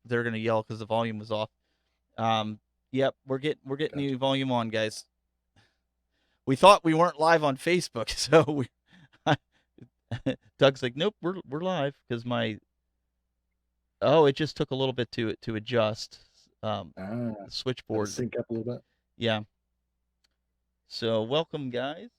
they're gonna yell because the volume was off. Yep, we're getting the volume on, guys. We thought we weren't live on Facebook, so we. Doug's like, nope, we're live because my. Oh, it just took a little bit to adjust. The Let it switchboard. sync up a little bit. Yeah. So welcome, guys.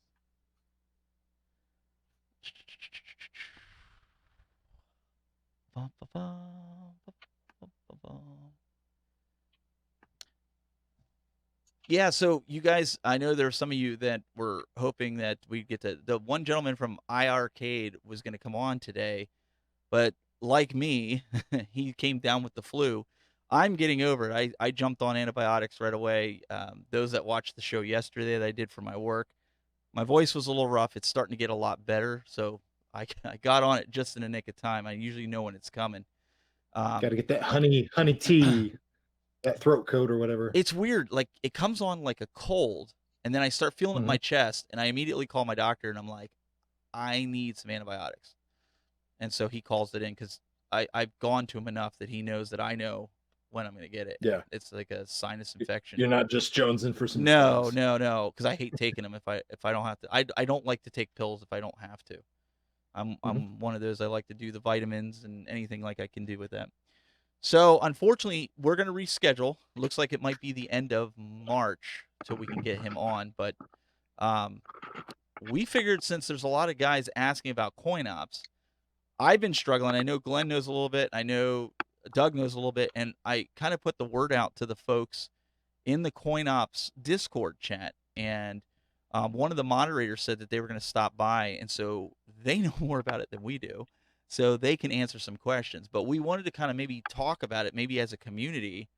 Yeah, so you guys, I know there were some of you that were hoping that we'd get to. The one gentleman from iArcade was going to come on today, but like me, he came down with the flu. I'm getting over it. I jumped on antibiotics right away. Those that watched the show yesterday that I did for my work, my voice was a little rough. It's starting to get a lot better, so I got on it just in the nick of time. I usually know when it's coming. Got Um, to get that honey tea, that throat coat or whatever. it's weird. Like it comes on like a cold, and then I start feeling it in Mhm. my chest, and I immediately call my doctor, and I'm like, I need some antibiotics. And so he calls it in because I've gone to him enough that he knows that I know when I'm going to get it. Yeah, It's like a sinus infection. you're not just jonesing for some No, pills. no, no, because I hate taking them if I don't have to. I don't like to take pills if I don't have to. Mhm. I'm one of those. I like to do the vitamins and anything like I can do with that. So unfortunately, we're going to reschedule. Looks like it might be the end of March till we can get him on. But um, we figured since there's a lot of guys asking about coin ops, I've been struggling. I know Glenn knows a little bit. I know Doug knows a little bit, and I kind of put the word out to the folks in the coin ops Discord chat, and one of the moderators said that they were going to stop by, and so they know more about it than we do, so they can answer some questions. But we wanted to kind of maybe talk about it, maybe as a community,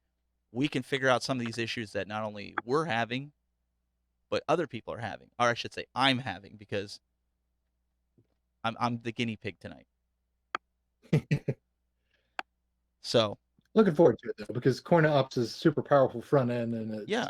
we can figure out some of these issues that not only we're having, but other people are having, or I should say, I'm having because I'm the guinea pig tonight. So Looking forward to it though, because Corner Ops is super powerful front end, and it's yeah,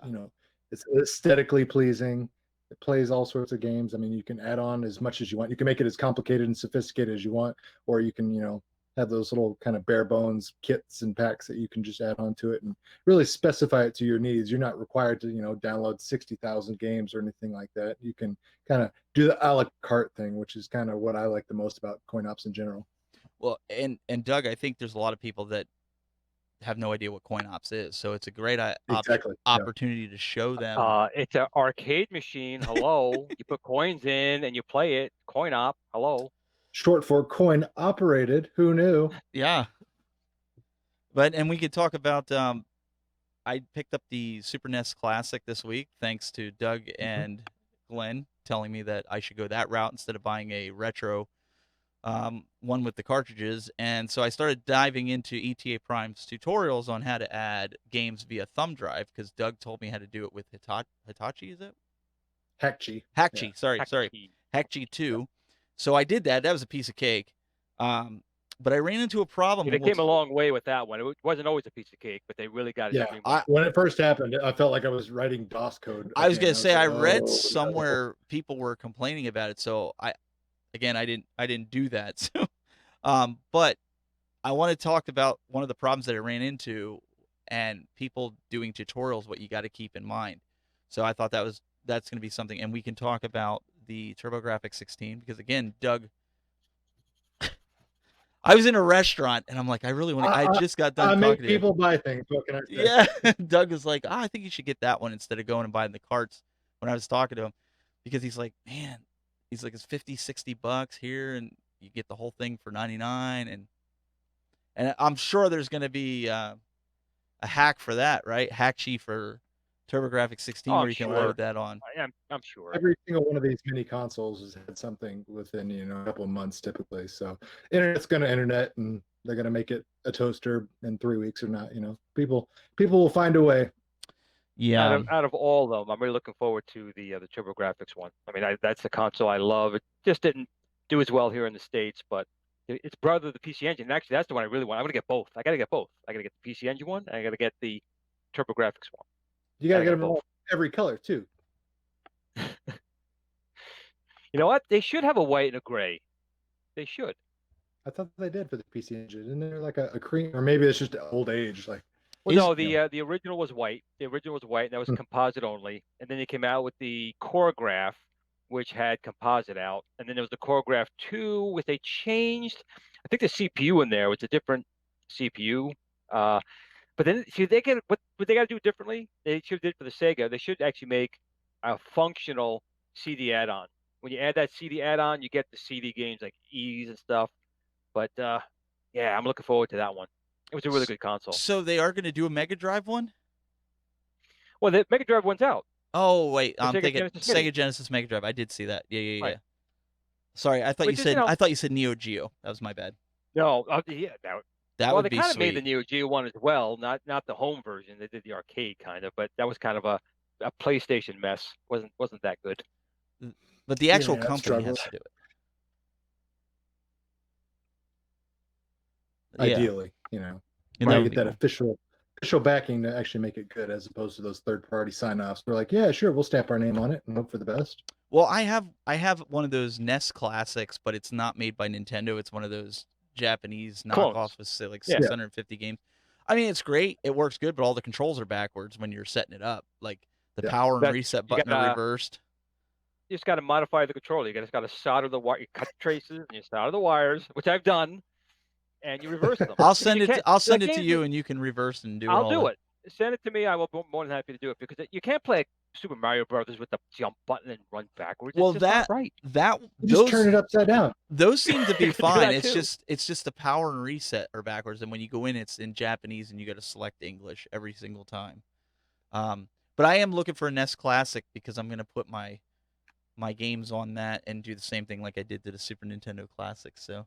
it's aesthetically pleasing. It plays all sorts of games. I mean, you can add on as much as you want. You can make it as complicated and sophisticated as you want, or you can have those little kind of bare bones kits and packs that you can just add on to it and really specify it to your needs. You're not required to download 60,000 games or anything like that. You can kind of do the a la carte thing, which is kind of what I like the most about Coin Ops in general. well, and Doug, I think there's a lot of people that have no idea what coin ops is, so it's a great Exactly. Yeah. opportunity to show them. It's an arcade machine. Hello. You put coins in and you play it. Coin op. Hello. Short for coin operated. Who knew? Yeah, but and we could talk about. I picked up the Super NES Classic this week, thanks to Doug Mhm. and Glenn telling me that I should go that route instead of buying a retro one with the cartridges. And so I started diving into ETA Prime's tutorials on how to add games via thumb drive because Doug told me how to do it with Hitachi, is it? Hackchi. Yeah. Hackchi, sorry, Hachi. Hackchi 2. So I did that. That was a piece of cake. Um, but I ran into a problem. Yeah, And they came a long way with that one. It wasn't always a piece of cake, but they really got it Yeah. I streamlined. When it first happened, I felt like I was writing DOS code I was again. gonna I was say like, I read oh no. somewhere people were complaining about it. So I didn't do that. So, but I want to talk about one of the problems that I ran into and people doing tutorials, what you got to keep in mind. So I thought that's going to be something, and we can talk about the TurboGrafx 16 because again, Doug, I was in a restaurant and I'm like, I really want to. I I, just got I done talking make to you. people buy things. What can I say? Yeah, Doug was like, I think you should get that one instead of going and buying the carts. When I was talking to him, because he's like, man, he's like, it's 50, $60 here, and you get the whole thing for 99, and I'm sure there's going to be a hack for that, right? Hackchi for TurboGrafx 16 Oh, where I'm you can sure. load that on. I'm sure. Every single one of these mini consoles has had something within a couple of months typically. So internet's going to internet, and they're going to make it a toaster in 3 weeks or not. People will find a way. Yeah, Out of all of them, I'm really looking forward to the TurboGrafx one. I mean, that's the console I love. It just didn't do as well here in the States, but its brother, the PC Engine. Actually, that's the one I really want. I'm gonna get both. I gotta get both. I gotta get the PC Engine one, and I gotta get the TurboGrafx one. You got to Gotta get get them them both. all every color too. You know what? They should have a white and a gray. They should. I thought they did for the PC Engine. Isn't there like a cream, or maybe it's just old age? Like, Well, Is no, the original was white. The original was white, and that was composite only. And then they came out with the Choreograph, which had composite out. And then there was the Choreograph 2, which they changed. I think the CPU in there was a different CPU. But then, see, they get what they got to do differently. They should have did for the Sega. They should actually make a functional CD add-on. When you add that CD add-on, you get the CD games like Ease and stuff. But yeah, I'm looking forward to that one. It was a really good console. so they are going to do a Mega Drive one? Well, the Mega Drive one's out. Oh wait, The I'm Sega thinking Genesis Mini. Sega Genesis Mega Drive. I did see that. Yeah. Right. Sorry, I thought Which you is, said you know, I thought you said Neo Geo. That was my bad. no, yeah, That well, would they be kind of made the sweet. Neo Geo one as well, not the home version. They did the arcade kind of, but that was kind of a PlayStation mess. wasn't that good. But the actual Yeah, company struggled. has to do it. Yeah. Ideally, you know, And try that to would get be that cool. official backing to actually make it good, as opposed to those third-party sign-offs. We're like, yeah, sure, we'll stamp our name on it and hope for the best. Well, I have one of those NES classics, but it's not made by Nintendo. It's one of those Japanese Clones. knockoffs with say, like Yeah. 650 games. I mean, it's great. It works good, but all the controls are backwards when you're setting it up. Like the Yeah. power and That's- reset you button are gotta- reversed. You just got to modify the controller. You just got to solder the wire, you cut traces, and you solder the wires, which I've done, and you reverse them. I'll Because send you it. can't- I'll send that it to game- you, and you can reverse and do. I'll all do the- it. Send it to me. I will be more than happy to do it, because you can't play Super Mario Brothers with the jump button and run backwards. Well, it's just not right. that You just those turn it upside down. those seem to be You can do fine. that It's too. just the power and reset are backwards, and when you go in, it's in Japanese, and you got to select English every single time. But I am looking for a NES Classic because I'm gonna put my games on that and do the same thing like I did to the Super Nintendo Classic. So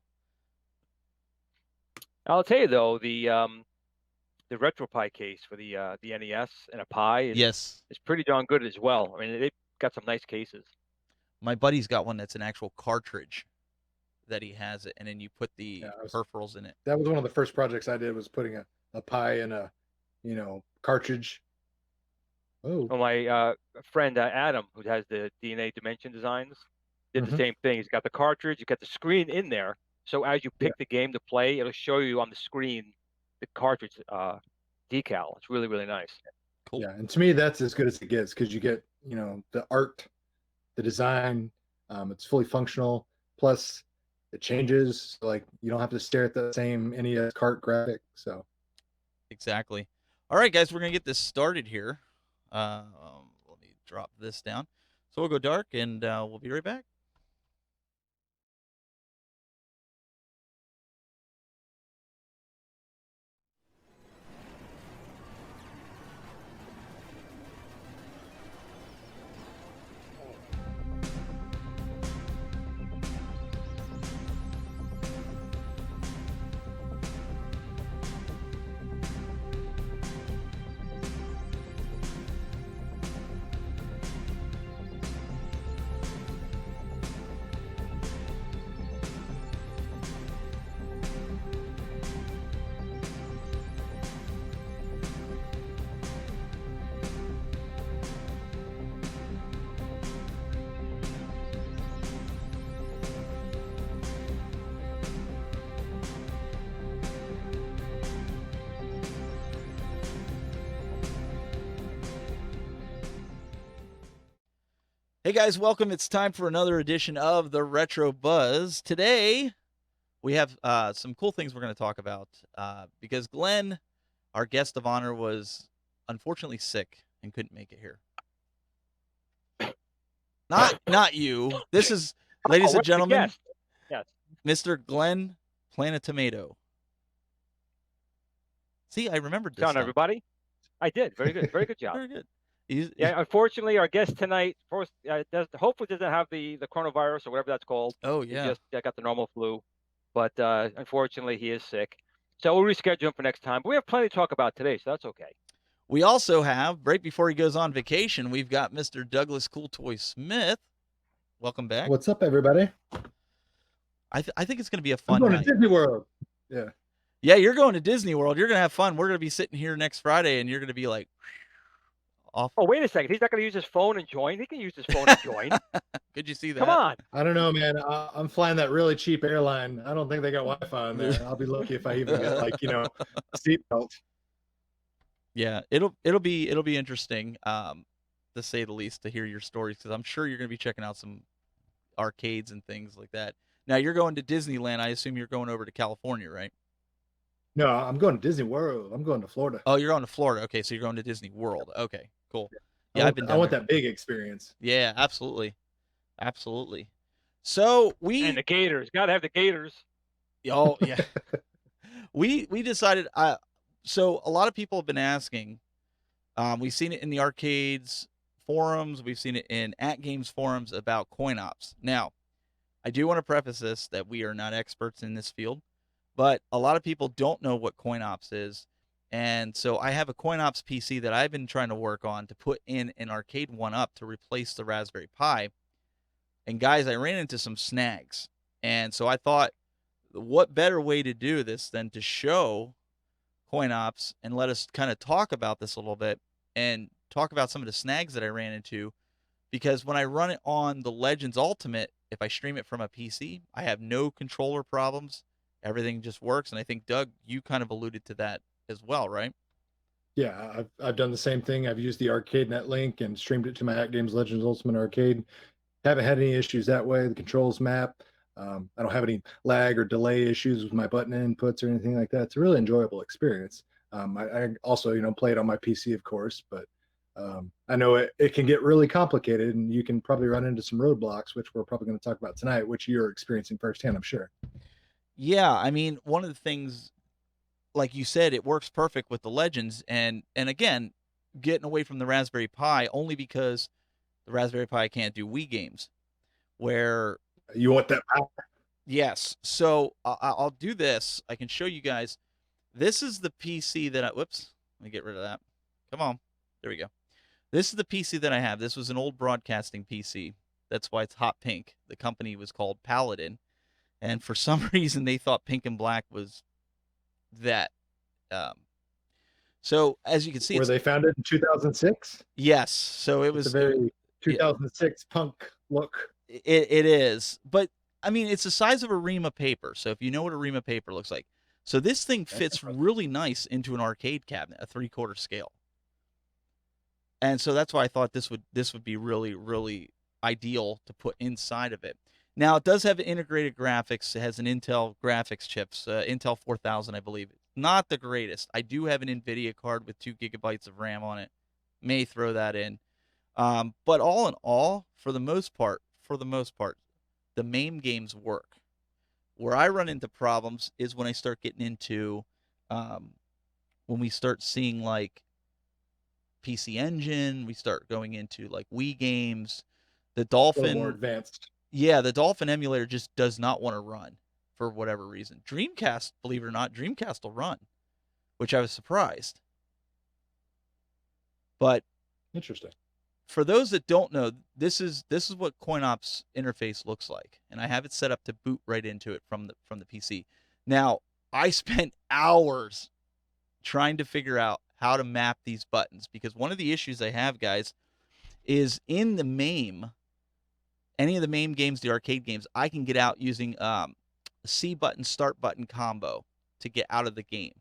I'll tell you though, the RetroPie case for the NES and a Pi yes, is pretty darn good as well. I mean, they've got some nice cases. my buddy's got one that's an actual cartridge that he has it, and then you put the peripherals in it. That was one of the first projects I did, was putting a Pi in a, cartridge. Oh, Well, my friend Adam, who has the DNA Dimension Designs, did the Mhm. same thing. He's got the cartridge, you got the screen in there, so as you pick the game to play, it'll show you on the screen the cartridge decal. It's really, really nice. Cool. yeah. And to me, that's as good as it gets, because you get, the art, the design. It's fully functional. Plus, it changes. Like, you don't have to stare at the same NES cart graphic. So Exactly. All right, guys, we're gonna get this started here. Let me drop this down. So we'll go dark, and we'll be right back. Hey guys, welcome. It's time for another edition of the Retro Buzz. Today, we have some cool things we're going to talk about because Glenn, our guest of honor, was unfortunately sick and couldn't make it here. Not you. This is, ladies and what's the gentlemen, guest? Yes. Mr. Glenn Planetomato. See, I remembered this Down, time. everybody. I did. Very good. Very good job. Very good. Yeah, unfortunately, our guest tonight, hopefully doesn't have the coronavirus or whatever that's called. Oh, He yeah. just got the normal flu, but unfortunately, he is sick. So we'll reschedule him for next time. But we have plenty to talk about today, so that's okay. We also have, right before he goes on vacation, we've got Mr. Douglas Cool Toy Smith. Welcome back. what's up, everybody? I think it's going to be a I'm fun going night. to Disney World. Yeah. Yeah, you're going to Disney World. You're going to have fun. We're going to be sitting here next Friday, and you're going to be like, off. Oh, wait a second. He's not going to use his phone and join. He can use his phone and join. Could you see Come that? on. I don't know, man. I'm flying that really cheap airline. I don't think they got Wi-Fi on there. I'll be lucky if I even get like a seatbelt. Yeah, it'll be interesting, to say the least, to hear your stories, because I'm sure you're gonna be checking out some arcades and things like that. Now you're going to Disneyland. I assume you're going over to California, right? No, I'm going to Disney World. I'm going to Florida. Oh, you're going to Florida. Okay, so you're going to Disney World. Okay, cool. I Yeah, I've want been I down want there. that big experience. Yeah, absolutely, absolutely. So And the Gators. Got to have the Gators. oh yeah, we decided. So a lot of people have been asking. We've seen it in the arcades forums. We've seen it in at games forums about coin ops. Now, I do want to preface this that we are not experts in this field, but a lot of people don't know what coin ops is. And so I have a coin ops PC that I've been trying to work on to put in an arcade one up to replace the Raspberry Pi. And guys, I ran into some snags. And so I thought, what better way to do this than to show coin ops and let us kind of talk about this a little bit and talk about some of the snags that I ran into, because when I run it on the Legends Ultimate, if I stream it from a PC, I have no controller problems. Everything just works. And I think, Doug, you kind of alluded to that as well, right? Yeah, I've done the same thing. I've used the ArcadeNet link and streamed it to my At Games Legends Ultimate Arcade. Haven't had any issues that way. The controls map. I don't have any lag or delay issues with my button inputs or anything like that. It's a really enjoyable experience. I also, play it on my PC, of course, but I know it can get really complicated, and you can probably run into some roadblocks, which we're probably going to talk about tonight, which you're experiencing firsthand, I'm sure. Yeah, I mean, one of the things, like you said, it works perfect with the Legends, and again, getting away from the Raspberry Pi only because the Raspberry Pi can't do Wii games. Where You want that power? yes, so I'll do this. I can show you guys. This is the PC that I. Whoops, let me get rid of that. Come on, there we go. This is the PC that I have. This was an old broadcasting PC. That's why it's hot pink. The company was called Paladin, and for some reason they thought pink and black was that. Um, so as you can see, Were it's they founded in 2006? yes. So it It's a was. very Yeah, 2006 punk look. it is, but I mean it's the size of a ream of paper. So if you know what a ream of paper looks like, so this thing That's fits impressive. really nice into an arcade cabinet, a 3/4 scale. And so that's why I thought this would be really really ideal to put inside of it. Now it does have integrated graphics. It has an Intel graphics chips, Intel 4000, I believe. Not the greatest. I do have an NVIDIA card with 2 GB of RAM on it. May throw that in. But all in all, for the most part, the MAME games work. Where I run into problems is when I start getting into, um, when we start seeing like PC Engine, we start going into like Wii games. The A little more Dolphin, advanced. yeah, the Dolphin emulator just does not want to run for whatever reason. Dreamcast, believe it or not, Dreamcast will run, which I was surprised. But Interesting. for those that don't know, this is what CoinOps interface looks like, and I have it set up to boot right into it from the PC. Now, I spent hours trying to figure out how to map these buttons, because one of the issues I have, guys, is in the MAME, any of the MAME games, the arcade games, I can get out using C button, start button combo to get out of the game.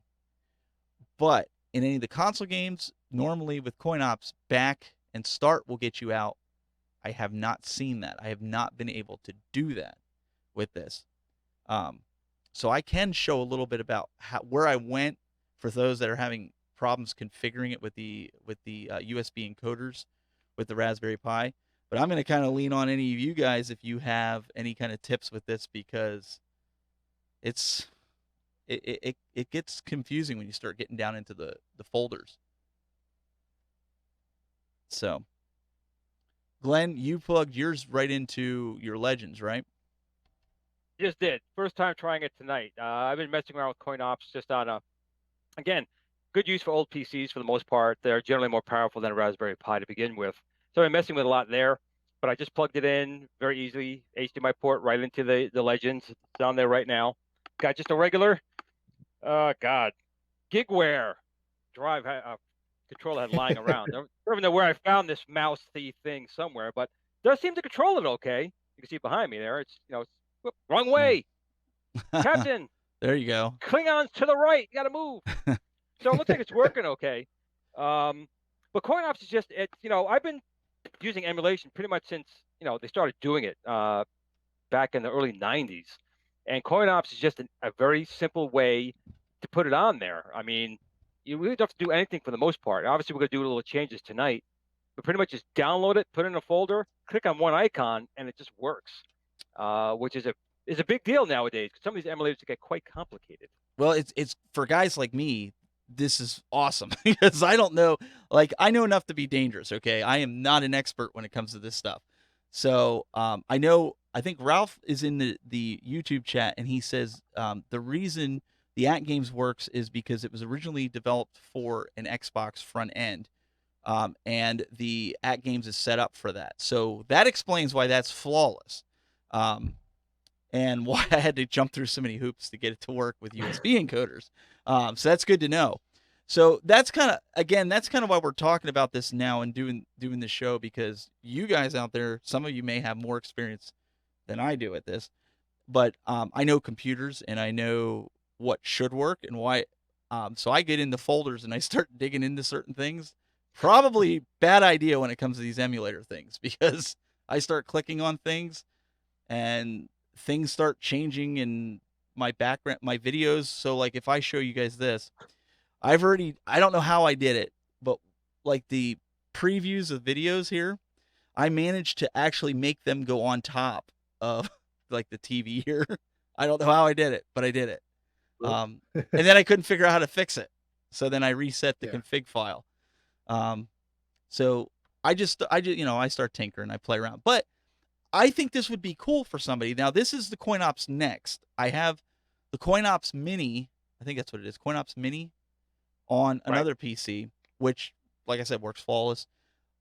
But in any of the console games, normally with CoinOps, back and start will get you out. I have not seen that. I have not been able to do that with this. Um, so I can show a little bit about where I went for those that are having problems configuring it with the USB encoders with the Raspberry Pi. But I'm going to kind of lean on any of you guys if you have any kind of tips with this, because it's it gets confusing when you start getting down into the folders. So, Glenn, you plugged yours right into your Legends, right? Just did. First time trying it tonight. I've been messing around with coin ops just on again, good use for old PCs for the most part. They're generally more powerful than a Raspberry Pi to begin with. So I've been messing with a lot there, but I just plugged it in very easily, HDMI port right into the Legends. It's down there right now. Got just a regular, God, Gigware drive, controller I had lying around. I don't even know where I found this mousey thing somewhere, but it does seem to control it okay. You can see behind me there. It's whoop, wrong way, Captain. There you go. Klingons to the right. You got to move. So it looks like it's working okay. But coin ops is just I've been using emulation pretty much since they started doing it back in the early '90s, and coin ops is just a very simple way to put it on there. I mean, you really don't have to do anything for the most part. Obviously, we're gonna do little changes tonight, but pretty much just download it, put it in a folder, click on one icon, and it just works. Which is a big deal nowadays. Some of these emulators get quite complicated. Well, it's for guys like me. This is awesome because I don't know. Like, I know enough to be dangerous. Okay, I am not an expert when it comes to this stuff. So I know. I think Ralph is in the YouTube chat, and he says the reason the At Games works is because it was originally developed for an Xbox front end, and the At Games is set up for that. So that explains why that's flawless. And why I had to jump through so many hoops to get it to work with USB encoders. So that's good to know. So that's kind of why we're talking about this now and doing this show, because you guys out there, some of you may have more experience than I do at this, but I know computers and I know what should work and why. So I get into folders and I start digging into certain things. Probably bad idea when it comes to these emulator things, because I start clicking on things and things start changing in my background, my videos. So like if I show you guys this, I don't know how I did it, but like the previews of videos here, I managed to actually make them go on top of like the TV here. I don't know how I did it, but I did it. And then I couldn't figure out how to fix it. So then I reset the config file. So I just, I start tinkering, I play around, but I think this would be cool for somebody. Now, this is the CoinOps Next. I have the CoinOps Mini. I think that's what it is. CoinOps Mini on another PC, which, like I said, works flawless.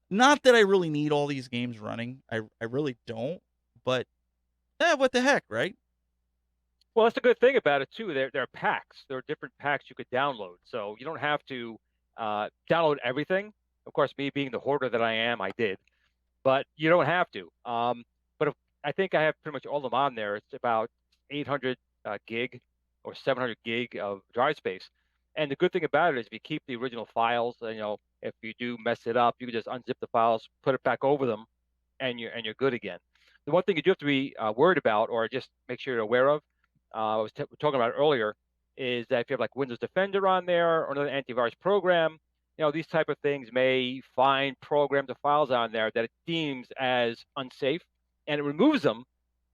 Not that I really need all these games running. I really don't. But, what the heck, right? Well, that's the good thing about it, too. There are packs. There are different packs you could download. So you don't have to download everything. Of course, me being the hoarder that I am, I did. But you don't have to. But I think I have pretty much all of them on there. It's about 800 gig or 700 gig of drive space. And the good thing about it is if you keep the original files, if you do mess it up, you can just unzip the files, put it back over them, and you're good again. The one thing you do have to be worried about, or just make sure you're aware of, I was talking about earlier, is that if you have like Windows Defender on there or another antivirus program, these type of things may find programs or files on there that it deems as unsafe, and it removes them.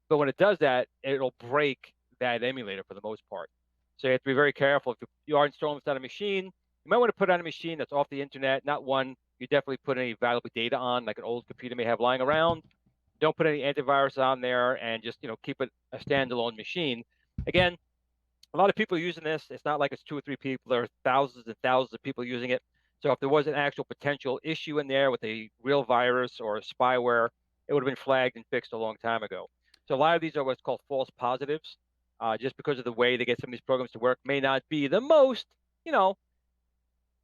But when it does that, it'll break that emulator for the most part. So you have to be very careful. If you are installing this on a machine, you might want to put it on a machine that's off the internet, not one you definitely put any valuable data on, like an old computer may have lying around. Don't put any antivirus on there, and just keep it a standalone machine. Again, a lot of people are using this. It's not like it's 2 or 3 people. There are thousands and thousands of people using it. So if there was an actual potential issue in there with a real virus or a spyware, it would have been flagged and fixed a long time ago. So a lot of these are what's called false positives. Just because of the way they get some of these programs to work may not be the most,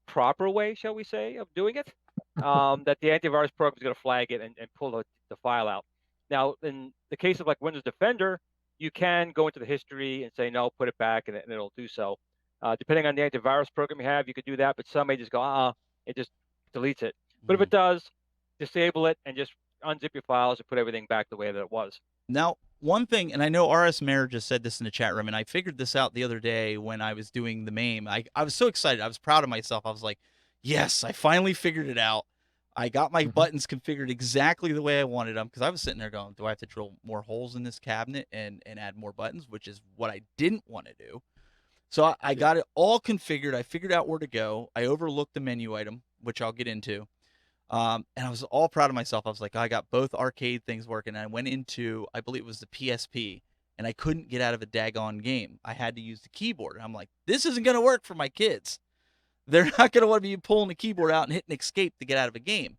proper way, shall we say, of doing it. That the antivirus program is going to flag it and pull the file out. Now, in the case of like Windows Defender, you can go into the history and say, no, put it back, and it'll do so. Depending on the antivirus program you have, you could do that, but some may just go, it just deletes it. But if it does, disable it and just unzip your files and put everything back the way that it was. Now, one thing, and I know RS Mayor just said this in the chat room, and I figured this out the other day when I was doing the MAME. I was so excited. I was proud of myself. I was like, yes, I finally figured it out. I got my buttons configured exactly the way I wanted them, because I was sitting there going, do I have to drill more holes in this cabinet and add more buttons, which is what I didn't want to do. So I got it all configured. I figured out where to go. I overlooked the menu item, which I'll get into. And I was all proud of myself. I was like, I got both arcade things working. And I went into, I believe it was the PSP, and I couldn't get out of a daggone game. I had to use the keyboard. And I'm like, this isn't going to work for my kids. They're not going to want to be pulling the keyboard out and hitting escape to get out of a game.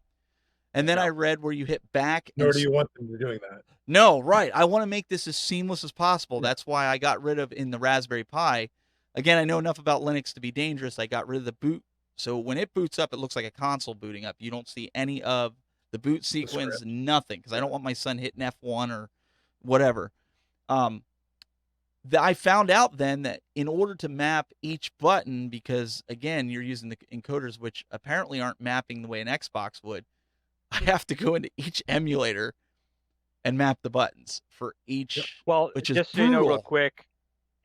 And then I read where you hit back. Nor do you want them to be doing that. No, right. I want to make this as seamless as possible. That's why I got rid of, in the Raspberry Pi, again, I know enough about Linux to be dangerous. I got rid of the boot So when it boots up, it looks like a console booting up. You don't see any of the boot sequence, nothing, because I don't want my son hitting F1 or whatever. I found out then that in order to map each button, because again, you're using the encoders, which apparently aren't mapping the way an Xbox would, I have to go into each emulator and map the buttons for each, Well, which is just so you know, real brutal. quick,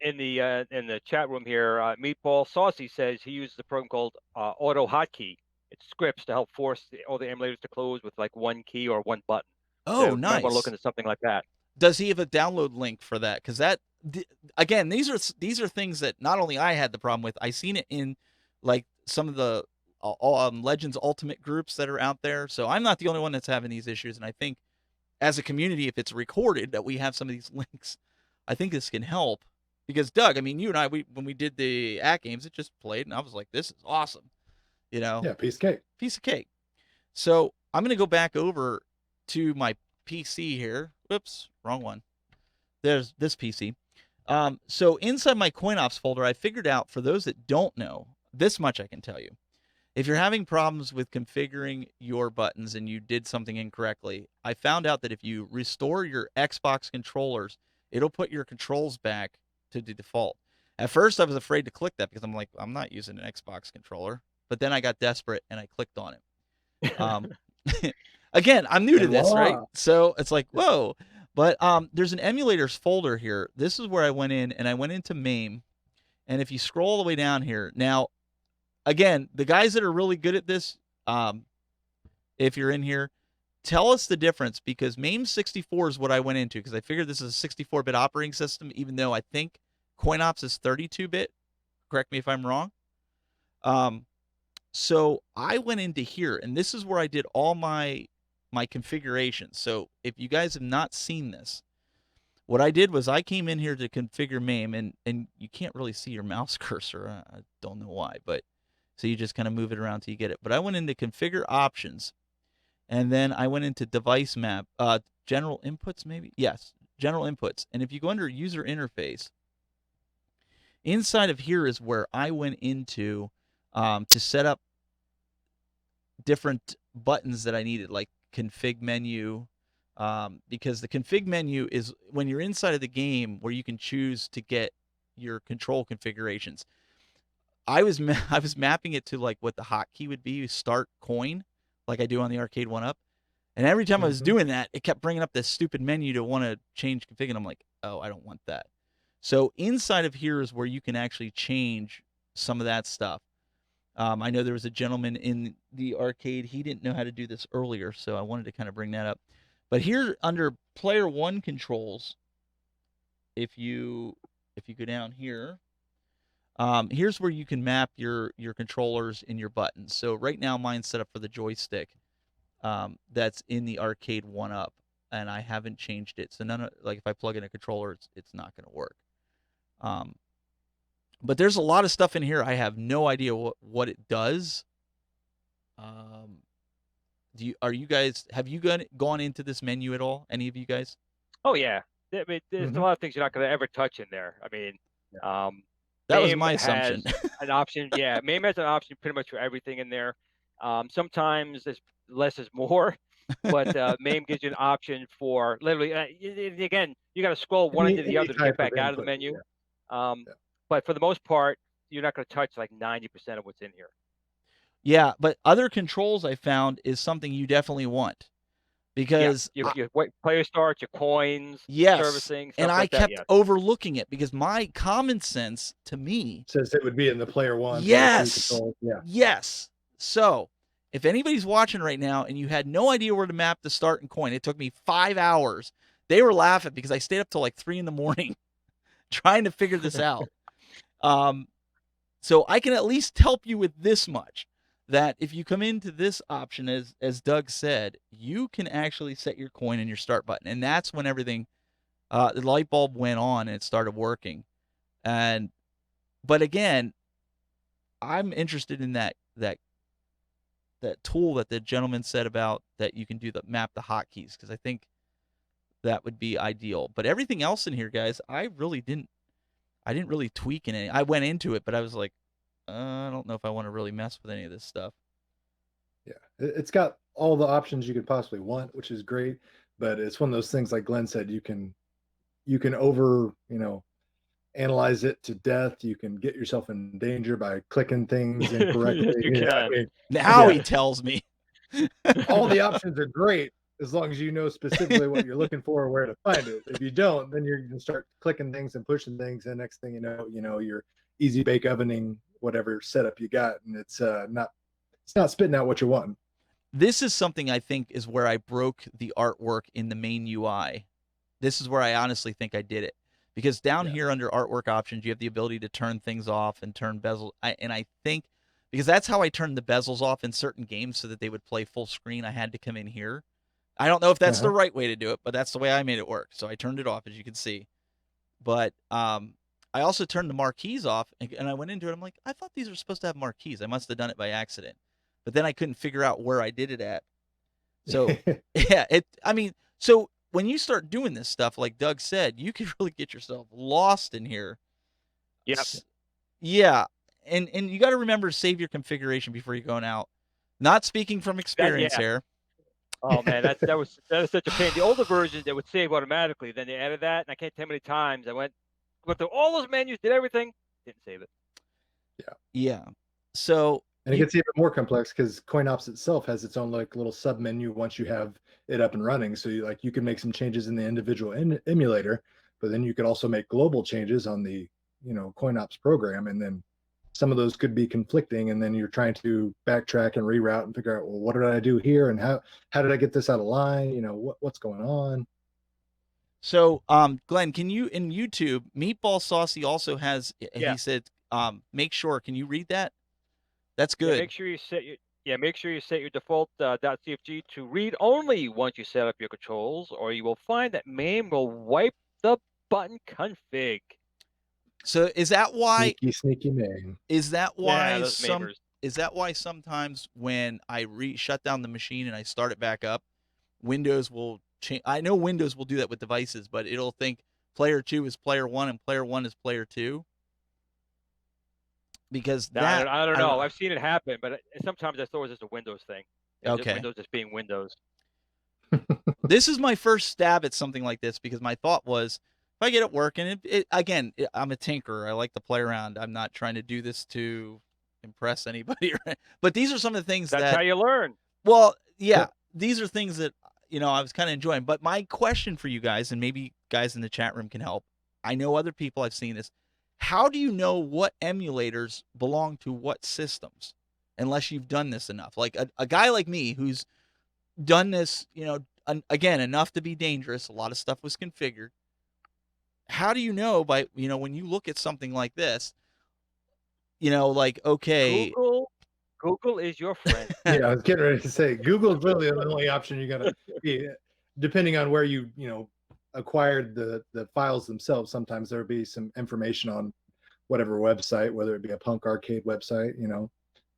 in the chat room here, Meatball Saucy says he uses a program called Auto Hotkey. It scripts to help force all the emulators to close with like one key or one button. So Oh, you might want to look nice. into something like that. Does he have a download link for that? Because that, again, these are things that not only I had the problem with. I seen it in like some of the Legends Ultimate groups that are out there. So I'm not the only one that's having these issues. And I think as a community, if it's recorded that we have some of these links, I think this can help. Because Doug, I mean, you and I, when we did the at games, it just played, and I was like, "This is awesome," you know. Yeah, piece of cake. Piece of cake. So I'm gonna go back over to my PC here. Whoops, wrong one. There's this PC. So inside my CoinOps folder, I figured out, for those that don't know, this much I can tell you. If you're having problems with configuring your buttons and you did something incorrectly, I found out that if you restore your Xbox controllers, it'll put your controls back to the default. At first, I was afraid to click that because I'm like, I'm not using an Xbox controller. But then I got desperate and I clicked on it. Again, I'm new to this, right? So it's like, whoa. But there's an emulators folder here. This is where I went in, and I went into MAME. And if you scroll all the way down here, now, again, the guys that are really good at this, if you're in here, tell us the difference, because MAME 64 is what I went into, because I figured this is a 64-bit operating system, even though I think CoinOps is 32-bit. Correct me if I'm wrong. So I went into here, and this is where I did all my configurations. So if you guys have not seen this, what I did was I came in here to configure MAME, and you can't really see your mouse cursor. I don't know why, but so you just kind of move it around till you get it. But I went into configure options, and then I went into device map, general inputs maybe? Yes, general inputs. And if you go under user interface, inside of here is where I went into to set up different buttons that I needed, like config menu, because the config menu is when you're inside of the game where you can choose to get your control configurations. I was mapping it to like what the hotkey would be, start coin, like I do on the arcade 1-up. And every time I was doing that, it kept bringing up this stupid menu to want to change config, and I'm like, oh, I don't want that. So inside of here is where you can actually change some of that stuff. I know there was a gentleman in the arcade. He didn't know how to do this earlier, so I wanted to kind of bring that up. But here under player 1 controls, if you go down here, here's where you can map your controllers and your buttons. So right now mine's set up for the joystick that's in the arcade 1-up, and I haven't changed it. So like if I plug in a controller, it's not going to work. But there's a lot of stuff in here. I have no idea what it does. Have you gone into this menu at all? Any of you guys? Oh yeah, I mean, there's a lot of things you're not going to ever touch in there. I mean, that was MAME my assumption. has an option. Yeah, MAME has an option pretty much for everything in there. Sometimes less is more, but MAME gives you an option for literally. Again, you got to scroll one into the other to get back out of the menu. But for the most part, you're not going to touch like 90% of what's in here. Yeah, but other controls I found is something you definitely want, because your player starts, your coins, yes, servicing, stuff and I like kept that, overlooking it because my common sense to me says it would be in the player 1. Yes. Yeah. Yes. So if anybody's watching right now and you had no idea where to map the start and coin, it took me 5 hours. They were laughing because I stayed up till like 3 a.m. trying to figure this out. So I can at least help you with this much, that if you come into this option, as Doug said, you can actually set your coin and your start button. And that's when everything, the light bulb went on and it started working. But again, I'm interested in that tool that the gentleman said about, that you can do the map the hotkeys, because I think that would be ideal. But everything else in here, guys, I didn't really tweak in it. I went into it, but I was like, I don't know if I want to really mess with any of this stuff. Yeah, it's got all the options you could possibly want, which is great. But it's one of those things, like Glenn said, you can over analyze it to death. You can get yourself in danger by clicking things Yes, incorrectly. you Yeah, I can. mean, Now yeah, he tells me. all the options are great as long as you know specifically what you're looking for or where to find it. If you don't, then you're going to start clicking things and pushing things, and next thing you know, you're easy bake ovening whatever setup you got, and it's not spitting out what you want. This is something I think is where I broke the artwork in the main UI. This is where I honestly think I did it. Because down Yeah. here under artwork options, you have the ability to turn things off and turn bezel. And I think because that's how I turned the bezels off in certain games so that they would play full screen, I had to come in here. I don't know if that's the Uh-huh. right way to do it, but that's the way I made it work. So I turned it off, as you can see. But I also turned the marquees off, and I went into it. I'm like, I thought these were supposed to have marquees. I must have done it by accident. But then I couldn't figure out where I did it at. So yeah, I mean, so when you start doing this stuff, like Doug said, you can really get yourself lost in here. Yep. Yeah, and you got to remember to save your configuration before you're going out. Not speaking from experience Yeah. here. Oh man, that is such a pain. The older versions they would save automatically. Then they added that, and I can't tell how many times I went through all those menus, did everything, didn't save it. Yeah. So And it gets even more complex because CoinOps itself has its own like little sub menu once you have it up and running. So you can make some changes in the individual emulator, but then you could also make global changes on the CoinOps program, and then some of those could be conflicting, and then you're trying to backtrack and reroute and figure out, well, what did I do here, and how did I get this out of line? What's going on? So, Glenn, can you in YouTube, Meatball Saucy also has. Yeah. He said, make sure. Can you read that? That's Yeah, good. make sure you set your default .cfg to read only once you set up your controls, or you will find that MAME will wipe the button config. So is that why? Sneaky man. Is that Yeah, why those some? Mamers. Is that why sometimes when I shut down the machine and I start it back up, Windows will change? I know Windows will do that with devices, but it'll think player 2 is player 1 and player 1 is player 2. Because that I don't know. I've seen it happen, but sometimes I thought it was just a Windows thing. Okay. Windows just being Windows. This is my first stab at something like this because my thought was, if I get it working, again, I'm a tinkerer. I like to play around. I'm not trying to do this to impress anybody. Right? But these are some of the things That's how you learn. Well, yeah, these are things that I was kind of enjoying. But my question for you guys, and maybe guys in the chat room can help. I know other people I've seen this. How do you know what emulators belong to what systems? Unless you've done this enough. Like a guy like me who's done this, again, enough to be dangerous. A lot of stuff was configured. How do you know by, when you look at something like this, like, okay. Google is your friend. Yeah, I was getting ready to say Google's really the only option you're gonna be, depending on where you acquired the files themselves. Sometimes there'll be some information on whatever website, whether it be a punk arcade website,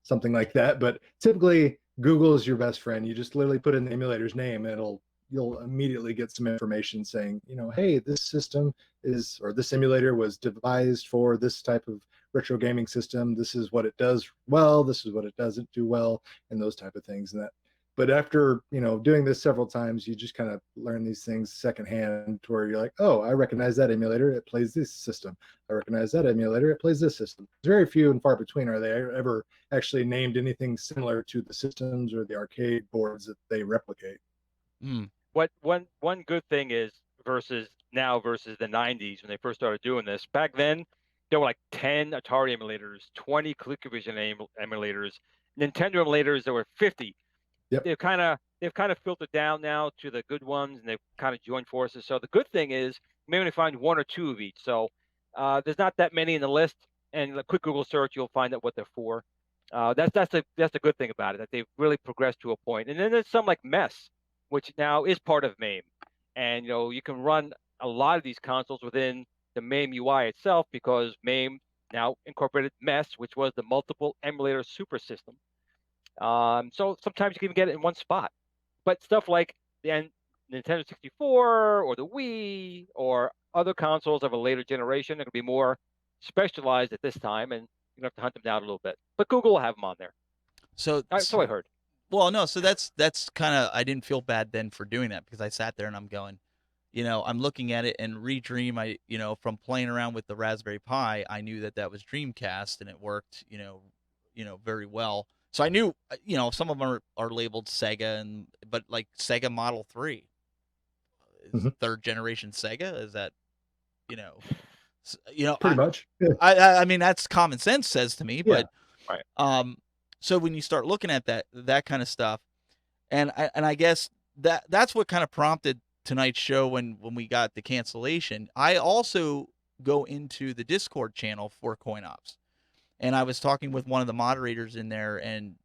something like that. But typically Google is your best friend. You just literally put in the emulator's name, and you'll immediately get some information saying, hey, this system or this emulator was devised for this type of retro gaming system. This is what it does well, this is what it doesn't do well, and those type of things. But after doing this several times, you just kind of learn these things secondhand, to where you're like, oh, I recognize that emulator, it plays this system. I recognize that emulator, it plays this system. It's very few and far between are they ever actually named anything similar to the systems or the arcade boards that they replicate. One good thing is versus the 90s when they first started doing this. Back then, there were like 10 Atari emulators, 20 ColecoVision emulators, Nintendo emulators. There were 50. Yep. They've kind of filtered down now to the good ones, and they've kind of joined forces. So the good thing is you may only find one or two of each. So there's not that many in the list, and a quick Google search, you'll find out what they're for. That's the good thing about it, that they've really progressed to a point. And then there's some like MESS, which now is part of MAME, and you can run a lot of these consoles within the MAME UI itself, because MAME now incorporated MESS, which was the multiple emulator super system. So sometimes you can even get it in one spot. But stuff like the Nintendo 64 or the Wii or other consoles of a later generation are going to be more specialized at this time, and You're gonna have to hunt them down a little bit. But Google will have them on there. So So I heard. well, no, so that's kind of, I didn't feel bad then for doing that, because I sat there and I'm going, I'm looking at it, and Redream, from playing around with the Raspberry Pi, I knew that that was Dreamcast, and it worked, very well. So I knew, some of them are labeled Sega, but like Sega Model 3 is Mhm. third generation Sega. Is that, you know, Pretty much. Yeah. I mean, that's common sense says to me, Yeah. but Right. so when you start looking at that kind of stuff, and I guess that's what kind of prompted tonight's show when we got the cancellation. I also go into the Discord channel for CoinOps, and I was talking with one of the moderators in there, and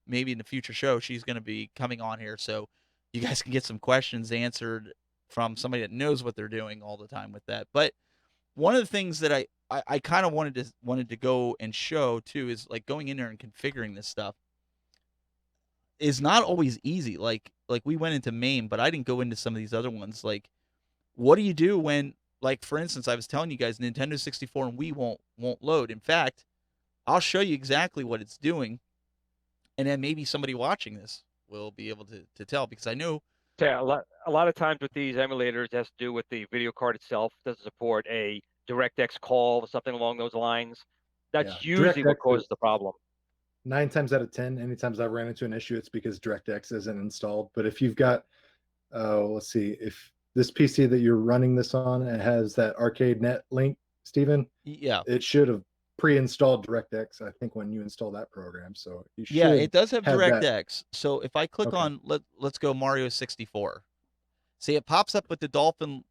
maybe in the future show she's going to be coming on here, so you guys can get some questions answered from somebody that knows what they're doing all the time with that. But one of the things that I kind of wanted to go and show too is like going in there and configuring this stuff is not always easy. Like we went into MAME, but I didn't go into some of these other ones. Like, what do you do when, like, for instance, I was telling you guys, Nintendo 64 and Wii won't load. In fact, I'll show you exactly what it's doing, and then maybe somebody watching this will be able to tell, because I know. Yeah, a lot of times with these emulators, it has to do with the video card itself. Doesn't support a DirectX call or something along those lines. Yeah. That's usually DirectX what causes is the problem. 9 times out of 10, anytime I've ran into an issue, it's because DirectX isn't installed. But if you've got, let's see, if this PC that you're running this on, it has that arcade net link, Stephen, Yeah, it should have pre-installed DirectX, I think, when you install that program. So you yeah, should it does have have that. DirectX. So if I click Okay. on let's go Mario 64. See, it pops up with the Dolphin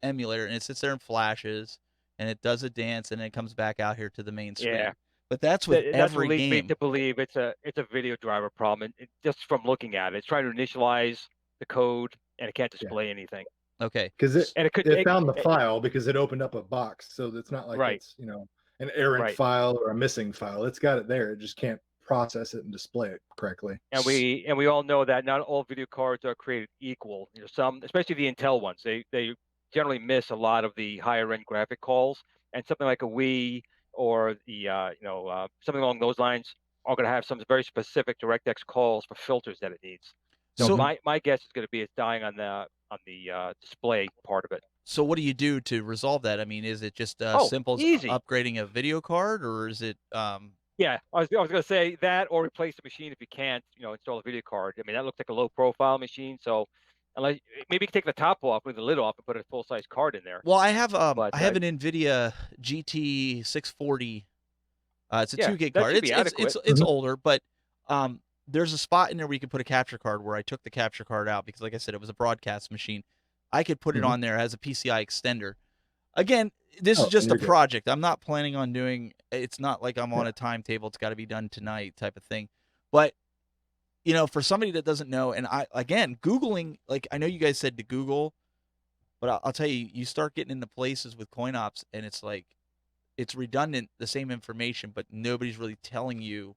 emulator, and it sits there and flashes, and it does a dance, and then it comes back out here to the main Yeah, screen. But that's with that's what every leads me game. to believe it's a video driver problem. And just from looking at it, it's trying to initialize the code, and it can't Yeah. display anything. Okay. Because And it could, it found the file because it opened up a box. So it's not like right, it's, an errant right. file or a missing file. It's got it there. It just can't process it and display it correctly. And we all know that not all video cards are created equal. Some, especially the Intel ones, they generally miss a lot of the higher end graphic calls. And something like a Wii or the something along those lines are going to have some very specific DirectX calls for filters that it needs. So So my guess is going to be it's dying on the display part of it. so what do you do to resolve that? I mean, is it just Oh, simple as easy. upgrading a video card, or is it Yeah, I was going to say that, or replace the machine if you can't, install a video card. I mean, that looks like a low profile machine, so unless maybe you can take the top off, with the lid off, and put a full size card in there. well, But I have an NVIDIA GT 640. It's a yeah, 2 gig that card. should be adequate. It's Mhm. older, but there's a spot in there where you can put a capture card, where I took the capture card out because, like I said, it was a broadcast machine. I could put it Mhm. on there as a PCI extender. Again, this is Oh, then just a you're good. project. I'm not planning on doing. It's not like I'm on Yeah. a timetable. It's got to be done tonight, type of thing. But for somebody that doesn't know, and again, Googling, like, I know you guys said to Google, but I'll tell you, you start getting into places with CoinOps, and it's like it's redundant, the same information, but nobody's really telling you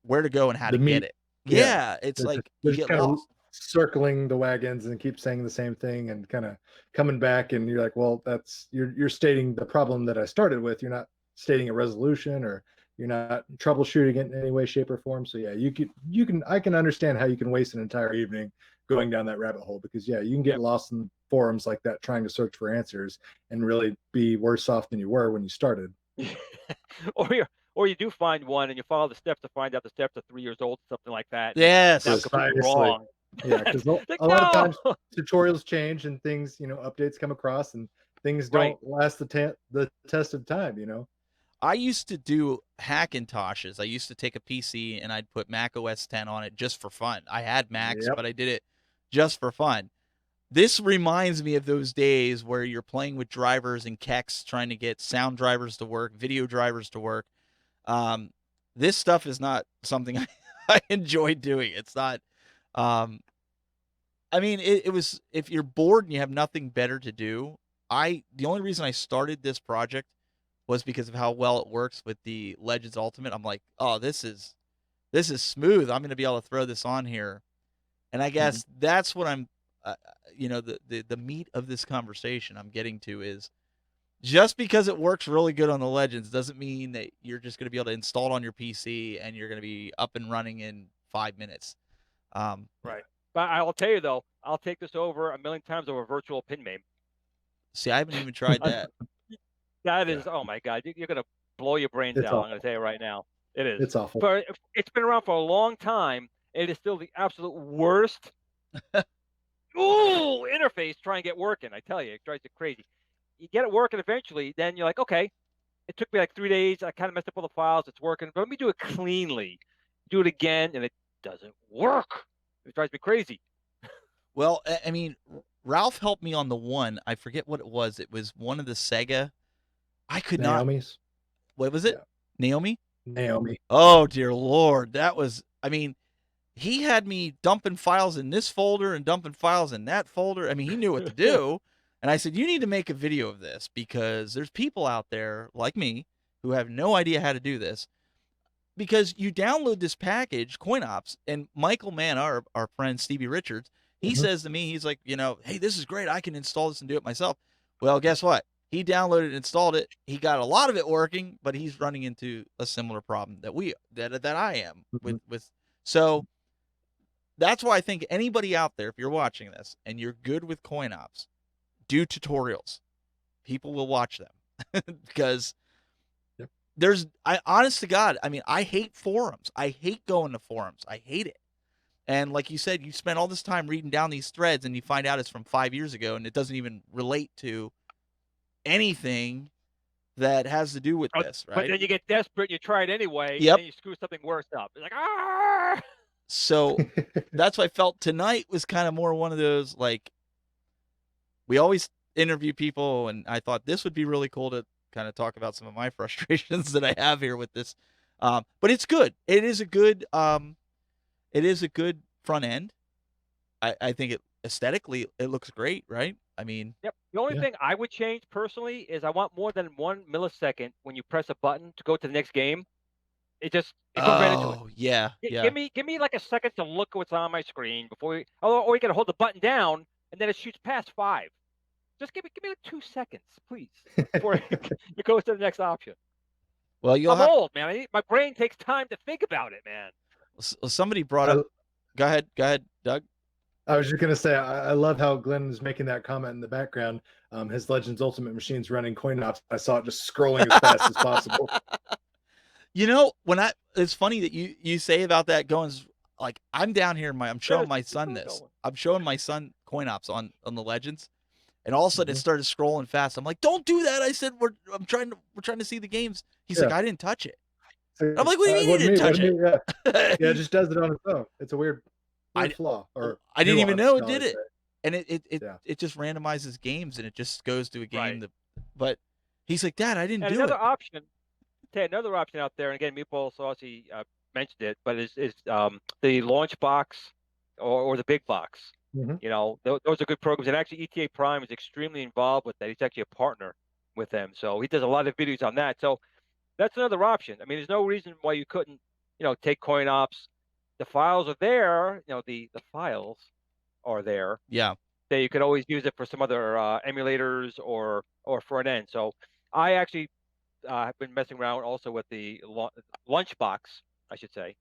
where to go and how to The get meat, it. yeah. Yeah, it's They're like you just get kind of lost. circling the wagons and keep saying the same thing and kind of coming back, and you're like, well, that's you're stating the problem that I started with. You're not stating a resolution, or you're not troubleshooting it in any way, shape, or form. So yeah, you can I can understand how you can waste an entire evening going down that rabbit hole, because yeah, you can get Yep. lost in forums like that trying to search for answers and really be worse off than you were when you started. Or you do find one, and you follow the steps to find out the steps are 3 years old, something like that, and it's now Yes. completely Precisely. wrong. Yeah, because It's like, a lot of no, times tutorials change and things, updates come across, and things right. don't last the test of time. I used to do Hackintoshes. I used to take a PC and I'd put Mac OS 10 on it just for fun. I had Macs, Yep. but I did it just for fun. This reminds me of those days where you're playing with drivers and keks, trying to get sound drivers to work, video drivers to work. Um, this stuff is not something I enjoy doing. It's not. Um, I mean, it was, if you're bored and you have nothing better to do. The only reason I started this project was because of how well it works with the Legends Ultimate. I'm like, oh, this is smooth. I'm gonna be able to throw this on here, and I Mhm. guess that's what I'm. The meat of this conversation I'm getting to is just because it works really good on the Legends doesn't mean that you're just going to be able to install it on your PC and you're going to be up and running in 5 minutes. Right. But I'll tell you though, I'll take this over a million times over virtual pin name. See, I haven't even tried that. That is, oh my God, you're gonna blow your brains It's out. I'm awful. gonna tell you right now, it is. It's awful. But it's been around for a long time. It is still the absolute worst. Interface try and get working. I tell you, it drives you crazy. You get it working eventually, then you're like, okay, it took me like 3 days. I kind of messed up all the files. It's working, but let me do it cleanly. Do it again, and it doesn't work. It drives me crazy. Well, I mean, Ralph helped me on the one. I forget what it was. It was one of the Sega. I could not. Naomi's. What was it? Yeah. Naomi? Naomi. Oh, dear Lord. That was, I mean, he had me dumping files in this folder and dumping files in that folder. I mean, he knew what to do. And I said, you need to make a video of this because there's people out there like me who have no idea how to do this. Because you download this package, CoinOps, and Michael Mann, our friend Stevie Richards, he says to me, he's like, hey, this is great. I can install this and do it myself. Well, guess what? He downloaded and installed it. He got a lot of it working, but he's running into a similar problem that I am with. So that's why I think anybody out there, if you're watching this and you're good with CoinOps, do tutorials. People will watch them because honest to God, I mean, I hate forums. I hate going to forums. I hate it. And like you said, you spend all this time reading down these threads and you find out it's from 5 years ago and it doesn't even relate to anything that has to do with this, right? But then you get desperate and you try it anyway, Yep. and you screw something worse up. It's like, ah! So that's what I felt tonight was kind of more one of those, like, we always interview people, and I thought this would be really cool to kind of talk about some of my frustrations that I have here with this. But it's good. It is a good front end. I think aesthetically it looks great, right? I mean, yep. The only thing I would change personally is I want more than 1 millisecond when you press a button to go to the next game. It goes right into it. Yeah. Give me like a second to look at what's on my screen before or you gotta hold the button down and then it shoots past 5. Just give me like 2 seconds, please, before it goes to the next option. Well, I'm old, man. My brain takes time to think about it, man. Somebody brought up. Go ahead, Doug. I was just gonna say I love how Glenn is making that comment in the background. His Legends Ultimate Machine's running CoinOps. I saw it just scrolling as fast as possible. It's funny that you say about that going, like, I'm down here I'm showing my son this. I'm showing my son CoinOps on the Legends, and all of a sudden it started scrolling fast. I'm like, don't do that. I said we're trying to see the games. He's like, I didn't touch it. I'm like, what do you mean you didn't touch it? Yeah, it just does it on its own. It's a weird flaw. Or I didn't even know it did it. And it just randomizes games and it just goes to a game but he's like, Dad, I didn't do another it. Option. Another option out there, and again, Meatball Saucy mentioned it, but is the launch box or the big box. Those are good programs, and actually ETA Prime is extremely involved with that. He's actually a partner with them, so he does a lot of videos on that. So that's another option. I mean, there's no reason why you couldn't, take CoinOps. The files are there. The files are there. Yeah. That you could always use it for some other emulators or front end. So I actually I've been messing around also with the lunchbox, I should say,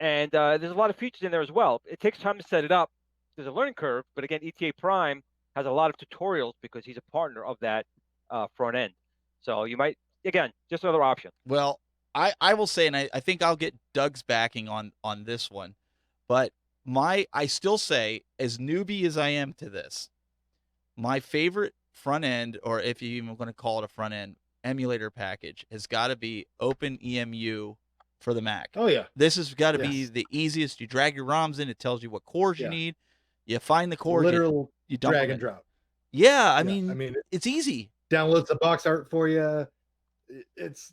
and there's a lot of features in there as well. It takes time to set it up. There's a learning curve, but again, ETA Prime has a lot of tutorials because he's a partner of that front end. So you might, again, just another option. Well, I will say, and I think I'll get Doug's backing on this one, but I still say, as newbie as I am to this, my favorite front end, or if you even want to call it a front end, emulator package has got to be OpenEMU for the Mac. Oh yeah, this has got to be the easiest. You drag your ROMs in, it tells you what cores you need. You find the cores, literal you dump drag and drop. Yeah, I mean, it's easy. Downloads the box art for you. It's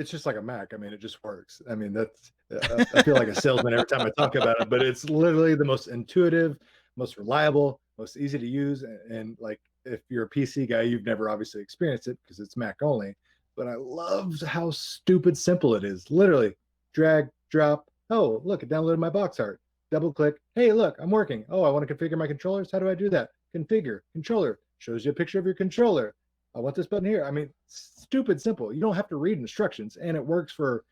just like a Mac. I mean, it just works. I mean, that's I feel like a salesman every time I talk about it, but it's literally the most intuitive, most reliable, most easy to use, and like, if you're a PC guy, you've never obviously experienced it because it's Mac only, but I love how stupid simple it is. Literally drag, drop. Oh, look, it downloaded my box art. Double click. Hey, look, I'm working. Oh, I want to configure my controllers. How do I do that? Configure controller. Shows you a picture of your controller. I want this button here. I mean, stupid simple. You don't have to read instructions, and it works for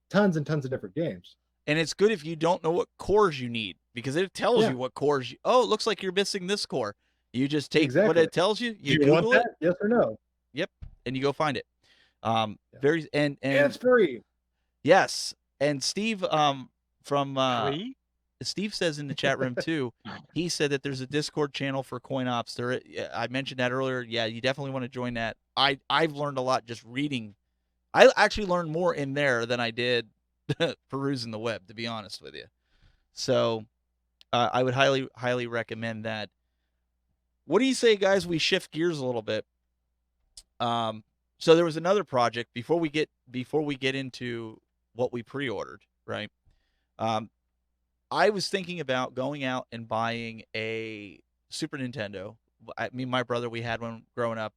tons and tons of different games. And it's good if you don't know what cores you need, because it tells you what cores you, oh, it looks like you're missing this core. You just take what it tells you, you Do you want Google that? it. Yes or no? Yep. And you go find it. Very, and it's free. Yes. And Steve, from, Free? Steve says in the chat room too, he said that there's a Discord channel for coin ops. There, I mentioned that earlier. Yeah, you definitely want to join that. I've learned a lot just reading. I actually learned more in there than I did perusing the web, to be honest with you. So I would highly recommend that. What do you say, guys? We shift gears a little bit. So there was another project before we get into what we pre-ordered, right? I was thinking about going out and buying a Super Nintendo. Me and my brother, we had one growing up,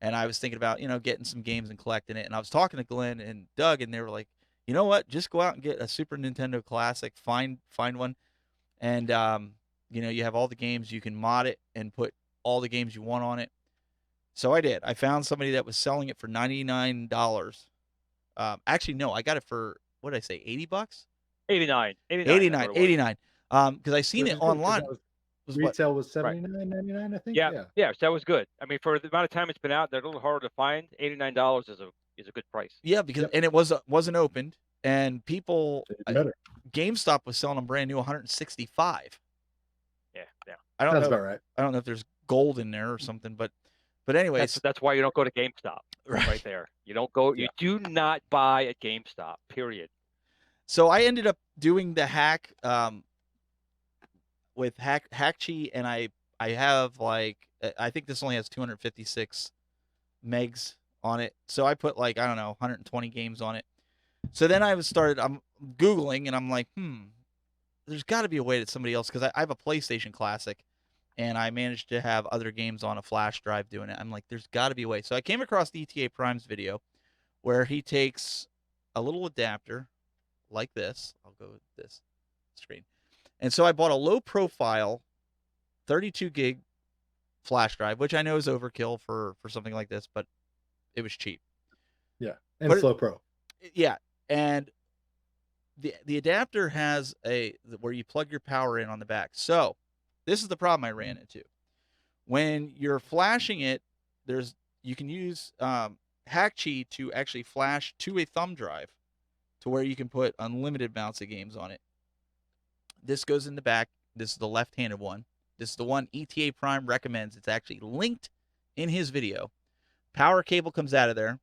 and I was thinking about, getting some games and collecting it. And I was talking to Glenn and Doug, and they were like, you know what? Just go out and get a Super Nintendo Classic, find one, and you have all the games. You can mod it and put all the games you want on it. So I did. I found somebody that was selling it for $99. Actually, no, I got it for, what did I say, $80? 89. 89. Because I seen Which it is good, 'cause online. that was- Was what? Retail was Right. $79.99, I think. Yeah, so that was good. I mean, for the amount of time it's been out, they're a little harder to find. $89 is a good price. Yeah, because and it wasn't opened, and people, Better. GameStop was selling them brand new 165. Yeah. I don't That's know. about right. I don't know if there's gold in there or something, but anyways, That's why you don't go to GameStop. Right there. You don't go. You do not buy at GameStop. Period. So I ended up doing the hack with Hackchi, and I have I think this only has 256 megs on it. So I put I don't know, 120 games on it. So then I'm Googling, and I'm like, there's got to be a way that somebody else, because I have a PlayStation Classic, and I managed to have other games on a flash drive doing it. I'm like, there's got to be a way. So I came across the ETA Prime's video where he takes a little adapter like this. I'll go with this screen. And so I bought a low profile 32 gig flash drive, which I know is overkill for something like this, but it was cheap. Yeah. And Flow Pro. Yeah. And the adapter has where you plug your power in on the back. So this is the problem I ran into. When you're flashing it, you can use Hackchi to actually flash to a thumb drive to where you can put unlimited amounts of games on it. This goes in the back. This is the left-handed one. This is the one ETA Prime recommends. It's actually linked in his video. Power cable comes out of there.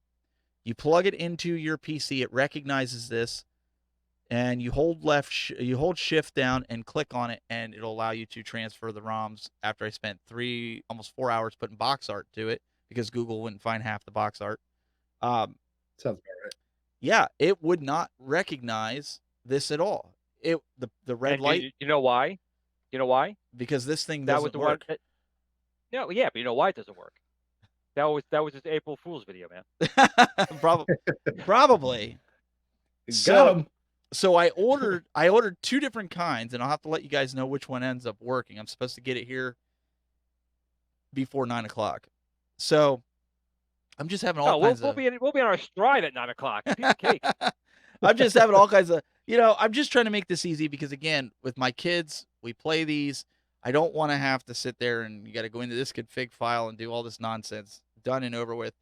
You plug it into your PC. It recognizes this, and you hold shift down and click on it, and it'll allow you to transfer the ROMs. After I spent almost 4 hours putting box art to it, because Google wouldn't find half the box art. Sounds about right. Yeah, it would not recognize this at all. The red light. You know why? You know why? Because this thing doesn't work. No, yeah, but you know why it doesn't work? That was his April Fool's video, man. Probably. Got him. So I ordered 2 different kinds, and I'll have to let you guys know which one ends up working. I'm supposed to get it here before 9 o'clock. So I'm just having all kinds of... We'll be on our stride at 9 o'clock. Piece of cake. I'm just having all kinds of... I'm just trying to make this easy, because, again, with my kids, we play these. I don't want to have to sit there and you got to go into this config file and do all this nonsense. Done and over with.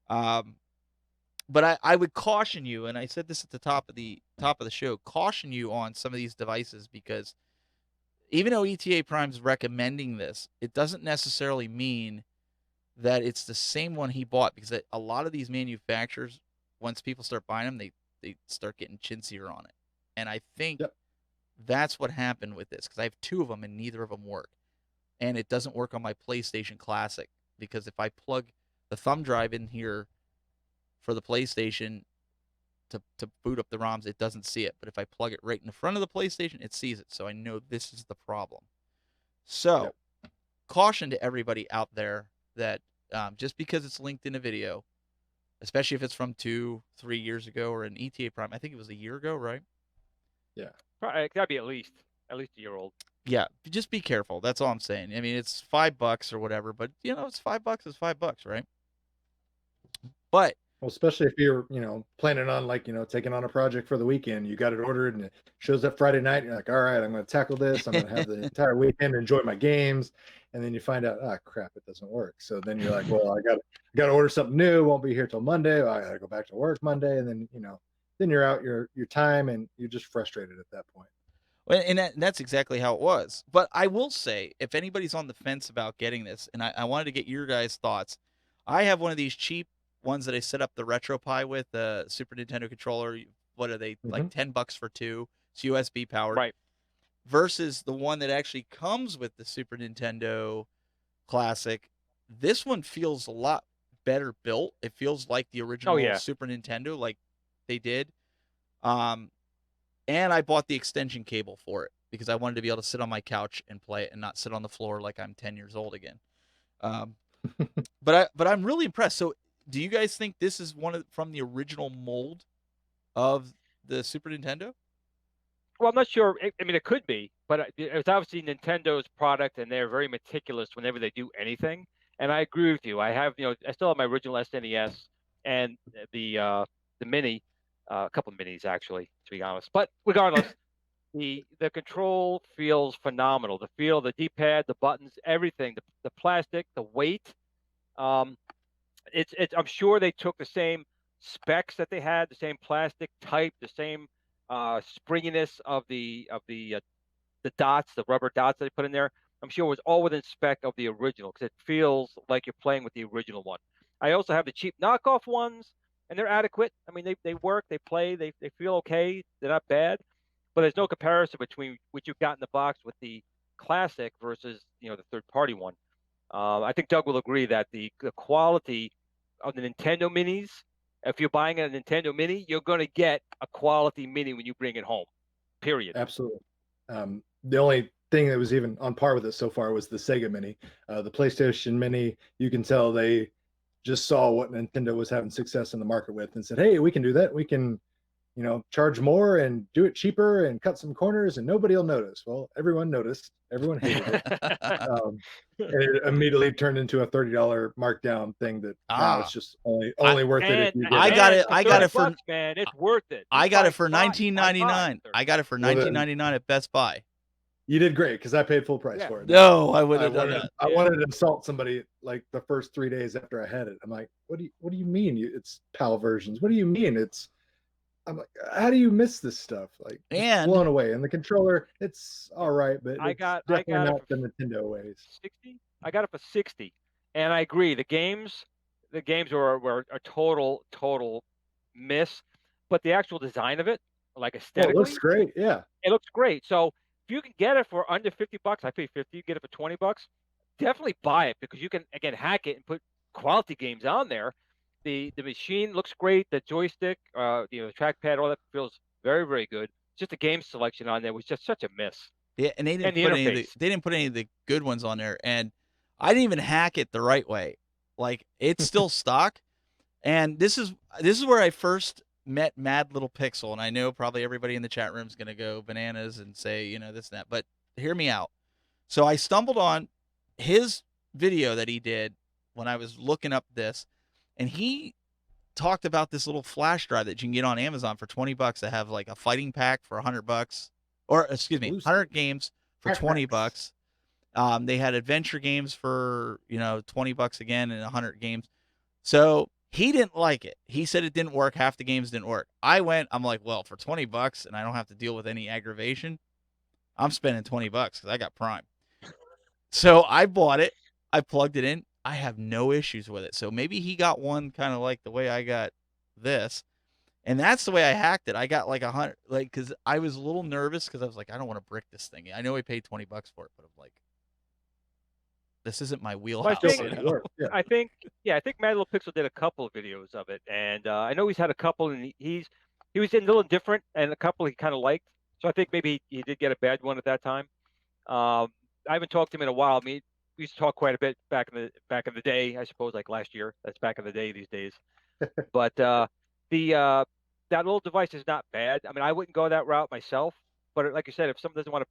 But I would caution you, and I said this at the top of the show, caution you on some of these devices, because even though ETA Prime's recommending this, it doesn't necessarily mean that it's the same one he bought, because a lot of these manufacturers, once people start buying them, they start getting chintzier on it. And I think that's what happened with this, because I have 2 of them and neither of them work. And it doesn't work on my PlayStation Classic, because if I plug the thumb drive in here for the PlayStation to boot up the ROMs, it doesn't see it. But if I plug it right in the front of the PlayStation, it sees it. So I know this is the problem. So caution to everybody out there that just because it's linked in a video, especially if it's from 2-3 years ago, or an ETA Prime, I think it was a year ago, right? Yeah. Probably, it gotta be at least a year old. Yeah, just be careful. That's all I'm saying. I mean, it's $5 or whatever, but it's $5 is $5, right? But Well, especially if you're, planning on like, taking on a project for the weekend, you got it ordered and it shows up Friday night. You're like, all right, I'm going to tackle this. I'm going to have the entire weekend, enjoy my games. And then you find out, ah, crap, it doesn't work. So then you're like, well, I got to order something new. Won't be here till Monday. I got to go back to work Monday. And then, then you're out your time and you're just frustrated at that point. and that's exactly how it was. But I will say, if anybody's on the fence about getting this, and I wanted to get your guys' thoughts, I have one of these cheap ones that I set up the RetroPie with, the Super Nintendo controller. What are they, like $10 for two? It's USB powered. Right. Versus the one that actually comes with the Super Nintendo Classic. This one feels a lot better built. It feels like the original Super Nintendo, like they did. And I bought the extension cable for it because I wanted to be able to sit on my couch and play it and not sit on the floor like I'm 10 years old again. But I'm really impressed. So, do you guys think this is from the original mold of the Super Nintendo? Well, I'm not sure. I mean, it could be, but it's obviously Nintendo's product, and they're very meticulous whenever they do anything. And I agree with you. I have, I still have my original SNES and the mini, a couple of minis actually, to be honest. But regardless, the control feels phenomenal. The feel, the D-pad, the buttons, everything, the plastic, the weight. It's I'm sure they took the same specs that they had, the same plastic type, the same springiness of the dots, the rubber dots that they put in there. I'm sure it was all within spec of the original because it feels like you're playing with the original one. I also have the cheap knockoff ones, and they're adequate. I mean, they work, they play, they feel okay. They're not bad, but there's no comparison between what you've got in the box with the classic versus the third party one. I think Doug will agree that the quality of the Nintendo Minis, if you're buying a Nintendo Mini, you're going to get a quality Mini when you bring it home. Period. Absolutely. The only thing that was even on par with it so far was the Sega Mini. The PlayStation Mini, you can tell they just saw what Nintendo was having success in the market with and said, hey, we can do that. We can, charge more and do it cheaper and cut some corners and nobody will notice. Well, everyone noticed. Everyone hated it. And it immediately turned into a $30 markdown thing that now it's just only worth it if you get I got it for bucks, man. It's worth it. I got it for $19.99. I got it for $19.99 at Best Buy. You did great because I paid full price for it. No, I wouldn't have done that. I wanted to insult somebody like the first 3 days after I had it. I'm like, what do you mean? It's PAL versions. What do you mean? I'm like, how do you miss this stuff? Like, and blown away. And the controller, it's all right, but it's definitely not the Nintendo ways. 60. I got it for 60, and I agree. The games were a total miss, but the actual design of it, like aesthetically, it looks great. Yeah, it looks great. So if you can get it for under $50, I pay 50. You get it for $20. Definitely buy it because you can again hack it and put quality games on there. The machine looks great. The joystick, the trackpad, all that feels very, very good. Just the game selection on there was just such a miss. Yeah, and they didn't put any of the good ones on there, and I didn't even hack it the right way. Like it's still stock, and this is where I first met Mad Little Pixel, and I know probably everybody in the chat room is gonna go bananas and say this and that, but hear me out. So I stumbled on his video that he did when I was looking up this. And he talked about this little flash drive that you can get on Amazon for $20 that have like a fighting pack for $100, or excuse me, 100 games for $20. They had adventure games for $20 again and 100 games. So he didn't like it. He said it didn't work. Half the games didn't work. I'm like, well, for $20 and I don't have to deal with any aggravation, I'm spending $20 because I got Prime. So I bought it. I plugged it in. I have no issues with it. So maybe he got one kind of like the way I got this. And that's the way I hacked it. I got like 100, like, because I was a little nervous because I was like, I don't want to brick this thing. I know I paid $20 for it, but I'm like, this isn't my wheelhouse. I think Mad Little Pixel did a couple of videos of it, and I know he's had a couple, and he was a little different, and a couple he kind of liked. So I think maybe he did get a bad one at that time. I haven't talked to him in a while. I mean, we used to talk quite a bit back in the day, I suppose, like last year. That's back in the day these days. But that little device is not bad. I mean, I wouldn't go that route myself. But like you said, if someone doesn't want to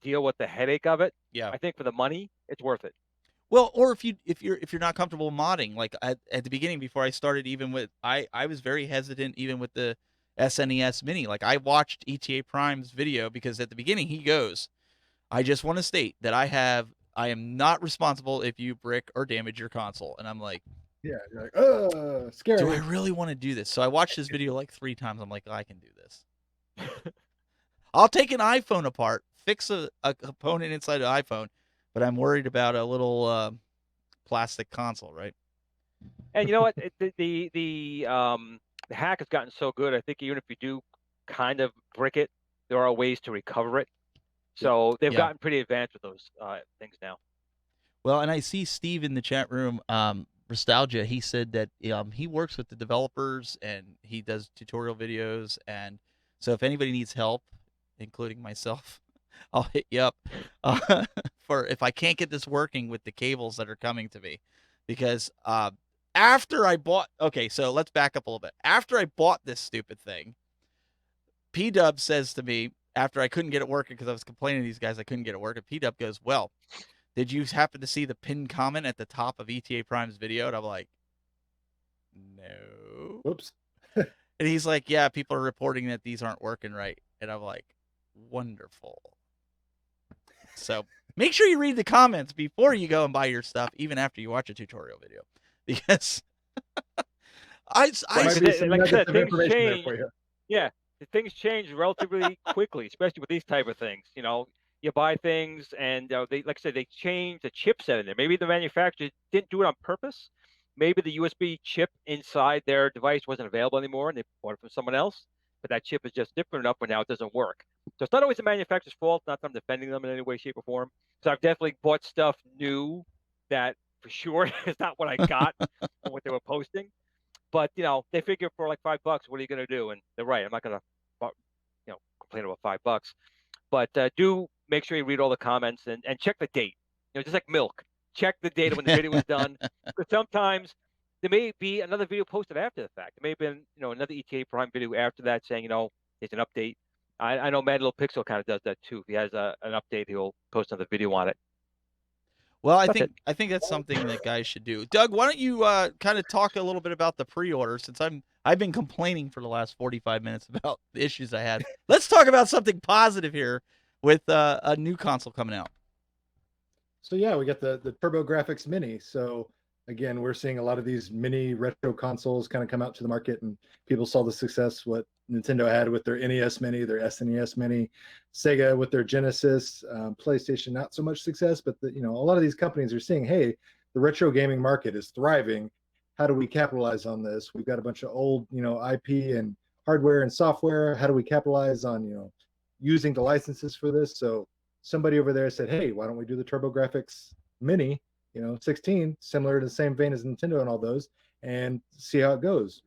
deal with the headache of it, I think for the money, it's worth it. Well, or if you're not comfortable modding, like at the beginning before I started, even with I was very hesitant even with the SNES Mini. Like I watched ETA Prime's video because at the beginning he goes, "I just want to state that I am not responsible if you brick or damage your console." And I'm like, Yeah, you're like, "Do I scary. really want to do this?" So I watched this video like 3 times. I'm like, "I can do this. I'll take an iPhone apart, fix a component inside an iPhone, but I'm worried about a little plastic console, right?" And you know what? The hack has gotten so good. I think even if you do kind of brick it, there are ways to recover it. Yeah. So they've Yeah. gotten pretty advanced with those things now. Well, and I see Steve in the chat room, Nostalgia. He said that he works with the developers and he does tutorial videos. And so if anybody needs help, including myself, I'll hit you up for if I can't get this working with the cables that are coming to me. Because after I bought, okay, so let's back up a little bit. After I bought this stupid thing, P Dub says to me, after I couldn't get it working because I was complaining to these guys I couldn't get it working, P Dub goes, "Well, did you happen to see the pinned comment at the top of ETA Prime's video?" And I'm like, "No." Whoops. And he's like, "Yeah, people are reporting that these aren't working right." And I'm like, "Wonderful." So make sure you read the comments before you go and buy your stuff, even after you watch a tutorial video, because There might be some Like I nuggets said, of things information there change. for you. Yeah, things change relatively quickly, especially with these type of things. You know, you buy things and they, like I said, they change the chipset in there. Maybe the manufacturer didn't do it on purpose. Maybe the USB chip inside their device wasn't available anymore, and they bought it from someone else. But that chip is just different enough where now it doesn't work. So it's not always the manufacturer's fault. Not that I'm defending them in any way, shape, or form. So I've definitely bought stuff new that for sure is not what I got from what they were posting. But you know, they figure for like $5, what are you going to do? And they're right. I'm not going to, complain about $5. But do make sure you read all the comments and check the date. You know, just like milk, check the date of when the video was done. Because sometimes there may be another video posted after the fact. There may have been, another ETA Prime video after that saying, there's an update. I know Mad Little Pixel kind of does that too. If he has an update, he'll post another video on it. well, I That's think it. I think that's something that guys should do. Doug, why don't you kind of talk a little bit about the pre-order since I've been complaining for the last 45 minutes about the issues I had. Let's talk about something positive here with a new console coming out. So yeah, we got the TurboGrafx Mini. So again, we're seeing a lot of these mini retro consoles kind of come out to the market, and people saw the success what Nintendo had with their NES Mini, their SNES Mini, Sega with their Genesis, PlayStation not so much success, but a lot of these companies are seeing, hey, the retro gaming market is thriving. How do we capitalize on this? We've got a bunch of old IP and hardware and software. How do we capitalize on using the licenses for this? So somebody over there said, hey, why don't we do the TurboGrafx Mini, 16, similar to the same vein as Nintendo and all those, and see how it goes.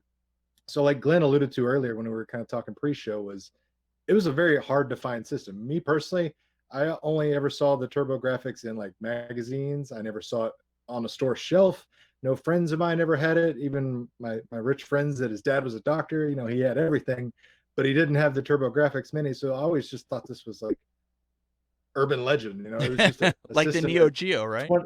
So like Glenn alluded to earlier when we were kind of talking pre-show, it was a very hard to find system. Me personally, I only ever saw the TurboGrafx in like magazines. I never saw it on a store shelf. No friends of mine ever had it. Even my rich friends that his dad was a doctor, he had everything, but he didn't have the TurboGrafx Mini. So I always just thought this was like urban legend. It was just a Like the system Neo Geo, right? 20,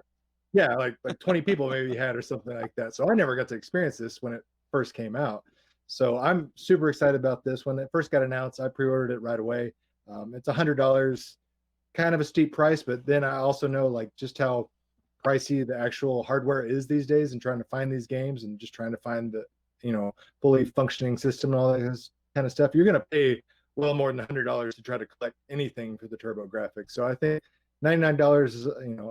yeah, like 20 people maybe had or something like that. So I never got to experience this when it first came out. So I'm super excited about this. When it first got announced, I pre-ordered it right away. It's $100, kind of a steep price, but then I also know like just how pricey the actual hardware is these days, and trying to find these games and just trying to find the fully functioning system and all that kind of stuff. You're going to pay well more than $100 to try to collect anything for the TurboGrafx. So I think $99 is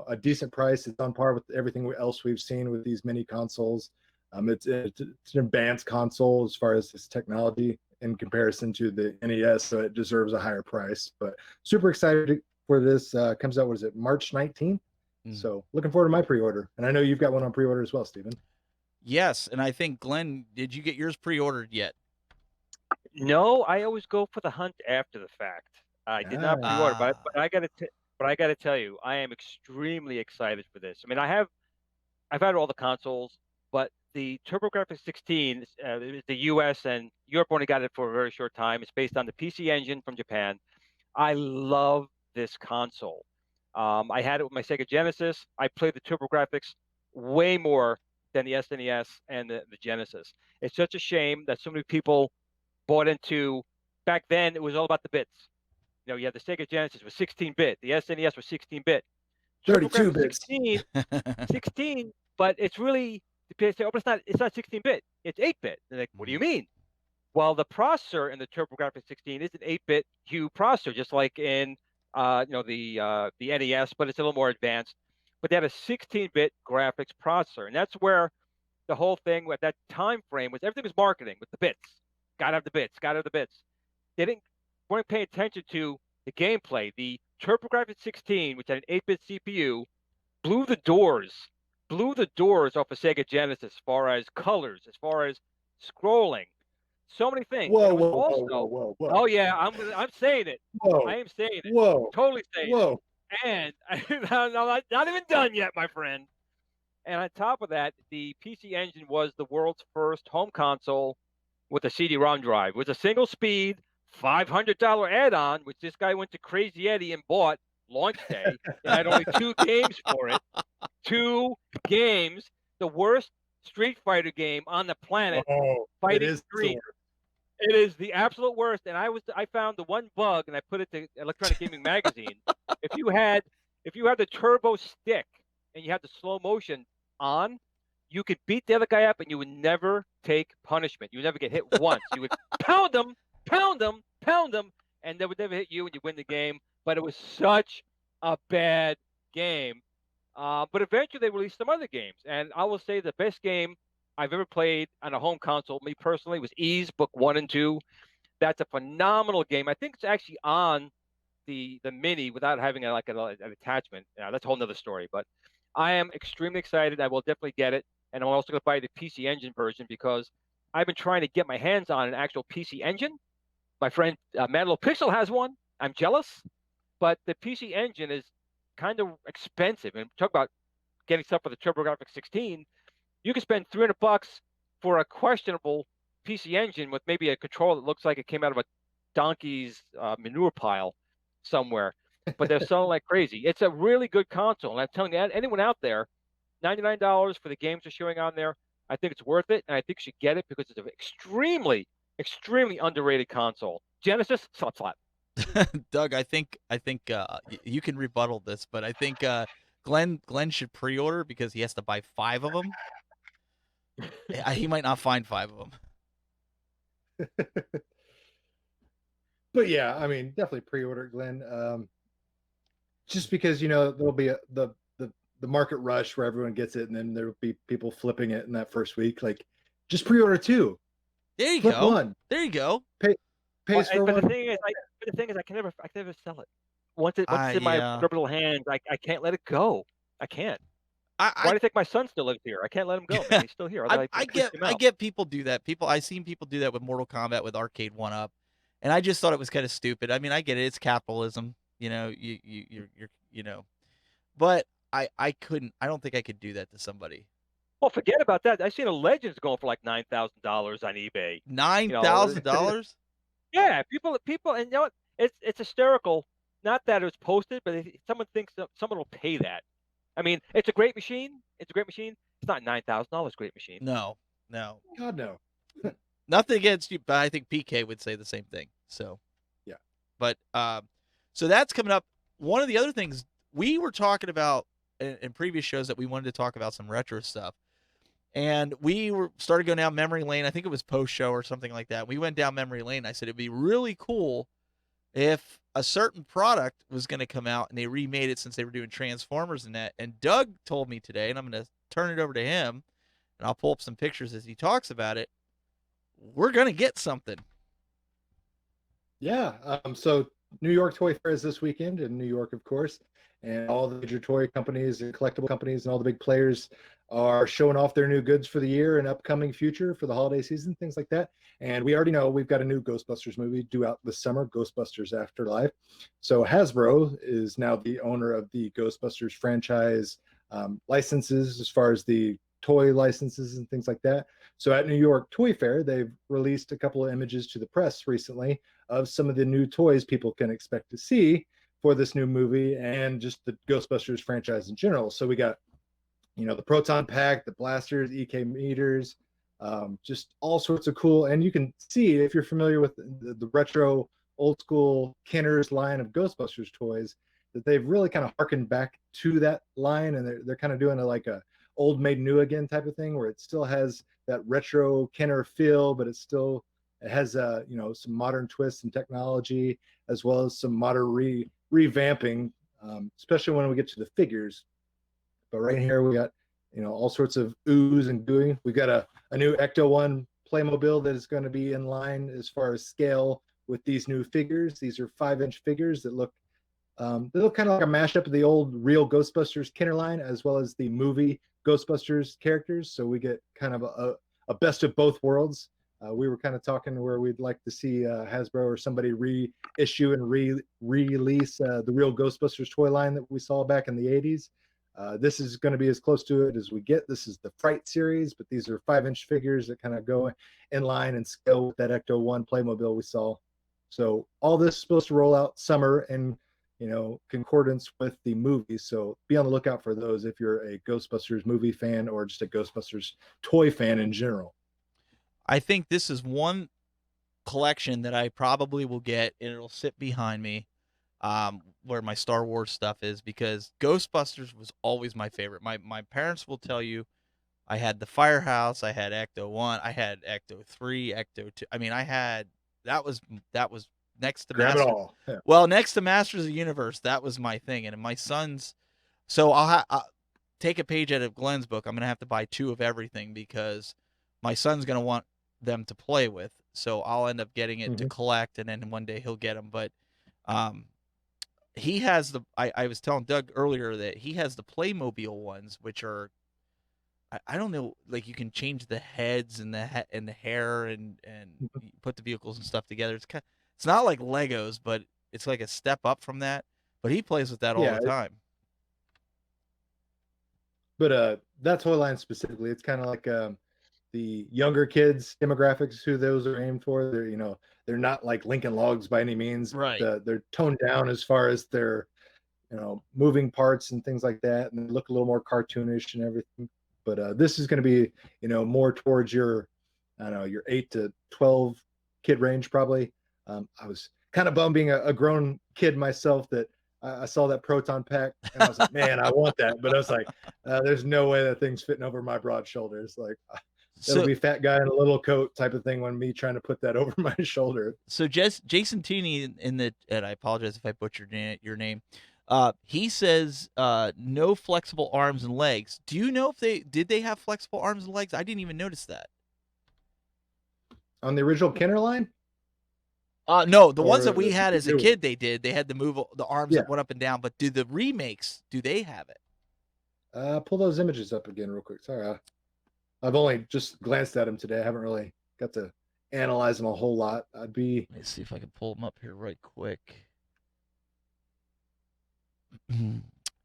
a decent price. It's on par with everything else we've seen with these mini consoles. It's an advanced console as far as its technology in comparison to the NES, so it deserves a higher price. But super excited for this. Comes out, what is it, March 19th? So looking forward to my pre-order. And I know you've got one on pre-order as well, Stephen. Yes, and I think Glenn, did you get yours pre-ordered yet? No, I always go for the hunt after the fact. I did not pre-order, but I got to tell you, I am extremely excited for this. I mean, I've had all the consoles, but the TurboGrafx 16, the US and Europe only got it for a very short time. It's based on the PC Engine from Japan. I love this console. I had it with my Sega Genesis. I played the TurboGrafx way more than the SNES and the Genesis. It's such a shame that so many people bought into. Back then, it was all about the bits. You know, you had the Sega Genesis was 16-bit, the SNES was 16-bit. 32 TurboGrafx bits. 16, but it's really people say, oh, but it's not 16-bit, it's 8-bit. They're like, what do you mean? Well, the processor in the TurboGrafx 16 is an 8-bit Hue processor, just like in the NES, but it's a little more advanced. But they had a 16-bit graphics processor, and that's where the whole thing at that time frame was everything was marketing with the bits. Gotta have the bits, gotta have the bits. They weren't paying attention to the gameplay. The TurboGrafx 16, which had an 8-bit CPU, blew the doors, off of Sega Genesis as far as colors, as far as scrolling, so many things. And Whoa, it was whoa, whoa, also, whoa, whoa, whoa, oh yeah, I'm saying it. I whoa, am saying it. whoa, Totally saying whoa. it. And I'm not even done yet, my friend. And on top of that, the PC Engine was the world's first home console with a CD-ROM drive. It was a single speed $500 add-on, which this guy went to Crazy Eddie and bought launch day. It had only 2 games for it. 2 games. The worst Street Fighter game on the planet, Oh, it Fighting is the Dream. worst. It is the absolute worst. And I found the one bug, and I put it to Electronic Gaming Magazine. If you had the turbo stick and you had the slow motion on, you could beat the other guy up and you would never take punishment. You would never get hit once. You would pound them, and they would never hit you and you win the game. But it was such a bad game. But eventually they released some other games. And I will say the best game I've ever played on a home console, me personally, was Ys Book 1 and 2. That's a phenomenal game. I think it's actually on the Mini without having an attachment. That's a whole nother story. But I am extremely excited. I will definitely get it. And I'm also going to buy the PC Engine version because I've been trying to get my hands on an actual PC Engine. My friend Madlo Pixel has one. I'm jealous. But the PC Engine is kind of expensive. And talk about getting stuff for the TurboGrafx 16. You can spend $300 for a questionable PC Engine with maybe a controller that looks like it came out of a donkey's manure pile somewhere. But they're selling like crazy. It's a really good console. And I'm telling you, anyone out there, $99 for the games they're showing on there, I think it's worth it. And I think you should get it because it's an extremely, extremely underrated console. Genesis, slap. Doug, I think you can rebuttal this, but I think Glenn should pre-order because he has to buy 5 of them. He might not find 5 of them. But yeah, I mean, definitely pre-order it, Glenn. Just because there'll be the market rush where everyone gets it, and then there'll be people flipping it in that first week. Like, just pre-order 2. There you Flip go. 1. There you go. Pays for but one. the thing is, I can never sell it. Once it's in my little hands, I can't let it go. I can't. Why do you think my son still lives here? I can't let him go, man. He's still here. I get people do that. I've seen people do that with Mortal Kombat with Arcade 1-Up, and I just thought it was kind of stupid. I mean, I get it. It's capitalism. You're but I couldn't. I don't think I could do that to somebody. Well, forget about that. I've seen a Legends going for like $9,000 on eBay. $9,000? Yeah, people, and you know what? It's hysterical. Not that it was posted, but someone thinks that someone will pay that. I mean, it's a great machine. It's not $9,000 great machine. No. God, no. Nothing against you, but I think PK would say the same thing. So, yeah. But so that's coming up. One of the other things we were talking about in previous shows that we wanted to talk about some retro stuff, and we started going down memory lane. I think it was post show or something like that. We went down memory lane. I said it'd be really cool if a certain product was going to come out and they remade it since they were doing Transformers and that. And Doug told me today, and I'm going to turn it over to him, and I'll pull up some pictures as he talks about it. We're going to get something. Yeah. So New York Toy Fair is this weekend in New York, of course, and all the major toy companies and collectible companies and all the big players are showing off their new goods for the year and upcoming future for the holiday season, things like that. And we already know we've got a new Ghostbusters movie due out this summer, Ghostbusters Afterlife. So Hasbro is now the owner of the Ghostbusters franchise licenses as far as the toy licenses and things like that. So at New York Toy Fair, they've released a couple of images to the press recently of some of the new toys people can expect to see for this new movie and just the Ghostbusters franchise in general. So we got, the proton pack, the blasters, EK meters, just all sorts of cool. And you can see, if you're familiar with the retro old school Kenner's line of Ghostbusters toys, that they've really kind of harkened back to that line, and they're kind of doing like a old made new again type of thing, where it still has that retro Kenner feel, but it has some modern twists and technology, as well as some modern revamping, especially when we get to the figures. But right here we got all sorts of oohs and gooey. We got a new Ecto-1 Playmobil that is going to be in line as far as scale with these new figures. These are 5-inch figures that look kind of like a mashup of the old real Ghostbusters Kenner line, as well as the movie Ghostbusters characters. So we get kind of a best of both worlds. We were kind of talking where we'd like to see Hasbro or somebody reissue and release the real Ghostbusters toy line that we saw back in the 80s. This is going to be as close to it as we get. This is the Fright series, but these are 5-inch figures that kind of go in line and scale with that Ecto-1 Playmobil we saw. So all this is supposed to roll out summer in concordance with the movie. So be on the lookout for those if you're a Ghostbusters movie fan or just a Ghostbusters toy fan in general. I think this is one collection that I probably will get, and it'll sit behind me where my Star Wars stuff is, because Ghostbusters was always my favorite. My parents will tell you I had the Firehouse, I had Ecto-1, I had Ecto-3, Ecto-2. I mean, that was next to Grab it Master. all. Yeah. Well, next to Masters of the Universe, that was my thing. And my son's, so I'll take a page out of Glenn's book. I'm gonna have to buy 2 of everything because my son's gonna want them to play with. So I'll end up getting it to collect, and then one day he'll get them. But he has I was telling Doug earlier that he has the Playmobil ones, which are, I don't know, like you can change the heads and the hair and put the vehicles and stuff together. It's not like Legos, but it's like a step up from that. But he plays with that all the time. But that toy line specifically, it's kind of like the younger kids demographics who those are aimed for. They're not like Lincoln Logs by any means. Right. They're toned down as far as their moving parts and things like that, and they look a little more cartoonish and everything. But this is going to be more towards your 8 to 12 kid range probably. I was kind of bummed being a grown kid myself that I saw that proton pack and I was like, man, I want that. But I was like, there's no way that thing's fitting over my broad shoulders. Like, it'll be fat guy in a little coat type of thing when me trying to put that over my shoulder. So Jason Tooney and I apologize if I butchered your name. He says no flexible arms and legs. Do you know if they have flexible arms and legs? I didn't even notice that. On the original Kenner line? No, the ones that we had as a kid, they had to move the arms that went up and down. But do the remakes, do they have it? Pull those images up again real quick. Sorry, I've only just glanced at them today. I haven't really got to analyze them a whole lot. Let me see if I can pull them up here right quick.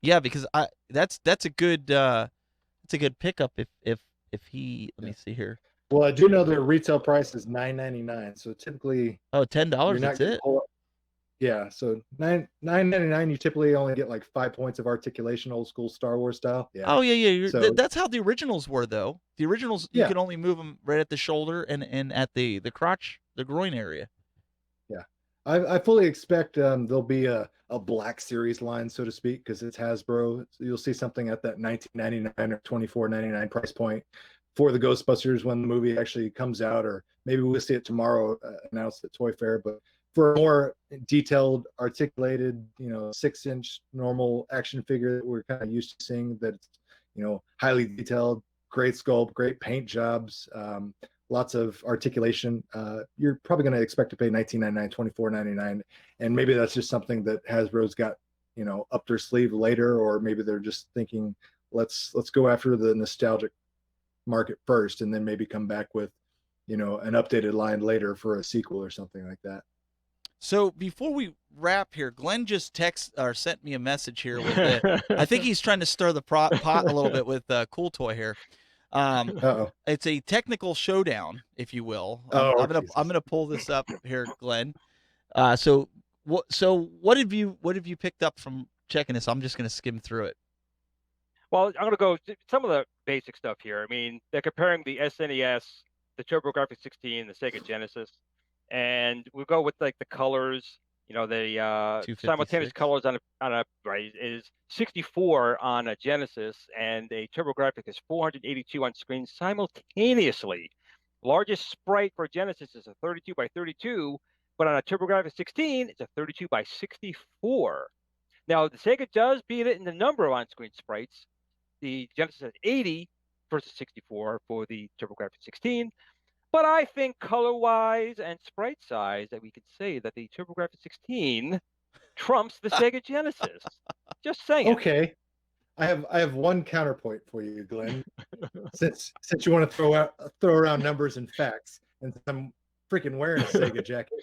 Yeah, because that's a good pickup if he let me see here. Well, I do know their retail price is $9.99, so typically $10. That's it. Yeah, so $9.99. You typically only get like 5 points of articulation, old school Star Wars style. Yeah. Oh yeah. So, that's how the originals were, though. The originals you can only move them right at the shoulder and at the crotch, the groin area. Yeah, I fully expect there'll be a Black Series line, so to speak, because it's Hasbro. So you'll see something at that $19.99 or $24.99 price point for the Ghostbusters when the movie actually comes out, or maybe we'll see it tomorrow announced at Toy Fair. But for a more detailed, articulated, 6-inch normal action figure that we're kind of used to seeing, that's highly detailed, great sculpt, great paint jobs, lots of articulation, you're probably going to expect to pay $19.99, $24.99, and maybe that's just something that Hasbro's got up their sleeve later, or maybe they're just thinking, let's go after the nostalgic market first, and then maybe come back with an updated line later for a sequel or something like that. So before we wrap here, Glenn just sent me a message here with it. I think he's trying to stir the pot a little bit with Cool Toy here. It's a technical showdown, if you will. I'm gonna pull this up here, Glenn. So what have you picked up from checking this? I'm just gonna skim through it. Well, I'm gonna go some of the basic stuff here. I mean, they're comparing the SNES, the TurboGrafx 16, the Sega Genesis, and we'll go with like the colors. You know, the simultaneous 256. colors on a right is 64 on a Genesis, and a TurboGrafx is 482 on screen simultaneously. Largest sprite for Genesis is a 32 by 32, but on a TurboGrafx 16, it's a 32 by 64. Now, the Sega does beat it in the number of on-screen sprites. The Genesis has 80 versus 64 for the TurboGrafx 16. But I think color-wise and sprite size that we could say that the TurboGrafx 16 trumps the Sega Genesis. Just saying. Okay, I have one counterpoint for you, Glenn. since you want to throw around numbers and facts, and I'm freaking wearing a Sega jacket.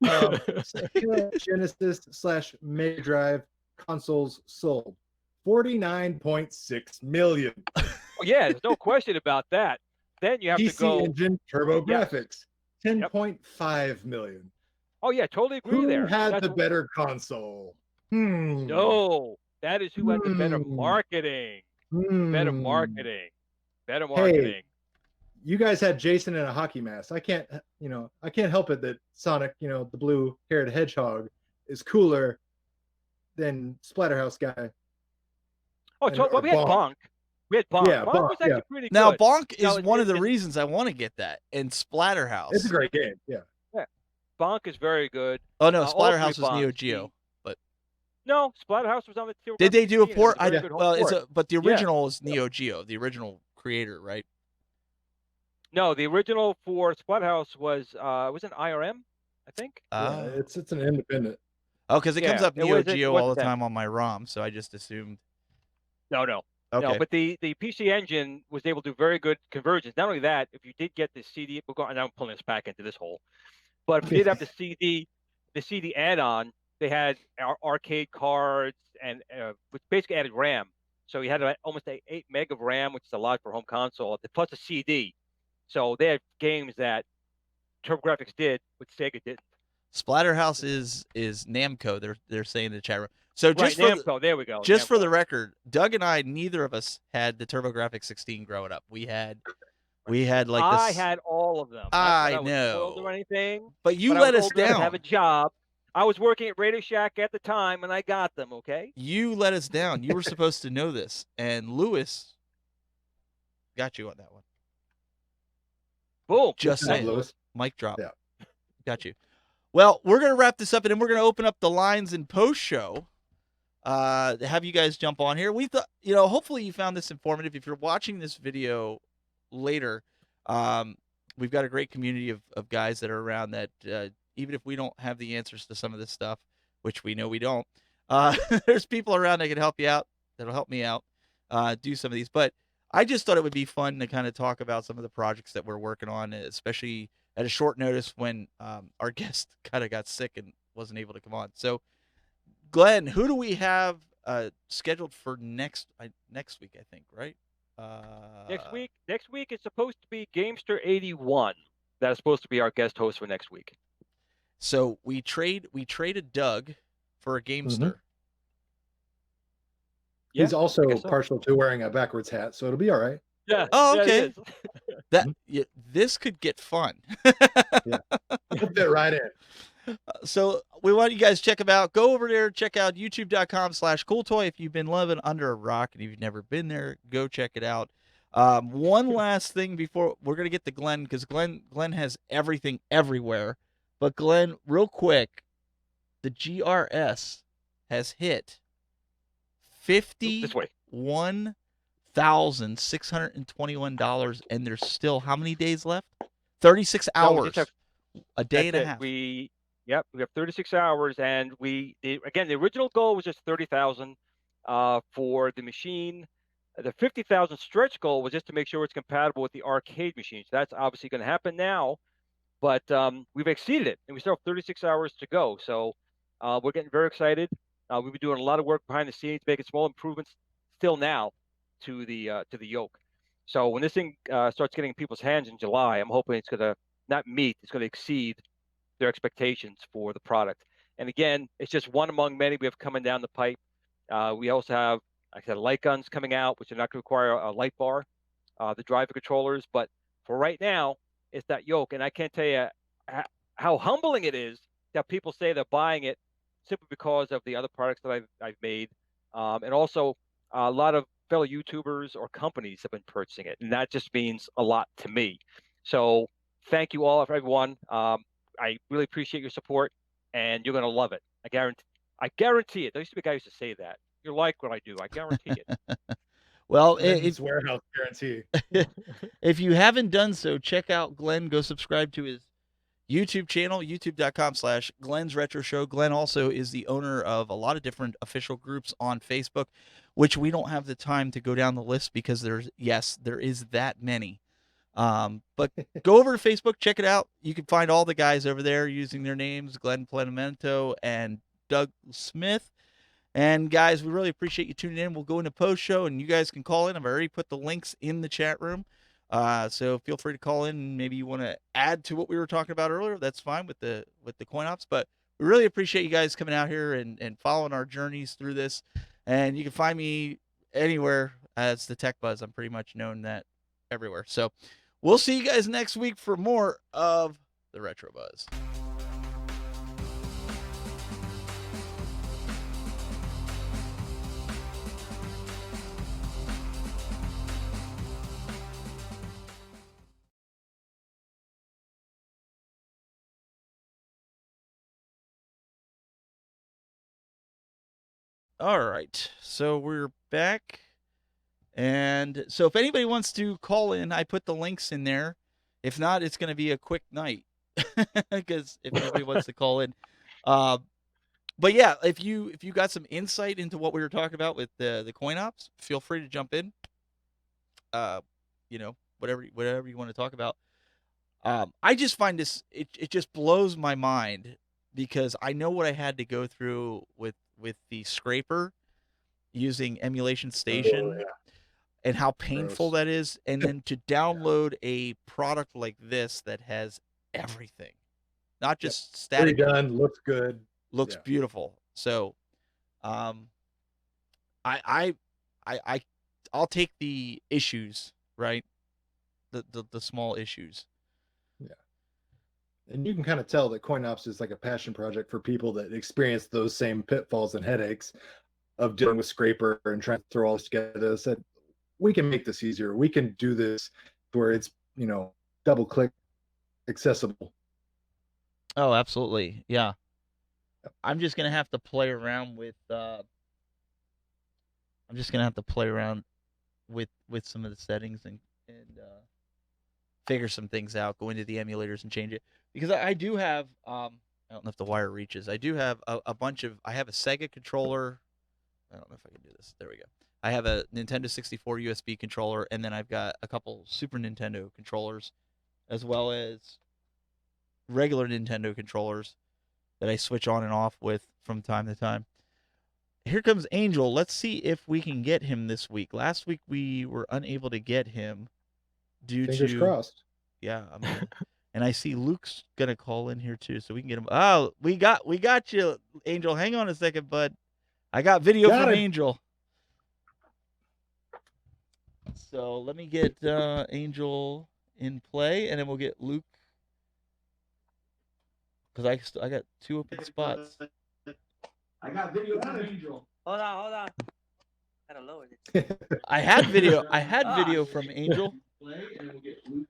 Sega Genesis / Mega Drive consoles sold 49.6 million. Well, yeah, there's no question about that. Then you have PC to go Engine TurboGrafx, Yes. 10.5 million. Oh yeah, totally agree Who there. had That's the better console? No, that is who had the better marketing. Better marketing. Better marketing. Hey, you guys had Jason in a hockey mask. I can't help it that Sonic, the blue-haired hedgehog, is cooler than Splatterhouse guy. Oh, well, we had Bonk. We had Bonk. Yeah, Bonk was actually pretty good. Now, Bonk is Now, one of the reasons I want to get that. And Splatterhouse. It's a great game. Yeah. Bonk is very good. Oh no, all Splatterhouse three was Bonks. Neo Geo. But No, Splatterhouse was on the TurboGrafx. did they do a 16. port? It was a very good home Well, port. but the original is Neo Geo, the original creator, right? No, the original for Splatterhouse was an IRM, I think. Yeah, it's an independent. Oh, because it comes Yeah, up it Neo wasn't- it Geo all the wasn't them. time on my ROM, so I just assumed. No. Okay. No, but the PC Engine was able to do very good convergence. Not only that, if you did get the CD, and I'm pulling this back into this hole, but if you did have the CD add-on, they had arcade cards and which basically added RAM. So you had almost 8 meg of RAM, which is a lot for home console, plus a CD. So they had games that TurboGrafx did, but Sega didn't. Splatterhouse is Namco. They're saying in the chat room. So just right, Namco, there we go. Just Namco. for the record, Doug and I, neither of us had the TurboGrafx 16 growing up. We had like I had all of them. I Not that know. I was spoiled or anything. But you but let I was us old enough to down. have a job. I was working at Radio Shack at the time, and I got them. Okay. You let us down. You were supposed to know this, and Lewis got you on that one. Boom. Just saying. Lewis. Mic drop. Yeah. Got you. Well, we're gonna wrap this up, and then we're gonna open up the lines in post show. Have you guys jump on here. We thought, hopefully you found this informative. If you're watching this video later, we've got a great community of guys that are around that even if we don't have the answers to some of this stuff, which we know we don't, there's people around that can help you out, that'll help me out, do some of these. But I just thought it would be fun to kind of talk about some of the projects that we're working on, especially at a short notice when our guest kind of got sick and wasn't able to come on. So, Glenn, who do we have scheduled for next week? I think, right? Next week is supposed to be Gamester81. That's supposed to be our guest host for next week. So we traded Doug for a Gamester. Yeah, he's also partial to wearing a backwards hat, so it'll be all right. Yeah. Oh, okay. Yeah, this could get fun. Yeah. We'll fit right in. So we want you guys to check them out. Go over there, check out youtube.com/cooltoy. If you've been living under a rock and you've never been there, go check it out. One last thing before we're going to get to Glenn, because Glenn has everything everywhere. But Glenn, real quick, the GRS has hit $51,621, and there's still how many days left? 36 hours. A day and a half. We have 36 hours, and the original goal was just 30,000 for the machine. The 50,000 stretch goal was just to make sure it's compatible with the arcade machines. That's obviously going to happen now, but we've exceeded it, and we still have 36 hours to go. So we're getting very excited. We've been doing a lot of work behind the scenes, making small improvements still now to the yoke. So when this thing starts getting in people's hands in July, I'm hoping it's going to not meet, it's going to exceed their expectations for the product. And again, it's just one among many we have coming down the pipe. We also have, like I said, light guns coming out, which are not going to require a light bar, the driver controllers. But for right now, it's that yoke. And I can't tell you how humbling it is that people say they're buying it simply because of the other products that I've made. And also, a lot of fellow YouTubers or companies have been purchasing it. And that just means a lot to me. So thank you all, everyone. I really appreciate your support, and you're going to love it. I guarantee it. There used to be a guy who used to say that. You like what I do. I guarantee it. Well, It's warehouse guarantee. if you haven't done so, check out Glenn. Go subscribe to his YouTube channel, youtube.com/Glenn's Retro Show. Glenn also is the owner of a lot of different official groups on Facebook, which we don't have the time to go down the list because there is that many. But go over to Facebook, check it out. You can find all the guys over there using their names, Glenn Plenamento and Doug Smith. And guys, we really appreciate you tuning in. We'll go into post show, and you guys can call in. I've already put the links in the chat room, so feel free to call in. Maybe you want to add to what we were talking about earlier. That's fine with the coin ops. But we really appreciate you guys coming out here and following our journeys through this. And you can find me anywhere as the Tech Buzz. I'm pretty much known that everywhere. So we'll see you guys next week for more of the Retro Buzz. All right, so we're back. And so if anybody wants to call in, I put the links in there. If not, it's going to be a quick night because if nobody wants to call in. But yeah, if you got some insight into what we were talking about with the coin ops, feel free to jump in. Whatever you want to talk about. I just find this it just blows my mind because I know what I had to go through with the scraper using Emulation Station. Oh, yeah. And how painful Gross. that is, and then to download a product like this that has everything, not just static. Redone, looks good, looks beautiful. So, I'll take the issues, right? The small issues. Yeah, and you can kind of tell that coin ops is like a passion project for people that experience those same pitfalls and headaches of dealing with scraper and trying to throw all this together. Said, we can make this easier. We can do this where it's, double click accessible. Oh, absolutely. Yeah. I'm just going to have to play around with some of the settings and figure some things out, go into the emulators and change it. Because I do have I don't know if the wire reaches. I do have a bunch of I have a Sega controller. I don't know if I can do this. There we go. I have a Nintendo 64 USB controller, and then I've got a couple Super Nintendo controllers, as well as regular Nintendo controllers that I switch on and off with from time to time. Here comes Angel. Let's see if we can get him this week. Last week we were unable to get him due Fingers to crossed. Yeah, and I see Luke's gonna call in here too, so we can get him. Oh, we got you, Angel. Hang on a second, bud. I got video from Angel. So let me get Angel in play, and then we'll get Luke, because I got 2 open spots. I got video from Angel. Hold on. Gotta lower this. I had video from Angel. Play, and then we'll get Luke.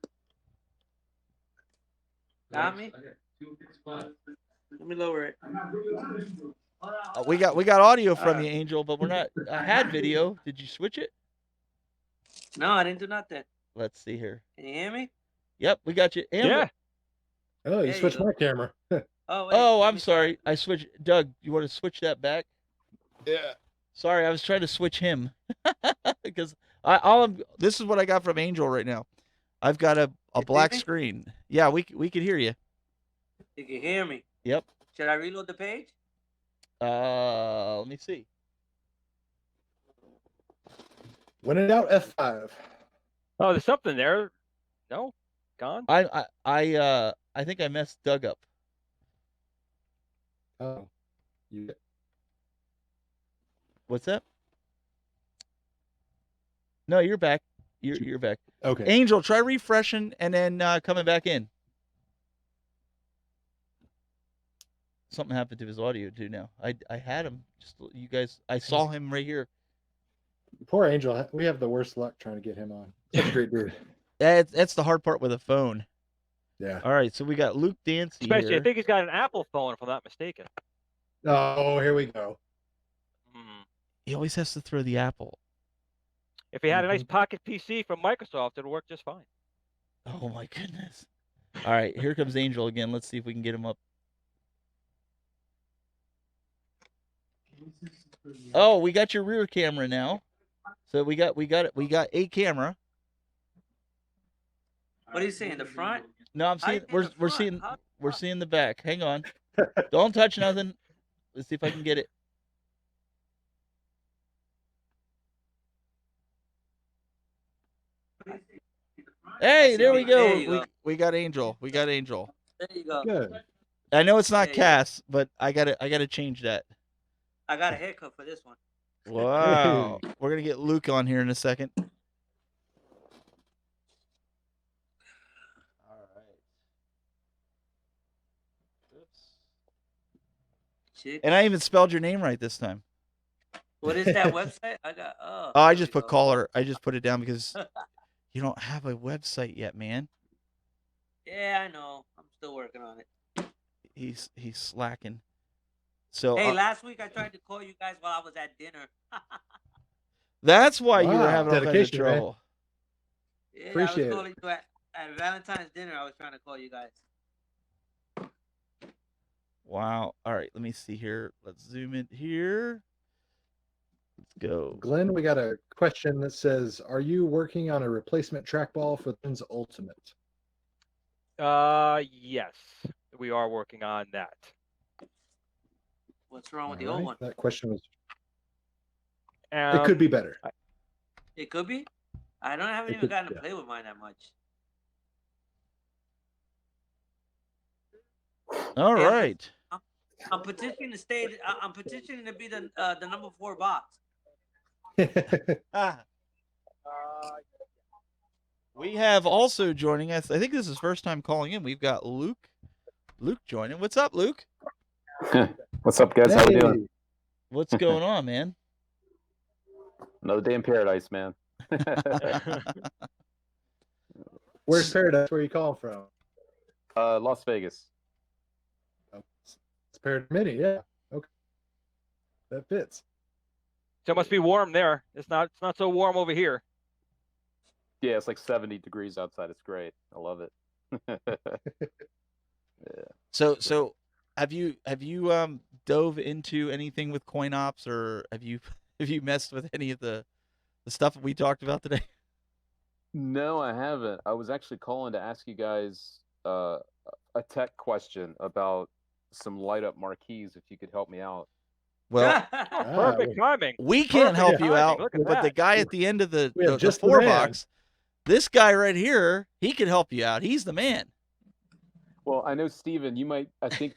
Got me? I got 2 open spots. Let me lower it. We got audio from you, Angel, but we're not. I had video. Did you switch it? No, I didn't do nothing. Let's see here. Can you hear me? Yep, we got you. Yeah. Oh, you switched my camera. Oh, wait. Oh, I'm sorry. I switched. Doug, you want to switch that back? Yeah. Sorry, I was trying to switch him because this is what I got from Angel right now. I've got a black screen. Yeah, we can hear you. You can hear me. Yep. Should I reload the page? Let me see. When in doubt, F5. Oh, there's something there. No, gone. I think I messed Doug up. Oh. You, What's that? No, you're back. You're back. okay. Angel, try refreshing and then coming back in. Something happened to his audio too now. I had him. Just you guys. I saw him right here. Poor Angel. We have the worst luck trying to get him on. Such a great dude. That's the hard part with a phone. Yeah. All right, so we got Luke Dancy Especially, here. I think he's got an Apple phone, if I'm not mistaken. Oh, here we go. Hmm. He always has to throw the apple. If he had a nice pocket PC from Microsoft, it'd work just fine. Oh my goodness. All right, here comes Angel again. Let's see if we can get him up. Oh, we got your rear camera now. So we got a camera. What are you saying? The front? No, I'm How seeing you see we're the we're front? seeing How- we're seeing the back. Hang on. Don't touch nothing. Let's see if I can get it. Hey, there we go. There you go. We got Angel. We got Angel. There you go. Good. I know it's not There you go. Cass, but I gotta change that. I got a haircut for this one. Wow. We're gonna get Luke on here in a second. All right. Oops. Chick. And I even spelled your name right this time. What is that website? I got. Oh. Oh, I there just we put go. caller. I just put it down because you don't have a website yet, man. Yeah, I know. I'm still working on it. He's slacking. So Hey, last week I tried to call you guys while I was at dinner. that's why you were Wow, having all kinds of dedication, man. trouble. Yeah, Appreciate I it. was calling you at Valentine's dinner. I was trying to call you guys. Wow. All right, let me see here. Let's zoom in here. Let's go. Glenn, we got a question that says, "Are you working on a replacement trackball for Lynn's Ultimate?" Yes, we are working on that. What's wrong with the All old right, one? that question was. It could be better. It could be. I haven't It even could- gotten to yeah. play with mine that much. All Yeah, right. I'm petitioning to stay. I'm petitioning to be the number 4 box. Ah. We have also joining us. I think this is his first time calling in. We've got Luke. Luke joining. What's up, Luke? What's up, guys? How we doing? What's going on, man? Another day in paradise, man. Where's Paradise? Where are you calling from? Las Vegas. It's Paradise Mini. Yeah. Okay. That fits. So it must be warm there. It's not so warm over here. Yeah, it's like 70 degrees outside. It's great. I love it. Yeah. So have you dove into anything with coin ops, or have you messed with any of the stuff that we talked about today? No, I haven't. I was actually calling to ask you guys a tech question about some light up marquees, if you could help me out. Well, Perfect timing. we can't Perfect help you timing. out, Look at but the that. guy at the end of the We have just the 4 man. box, this guy right here, he can help you out. He's the man. Well, I know, Steven, you might, I think,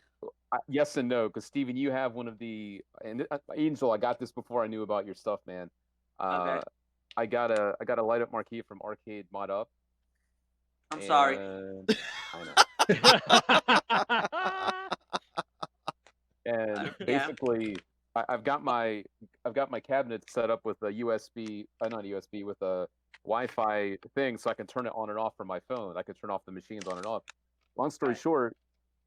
yes and no, because Steven, you have one of the, and Angel, I got this before I knew about your stuff, man. Okay. I got a light up marquee from Arcade Mod Up. I'm sorry. I know. And Yeah. basically, I've got my cabinet set up with a USB, not USB, with a Wi-Fi thing, so I can turn it on and off from my phone. I can turn off the machines on and off. Long story short,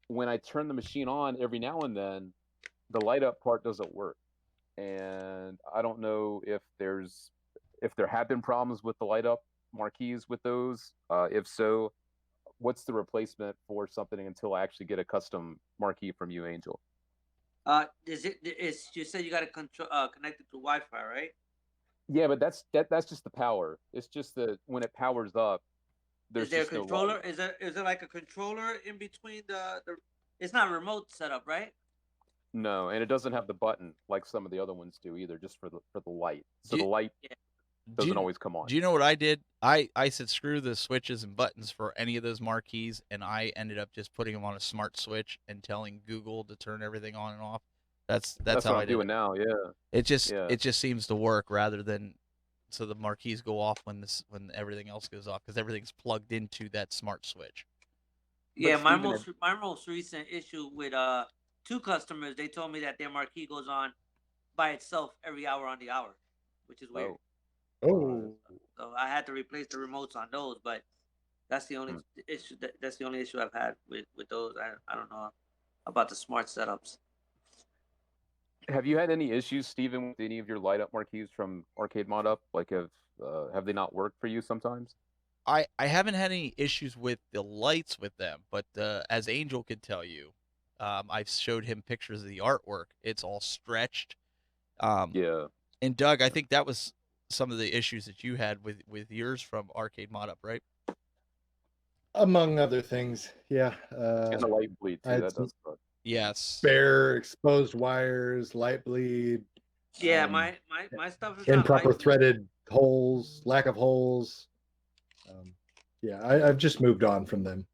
when I turn the machine on every now and then, the light up part doesn't work, and I don't know if there have been problems with the light up marquees with those. If so, what's the replacement for something until I actually get a custom marquee from you, Angel? You said you got to connect it to Wi-Fi, right? Yeah, but that's just the power. It's just that when it powers up, there's Is there a just no controller? light. Is there like a controller in between the? It's not remote setup, right? No, and it doesn't have the button like some of the other ones do either, just for the light. So the light doesn't always come on. Do you know what I did? I said screw the switches and buttons for any of those marquees, and I ended up just putting them on a smart switch and telling Google to turn everything on and off. That's That's how what I I'm did doing it. now. Yeah. It just Yeah. it just seems to work rather than so the marquees go off when everything else goes off because everything's plugged into that smart switch. Yeah, But Steven, my most recent issue with 2 customers, they told me that their marquee goes on by itself every hour on the hour, which is weird. oh, Oh, So I had to replace the remotes on those, but that's the only issue. That's the only issue I've had with those. I don't know about the smart setups. have you had any issues, Steven, with any of your light up marquees from Arcade Mod Up? Like, have they not worked for you sometimes? I haven't had any issues with the lights with them, but as Angel could tell you, I've showed him pictures of the artwork. It's all stretched. Yeah. And Doug, I think that was some of the issues that you had with yours from Arcade Mod Up, right? among other things, yeah. And the light bleed I too. had That some does suck. Yes. bare exposed wires, light bleed, Yeah, Um, my stuff is not improper light. threaded holes, lack of holes. Yeah, I've just moved on from them.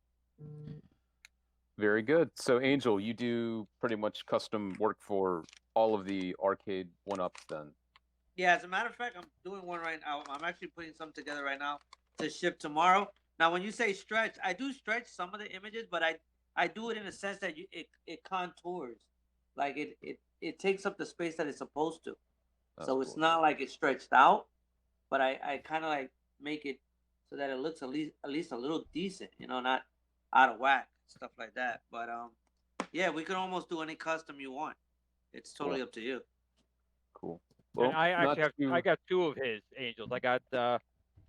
Very good. So, Angel, you do pretty much custom work for all of the arcade one-ups then. Yeah, as a matter of fact, I'm doing one right now. I'm actually putting some together right now to ship tomorrow. Now, when you say stretch, I do stretch some of the images, but I do it in a sense that it contours, like it takes up the space that it's supposed to. That's So it's cool. not like it's stretched out, but I kind of like make it so that it looks at least a little decent, not out of whack, stuff like that. But yeah, we can almost do any custom you want. It's totally up to you. Cool. And I not actually I too- got 2 of his Angels. I got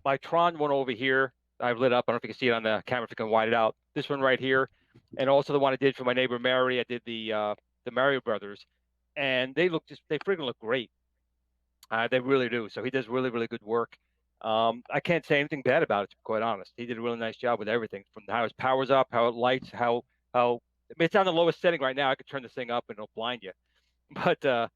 my Tron one over here. I've lit up. I don't know if you can see it on the camera if you can wide it out. This one right here, and also the one I did for my neighbor Mary. I did the Mario Brothers, and they freaking look great. They really do. So he does really, really good work. I can't say anything bad about it, to be quite honest. He did a really nice job with everything, from how it powers up, how it lights, how I mean, it's on the lowest setting right now. I could turn this thing up and it'll blind you. But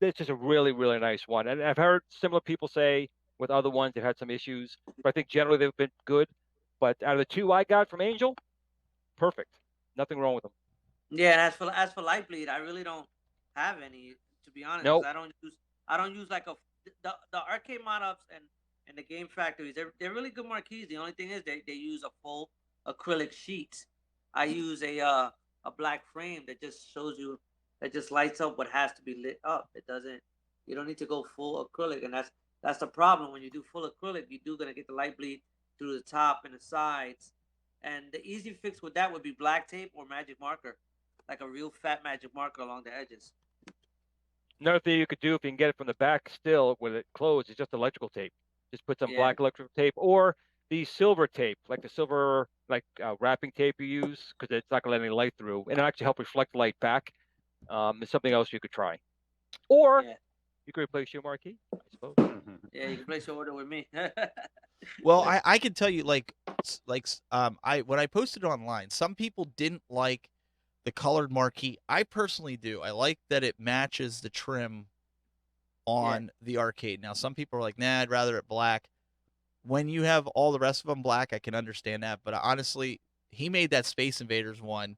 it's just a really, really nice one. And I've heard similar people say with other ones they've had some issues, but I think generally they've been good. But out of the 2 I got from Angel, perfect. Nothing wrong with them. Yeah, and as for light bleed, I really don't have any, to be honest. 'Cause Nope. I don't use like the arcade mod ups and the game factories. They're really good marquees. The only thing is they use a full acrylic sheet. I use a black frame that just shows you, that just lights up what has to be lit up. It doesn't. You don't need to go full acrylic, and that's the problem. When you do full acrylic, you do gonna get the light bleed through the top and the sides. And the easy fix with that would be black tape or magic marker, like a real fat magic marker along the edges. Another thing you could do if you can get it from the back still with it closed is just electrical tape. Just put some Yeah. black electrical tape or the silver tape, like the silver wrapping tape you use, because it's not gonna let any light through, and it'll actually help reflect light back. It's something else you could try, or Yeah. you could replace your marquee, I suppose. Yeah, you can place your order with me. Well, I can tell you when I posted online, some people didn't like the colored marquee. I personally do. I like that it matches the trim on the arcade. Now, some people are like, "Nah, I'd rather it black." When you have all the rest of them black, I can understand that. But honestly, he made that Space Invaders one.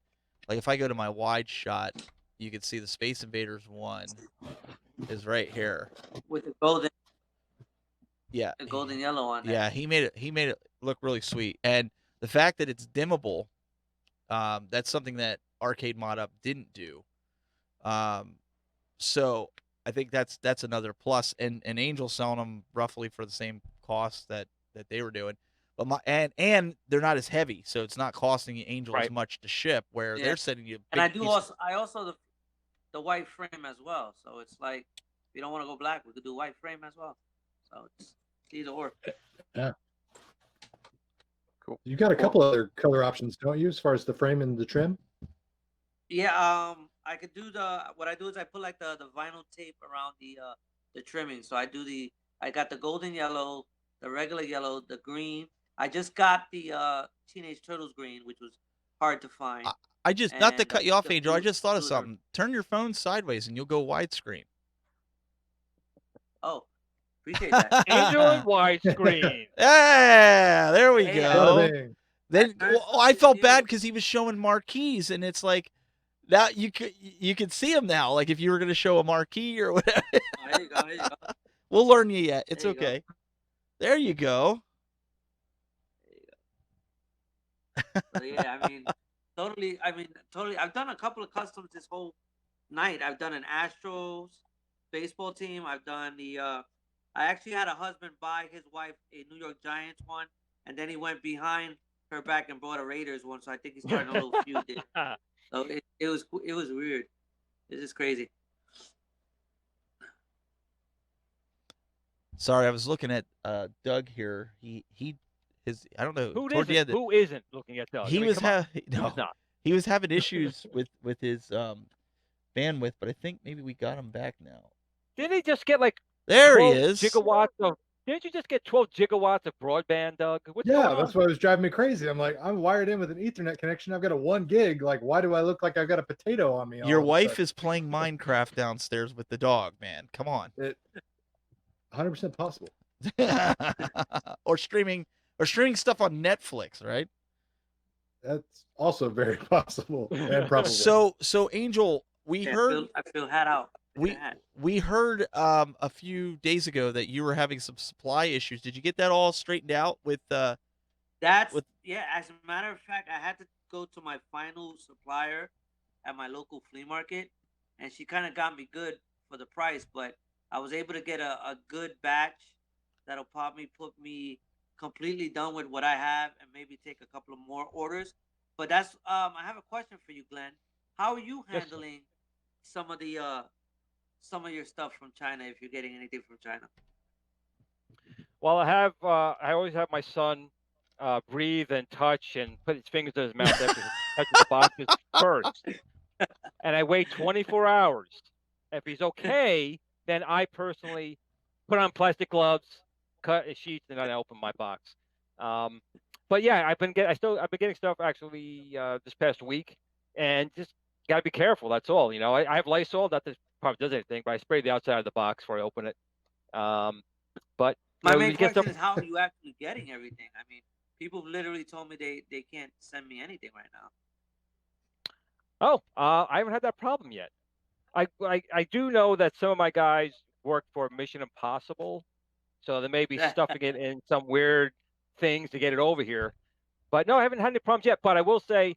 Like if I go to my wide shot, you can see the Space Invaders one is right here. With the golden yellow on there. Yeah, he made it look really sweet. And the fact that it's dimmable, that's something that Arcade Mod Up didn't do. So I think that's another plus. And Angel's selling them roughly for the same cost that they were doing. But and they're not as heavy, so it's not costing Angel as much to ship, where they're sending you. And I also the white frame as well. So it's like, if you don't want to go black, we could do white frame as well. So it's either or. Yeah. Cool. You got a couple other color options, don't you, as far as the frame and the trim? Yeah, I could do what I do is I put like the vinyl tape around the trimming. So I got the golden yellow, the regular yellow, the green. I just got the Teenage Turtles green, which was hard to find. I just, not to And cut you off, the Angel, I blue- just thought of blue- something. Turn your phone sideways and you'll go widescreen. Oh, appreciate that. Angel and widescreen. Yeah, there we Hey, go. Bing. Then That's I felt you. bad because he was showing marquees, and it's like, Now you could see them now. Like if you were going to show a marquee or whatever. Oh, there you go. There you go. We'll learn you yet. It's There you go. okay. There you go. So yeah, I mean, totally. I've done a couple of customs this whole night. I've done an Astros baseball team. I've done the. I actually had a husband buy his wife a New York Giants one, and then he went behind her back and bought a Raiders one. So I think he's starting a little feud there. So it was weird. It's just crazy. Sorry, I was looking at Doug here. His I don't know. Who toward the isn't? end, Who isn't looking at Doug? he I mean, was come on. no, Who's not? he was having issues with his bandwidth, but I think maybe we got him back now. Didn't he just get like There he 12 is. gigawatts of? Didn't you just get 12 gigawatts of broadband, Doug? What's going Yeah, on? that's what was driving me crazy. I'm like, I'm wired in with an Ethernet connection. I've got a 1 gig. Like, why do I look like I've got a potato on me? all Your of a wife sudden? is playing Minecraft downstairs with the dog, man. Come on. 100% possible. or streaming stuff on Netflix, right? That's also very possible and probable. So Angel, we heard I feel had out. we heard a few days ago that you were having some supply issues. Did you get that all straightened out with yeah, as a matter of fact, I had to go to my final supplier at my local flea market, and she kind of got me good for the price, but I was able to get a good batch that'll put me completely done with what I have and maybe take a couple of more orders. But that's I have a question for you, Glenn. How are you handling some of your stuff from China, if you're getting anything from China? Well, I always have my son breathe and touch and put his fingers in his mouth after he touches the boxes first. And I wait 24 hours. If he's okay, then I personally put on plastic gloves, cut his sheets, and then I open my box. But yeah, I've been getting stuff actually this past week, and just got to be careful. That's all. You know, I have Lysol. Not that this probably does anything, but I spray the outside of the box before I open it. But my main question is, how are you actually getting everything? I mean, people literally told me they can't send me anything right now. Oh, I haven't had that problem yet. I do know that some of my guys work for Mission Impossible, so they may be stuffing it in some weird things to get it over here. But no, I haven't had any problems yet. But I will say,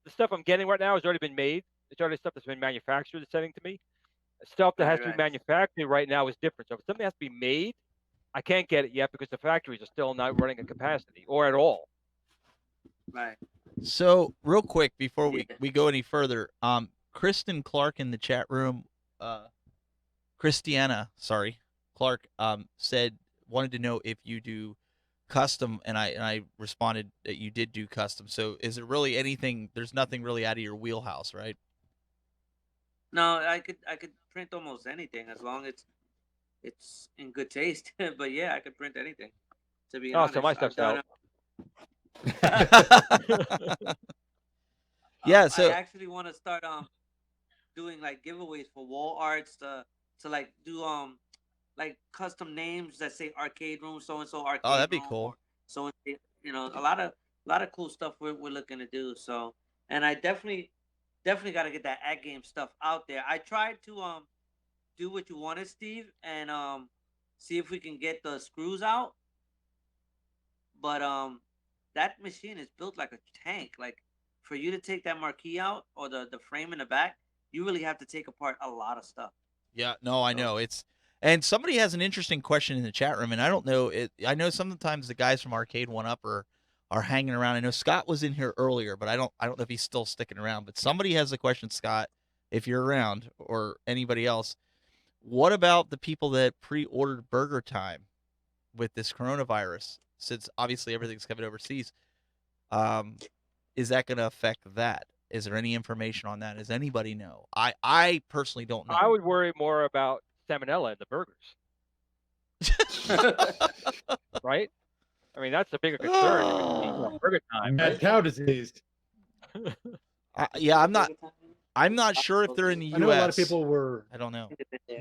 the stuff I'm getting right now has already been made. It's already stuff that's been manufactured that's sending to me. Stuff that has to be manufactured right now is different. So if something has to be made, I can't get it yet because the factories are still not running at capacity or at all. Right. So real quick before we go any further, Kristen Clark in the chat room, Christiana, sorry, Clark, wanted to know if you do custom, and I responded that you did do custom. So is it really anything? There's nothing really out of your wheelhouse, right? No, I could print almost anything as long as it's in good taste. But yeah, I could print anything. To be honest, so my stuff's out. Yeah, so I actually want to start doing like giveaways for wall arts to like do like custom names that say arcade room, so and so arcade. Oh, that'd be cool. So you know, a lot of cool stuff we're looking to do. So, and I definitely got to get that ad game stuff out there. I tried to do what you wanted, Steve, and see if we can get the screws out. But that machine is built like a tank. Like, for you to take that marquee out or the frame in the back, you really have to take apart a lot of stuff. Yeah, no, I know. And somebody has an interesting question in the chat room, and I don't know it. I know sometimes the guys from Arcade 1-Up are hanging around. I know Scott was in here earlier, but I don't know if he's still sticking around. But somebody has a question, Scott, if you're around, or anybody else. What about the people that pre-ordered Burger Time with this coronavirus? Since obviously everything's coming overseas, is that going to affect that? Is there any information on that? Does anybody know? I personally don't know. I would worry more about salmonella in the burgers. Right? I mean, that's the bigger concern. Burger Time. Mad cow disease. Yeah, I'm not sure if they're in the U.S. I know a lot of people were. I don't know.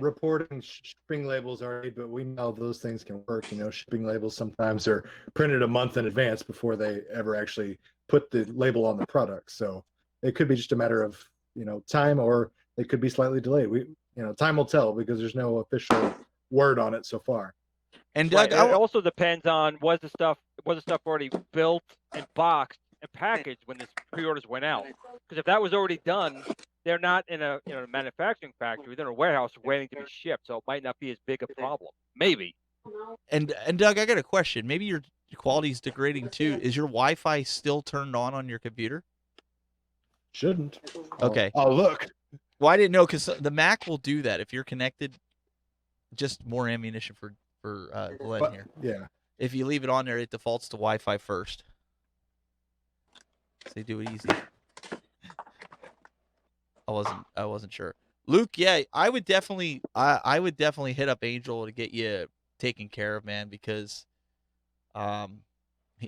Reporting shipping labels already, but we know those things can work. You know, shipping labels sometimes are printed a month in advance before they ever actually put the label on the product. So it could be just a matter of time, or they could be slightly delayed. Time will tell because there's no official word on it so far. And Right. Doug, It also depends on was the stuff already built and boxed and packaged when the pre-orders went out? Because if that was already done, they're not in a manufacturing factory; they're in a warehouse waiting to be shipped. So it might not be as big a problem. Maybe. and Doug, I got a question. Maybe your quality's degrading too. Is your Wi-Fi still turned on your computer? Shouldn't. Okay. Oh, look. Well, I didn't know because the Mac will do that if you're connected. Just more ammunition for Glenn here. Yeah. If you leave it on there, it defaults to Wi-Fi first. So they do it easy. I wasn't sure. Luke, yeah, I would definitely hit up Angel to get you taken care of, man, because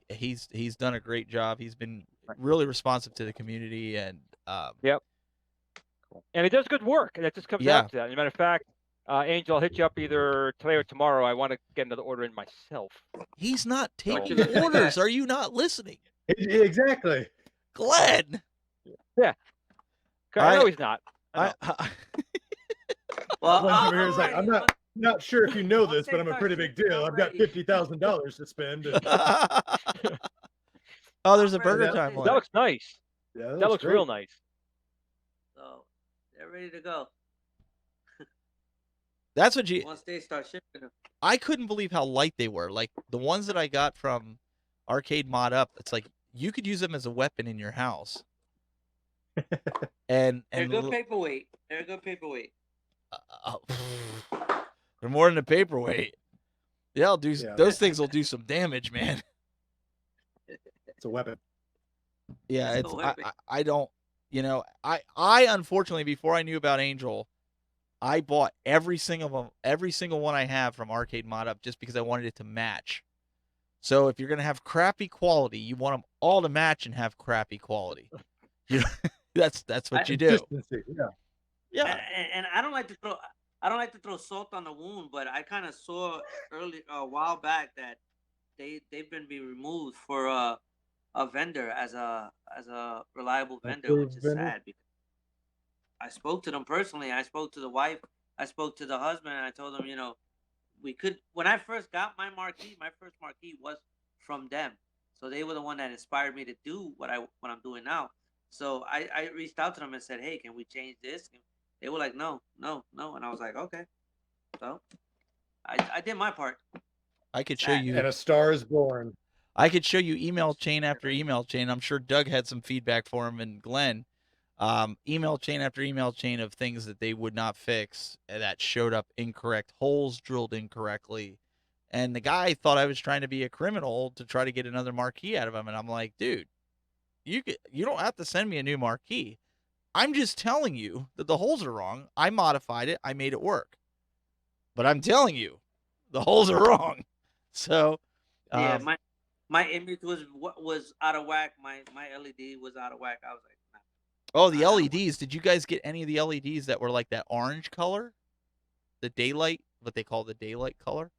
he's done a great job. He's been really responsive to the community, and Yep. Cool. And he does good work, and it just comes Yeah. out to that. As a matter of fact, Angel, I'll hit you up either today or tomorrow. I want to get another order in myself. he's not taking orders. Are you not listening, Exactly. Glenn? Yeah. I know he's not. Well, Glenn over here is like, alrighty. I'm not sure if you know I'll this, but take I'm a our pretty shit big deal. I've got already. $50,000 to spend. And, oh, there's a I'm Burger ready. Time That one. looks nice. yeah, That looks great. real nice. So they're ready to go That's what you. once they start shipping them. I couldn't believe how light they were. Like the ones that I got from Arcade Mod Up, it's like you could use them as a weapon in your house. and They're and good paperweight. They're a good paperweight. they're more than a paperweight. They'll do Yeah. those things will do some damage, man. It's a weapon. Yeah, It's it's a weapon. I don't, I unfortunately before I knew about Angel, I bought every single one I have from Arcade Mod Up just because I wanted it to match. So if you're gonna have crappy quality, you want them all to match and have crappy quality. That's what you do. Consistency, yeah. Yeah. And I don't like to throw salt on the wound, but I kind of saw a while back that they've been removed for a vendor as a reliable vendor, which is vendor? sad because I spoke to them personally. I spoke to the wife. I spoke to the husband, and I told them, we could. When I first got my first marquee was from them, so they were the one that inspired me to do what I'm doing now. So I reached out to them and said, hey, can we change this? And they were like, no, and I was like, okay. So I did my part. I could show you And a star is born. I could show you email chain after email chain. I'm sure Doug had some feedback for him and Glenn. Email chain after email chain of things that they would not fix that showed up incorrect, holes drilled incorrectly. And the guy thought I was trying to be a criminal to try to get another marquee out of him. And I'm like, dude, you don't have to send me a new marquee. I'm just telling you that the holes are wrong. I modified it. I made it work. But I'm telling you, the holes are wrong. So, Yeah, my image was out of whack. My LED was out of whack. I was like, nah. oh, the LEDs. Did you guys get any of the LEDs that were like that orange color? The daylight, what they call the daylight color?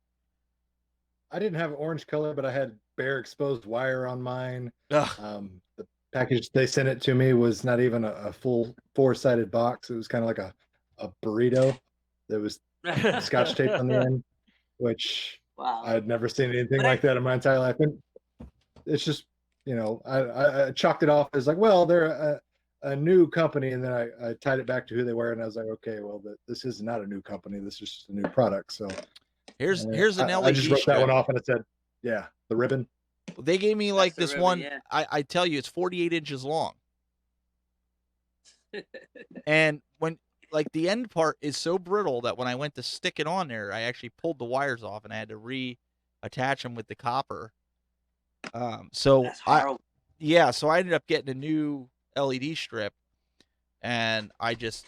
I didn't have orange color, but I had bare exposed wire on mine. Ugh. The package they sent it to me was not even a full 4-sided box. It was kind of like a burrito. There was scotch tape on the end, which Wow. I had never seen anything But like that in my entire life. And it's just, I chalked it off as like, well, they're a new company. And then I tied it back to who they were. And I was like, okay, well, this is not a new company. This is just a new product. So Here's an LED I just wrote strip. that one off and it said, yeah, the ribbon. They gave me like the this ribbon, one. yeah. I tell you, it's 48 inches long. And when like the end part is so brittle that when I went to stick it on there, I actually pulled the wires off and I had to reattach them with the copper. So That's horrible. so I ended up getting a new LED strip and I just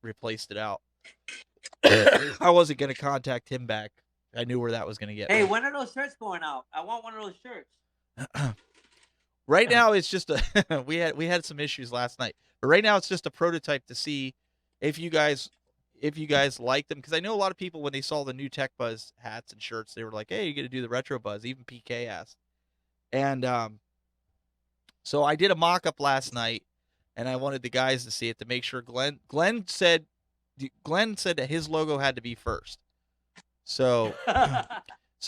replaced it out. I wasn't going to contact him back. I knew where that was going to get Hey, me. when are those shirts going out? I want one of those shirts. Right now it's just a we had some issues last night. But right now it's just a prototype to see if you guys like them, because I know a lot of people when they saw the new Tech Buzz hats and shirts, they were like, "Hey, you got to do the Retro Buzz." Even PK asked. And so I did a mock-up last night and I wanted the guys to see it to make sure. Glenn said that his logo had to be first. So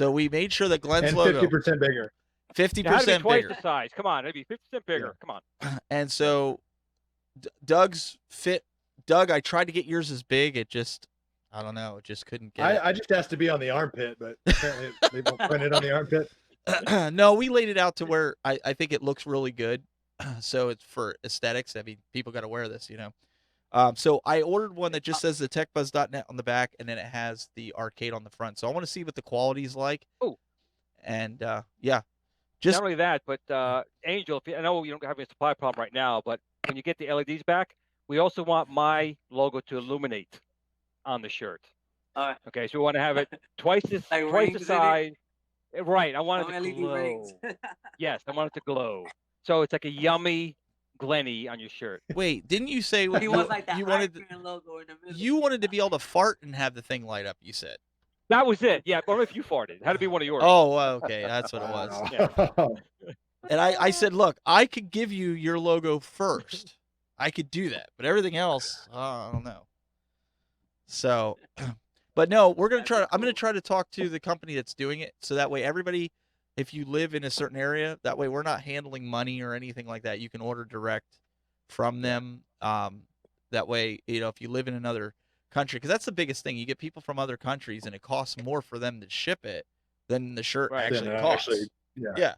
we made sure that Glenn's And logo 50% bigger. 50% It had to be twice bigger. the size. Come on, it'd be 50% bigger. Come on. And so Doug's fit. Doug, I tried to get yours as big. It just, I don't know, it just couldn't get it. I just asked to be on the armpit, but apparently they won't print it on the armpit. No, we laid it out to where I think it looks really good. So it's for aesthetics. I mean, people got to wear this, you know. So I ordered one that just says the techbuzz.net on the back, and then it has the arcade on the front. So I want to see what the quality's like. Oh. And yeah, just not only that, but Angel, I know you don't have a supply problem right now, but when you get the LEDs back, we also want my logo to illuminate on the shirt. All right. Okay, so we want to have it twice the size. Right, I want it to LED glow. rings. Yes, I want it to glow. So it's like a yummy Glenny on your shirt. wait, didn't you say He wants like that you wanted logo in the middle. you wanted to be able to fart and have the thing light up? You said. That was it. Yeah, or if you farted, it had to be one of yours. Oh, okay, that's what it was. Yeah. And I said, look, I could give you your logo first. I could do that, but everything else, I don't know. So, but no, we're gonna try. I'm gonna try to talk to the company that's doing it, so that way everybody, if you live in a certain area, that way we're not handling money or anything like that. You can order direct from them. That way, you know, if you live in another country, because that's the biggest thing. You get people from other countries, and it costs more for them to ship it than the shirt actually costs. Yeah.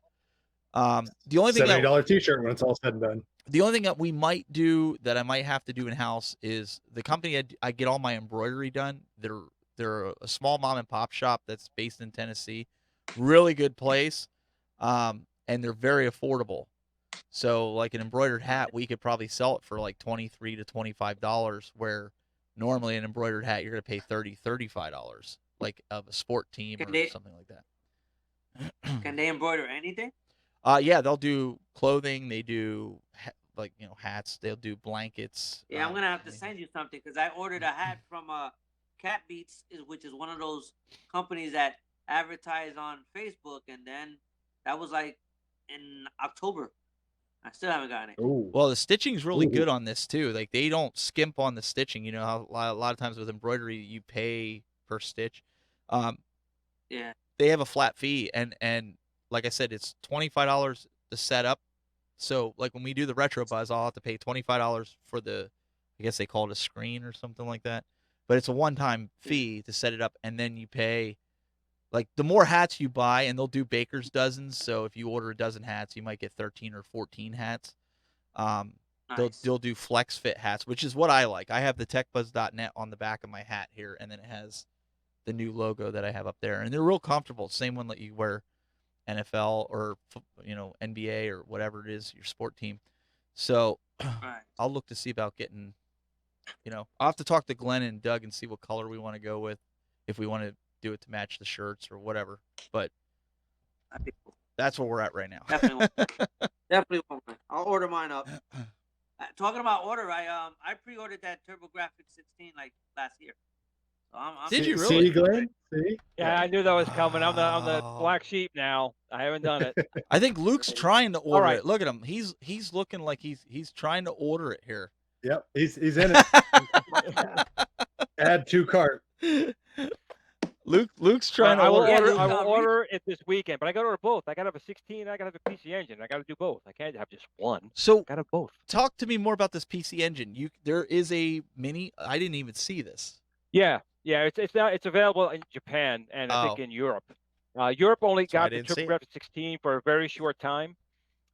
The only thing $70 t-shirt when it's all said and done. The only thing that we might do that I might have to do in house is the company I get all my embroidery done. They're a small mom and pop shop that's based in Tennessee, really good place, and they're very affordable. So like an embroidered hat, we could probably sell it for like $23 to $25, where normally an embroidered hat you're gonna pay $30, $35, like of a sport team or something like that. Can they embroider anything? Yeah, they'll do clothing. They do like, you know, hats. They'll do blankets. Yeah, I'm gonna have to send you something because I ordered a hat from Cat Beats, which is one of those companies that advertise on Facebook, and then that was like in October. I still haven't gotten it. Ooh. Well, the stitching's really good on this too. Like they don't skimp on the stitching. You know how a lot of times with embroidery you pay per stitch. Yeah. They have a flat fee, and like I said, it's $25 to set up. So like when we do the retro buzz, I'll have to pay $25 for the, I guess they call it a screen or something like that. But it's a one-time fee to set it up, and then you pay. Like the more hats you buy, and they'll do baker's dozens. So if you order a dozen hats, you might get 13 or 14 hats. Nice. They'll do flex fit hats, which is what I like. I have the techbuzz.net on the back of my hat here, and then it has the new logo that I have up there, and they're real comfortable. Same one that you wear NFL or, you know, NBA or whatever it is, your sport team. So Right. I'll look to see about getting, you know, I'll have to talk to Glenn and Doug and see what color we want to go with, if we want to do it to match the shirts or whatever. But That'd be cool. that's where we're at right now. Definitely, definitely want mine. I'll order mine up. Talking about order, I pre-ordered that TurboGrafx 16 like last year. So I'm Did you really? See, Glenn? See? Yeah, I knew that was coming. I'm the Oh. black sheep now. I haven't done it. I think Luke's trying to order right. it. Look at him. He's looking like he's trying to order it here. Yep, he's in it. Add 2 cart. Luke's trying to I will order. order. I will order it this weekend, but I got to order both. I got to have a 16. I got to have a PC Engine. I got to do both. I can't have just one. So I got to have both. talk to me more about this PC Engine. There is a mini. I didn't even see this. Yeah. It's available in Japan and I think in Europe. Europe only got the TurboGrafx 16 for a very short time,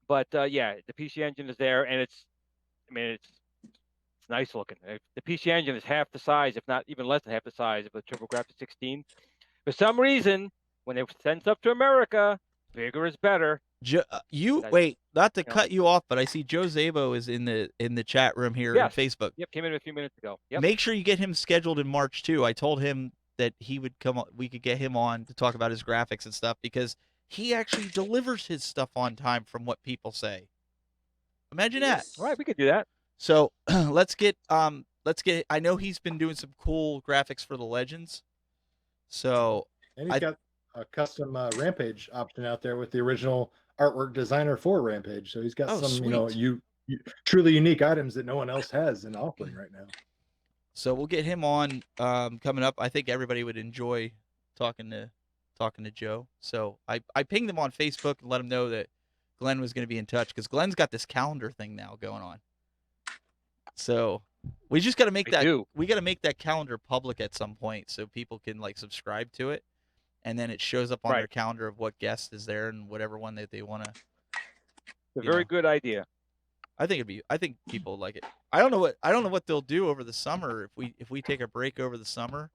but yeah, the PC Engine is there, and it's nice looking. The PC Engine is half the size, if not even less than half the size of the TurboGrafx 16. For some reason, when it sends up to America, bigger is better. Wait, not to cut you off, but I see Joe Zabo is in the chat room here on Facebook. Yep, came in a few minutes ago. Yep. Make sure you get him scheduled in March too. I told him that he would come on, we could get him on to talk about his graphics and stuff, because he actually delivers his stuff on time from what people say. Imagine that. All right, we could do that. So let's get I know he's been doing some cool graphics for the Legends. So And he's got a custom Rampage option out there with the original artwork designer for Rampage. So he's got some, sweet. you know, truly unique items that no one else has in offering right now. So we'll get him on coming up. I think everybody would enjoy talking to Joe. So I pinged him on Facebook and let him know that Glenn was going to be in touch, because Glenn's got this calendar thing now going on. So we just got to make that calendar public at some point so people can like subscribe to it, and then it shows up on their calendar of what guest is there and whatever one that they want to. It's a very good idea. I think people like it. I don't know what they'll do over the summer if we take a break over the summer,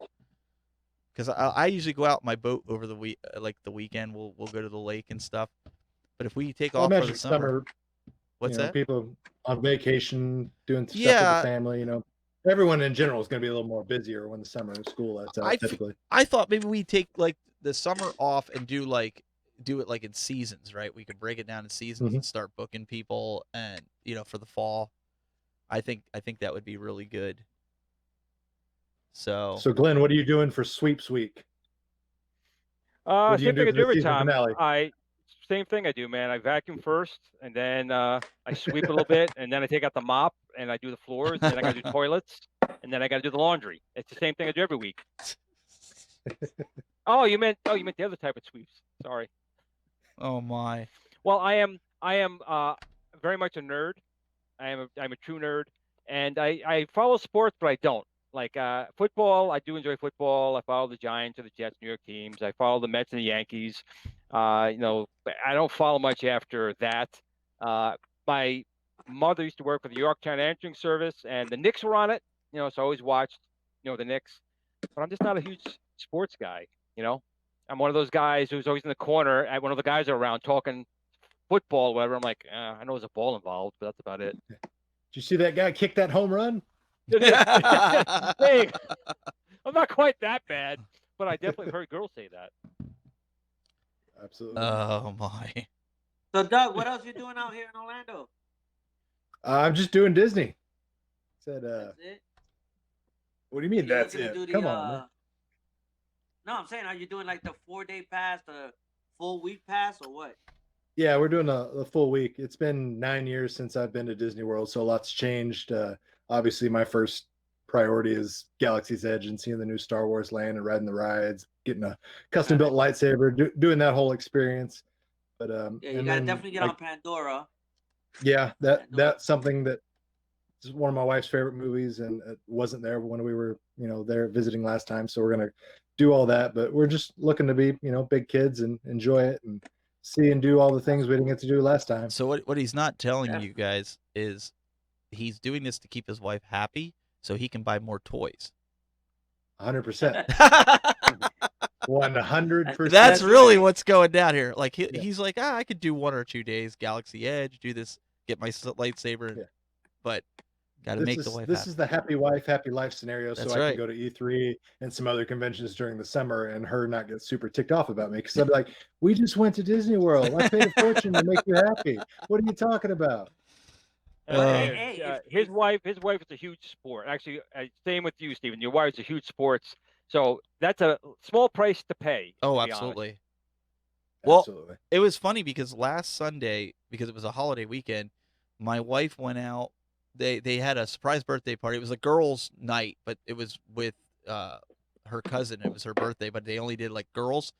because I usually go out in my boat over the week, like the weekend. We'll go to the lake and stuff. But if we take off for the summer, what's that? People on vacation doing stuff with Yeah. the family. Everyone in general is going to be a little more busier when the summer of school lets out. Typically, I thought maybe we take like the summer off and do it like in seasons, right? We could break it down in seasons and start booking people, and for the fall. I think that would be really good. So Glenn, what are you doing for sweeps week? Same thing I do every time. Same thing I do, man. I vacuum first, and then I sweep a little bit, and then I take out the mop and I do the floors, and then I got to do toilets, and then I got to do the laundry. It's the same thing I do every week. Oh, you meant the other type of sweeps. Sorry. Oh my. Well, I am very much a nerd. I'm a true nerd, and I follow sports, but I don't. Like football, I do enjoy football. I follow the Giants or the Jets, New York teams. I follow the Mets and the Yankees. I don't follow much after that. My mother used to work for the Yorktown Answering Service, and the Knicks were on it. So I always watched, the Knicks. But I'm just not a huge sports guy. I'm one of those guys who's always in the corner. When other guys are around talking football, or whatever. I'm like, I know there's a ball involved, but that's about it. Did you see that guy kick that home run? Hey, I'm not quite that bad, but I definitely heard girls say that. Absolutely. Oh my. So Doug, what else you doing out here in Orlando? I'm just doing Disney. Said, That's it? What do you mean that's it? Come on, man. No, I'm saying, are you doing like the 4-day pass, the full week pass, or what? Yeah, we're doing the full week. It's been 9 years since I've been to Disney World, so a lot's changed. Obviously, my first priority is Galaxy's Edge and seeing the new Star Wars land and riding the rides, getting a custom-built lightsaber, doing that whole experience. But yeah, you gotta definitely get on Pandora. Yeah, that's something that is one of my wife's favorite movies, and it wasn't there when we were, there visiting last time. So we're gonna do all that, but we're just looking to be, big kids and enjoy it and see and do all the things we didn't get to do last time. So what he's not telling you guys is he's doing this to keep his wife happy so he can buy more toys. 100%. 100%. That's really what's going down here. Like he's like, I could do 1 or 2 days Galaxy Edge, do this, get my lightsaber, but got to make the wife happy. This is the happy wife, happy life scenario. That's so I can go to E3 and some other conventions during the summer and her not get super ticked off about me, because I'd be like, we just went to Disney World. I paid a fortune to make you happy. What are you talking about? His wife is a huge sport. Actually, same with you, Stephen. Your wife's a huge sports, so that's a small price to pay. Oh, absolutely. Well, it was funny because last Sunday, because it was a holiday weekend, my wife went out. They had a surprise birthday party. It was a girls' night, but it was with her cousin. It was her birthday, but they only did like girls.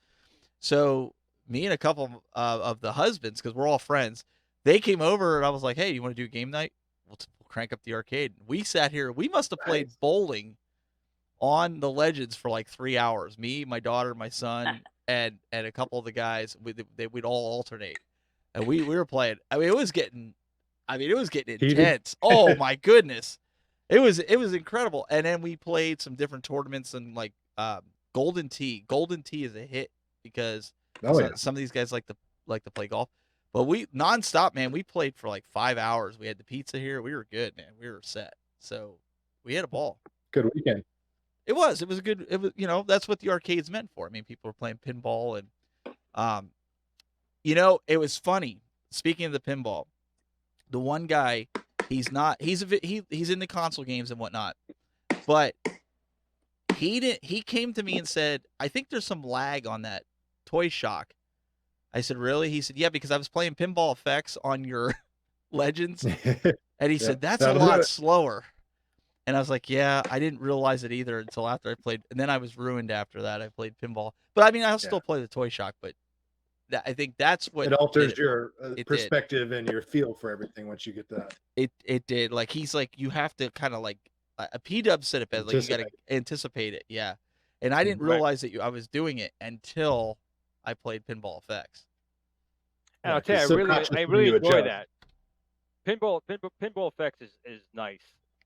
So me and a couple of the husbands, because we're all friends, they came over and I was like, "Hey, you want to do game night? We'll crank up the arcade." We sat here. We must have played bowling on the Legends for like 3 hours. Me, my daughter, my son, and a couple of the guys. We'd all alternate, and we were playing. It was getting intense. Oh my goodness. It was incredible. And then we played some different tournaments and like Golden Tee. Golden Tee is a hit because some of these guys like to play golf. But we nonstop, man. We played for like 5 hours. We had the pizza here. We were good, man. We were set. So we had a ball. Good weekend. It was good. It was, that's what the arcade's meant for. I mean, people were playing pinball and it was funny. Speaking of the pinball, the one guy, he's in the console games and whatnot, but he came to me and said, I think there's some lag on that Toy Shock. I said, really? He said, yeah, because I was playing Pinball Effects on your Legends And he Yeah, said, that's a that'll do lot it. slower. And I was like, yeah, I didn't realize it either until after I played. And then I was ruined after that. I played pinball. But I mean, I'll still play the Toy Shock, but I think that's what It did alters it. your It did. perspective and your feel for everything once you get that. It did. Like, he's like, you have to kind of like, a P-Dub said it best, like, you got to anticipate it. Yeah. And I didn't realize that I was doing it until I played Pinball Effects. And I'll tell you, I really enjoy that. Pinball Effects is nice.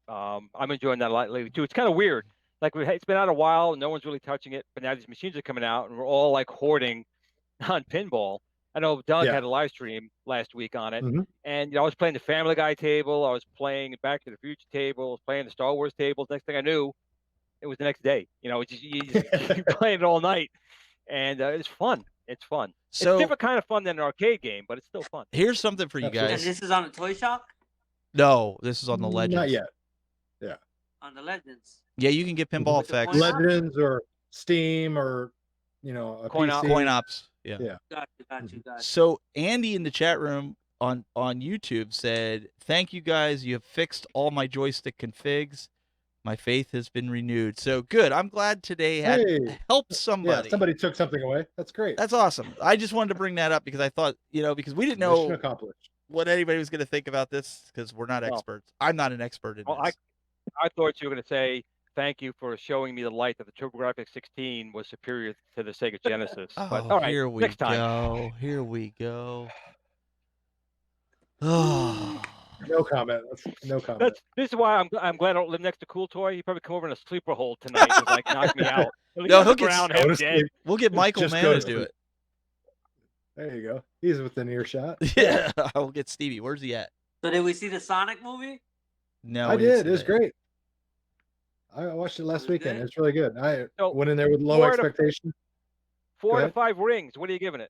I'm enjoying that a lot lately too. It's kind of weird. Like it's been out a while, and no one's really touching it. But now these machines are coming out, and we're all like hoarding on pinball. I know Doug had a live stream last week on it, and I was playing the Family Guy table. I was playing Back to the Future table. I was playing the Star Wars tables. Next thing I knew, it was the next day. You just keep playing it all night, and it's fun. It's fun. So, it's different kind of fun than an arcade game, but it's still fun. Here's something for you guys. And this is on the Toy Shock? No, this is on the Legends. Not yet. Yeah. On the Legends. Yeah, you can get Pinball Effects. Legends or Steam or a Coin PC. Coin Ops. Yeah. Got you. So Andy in the chat room on YouTube said, "Thank you guys. You have fixed all my joystick configs. My faith has been renewed." So good. I'm glad today had helped somebody. Yeah, somebody took something away. That's great. That's awesome. I just wanted to bring that up because I thought, because we didn't know what anybody was going to think about this because we're not experts. I'm not an expert in this. I thought you were going to say, thank you for showing me the light that the TurboGrafx 16 was superior to the Sega Genesis. Oh, but all right, here we next time. go. Here we go. Oh. No comment. No comment. This is why I'm glad I don't live next to Cool Toy. He probably come over in a sleeper hold tonight and like knock me out. No, he'll get dead. We'll get Michael Mann to do it. There you go. He's within earshot. Yeah, I'll get Stevie. Where's he at? So did we see the Sonic movie? No, I did. It was great. I watched it last weekend. It's really good. I went in there with low expectations. 4 out of 5 rings. What are you giving it?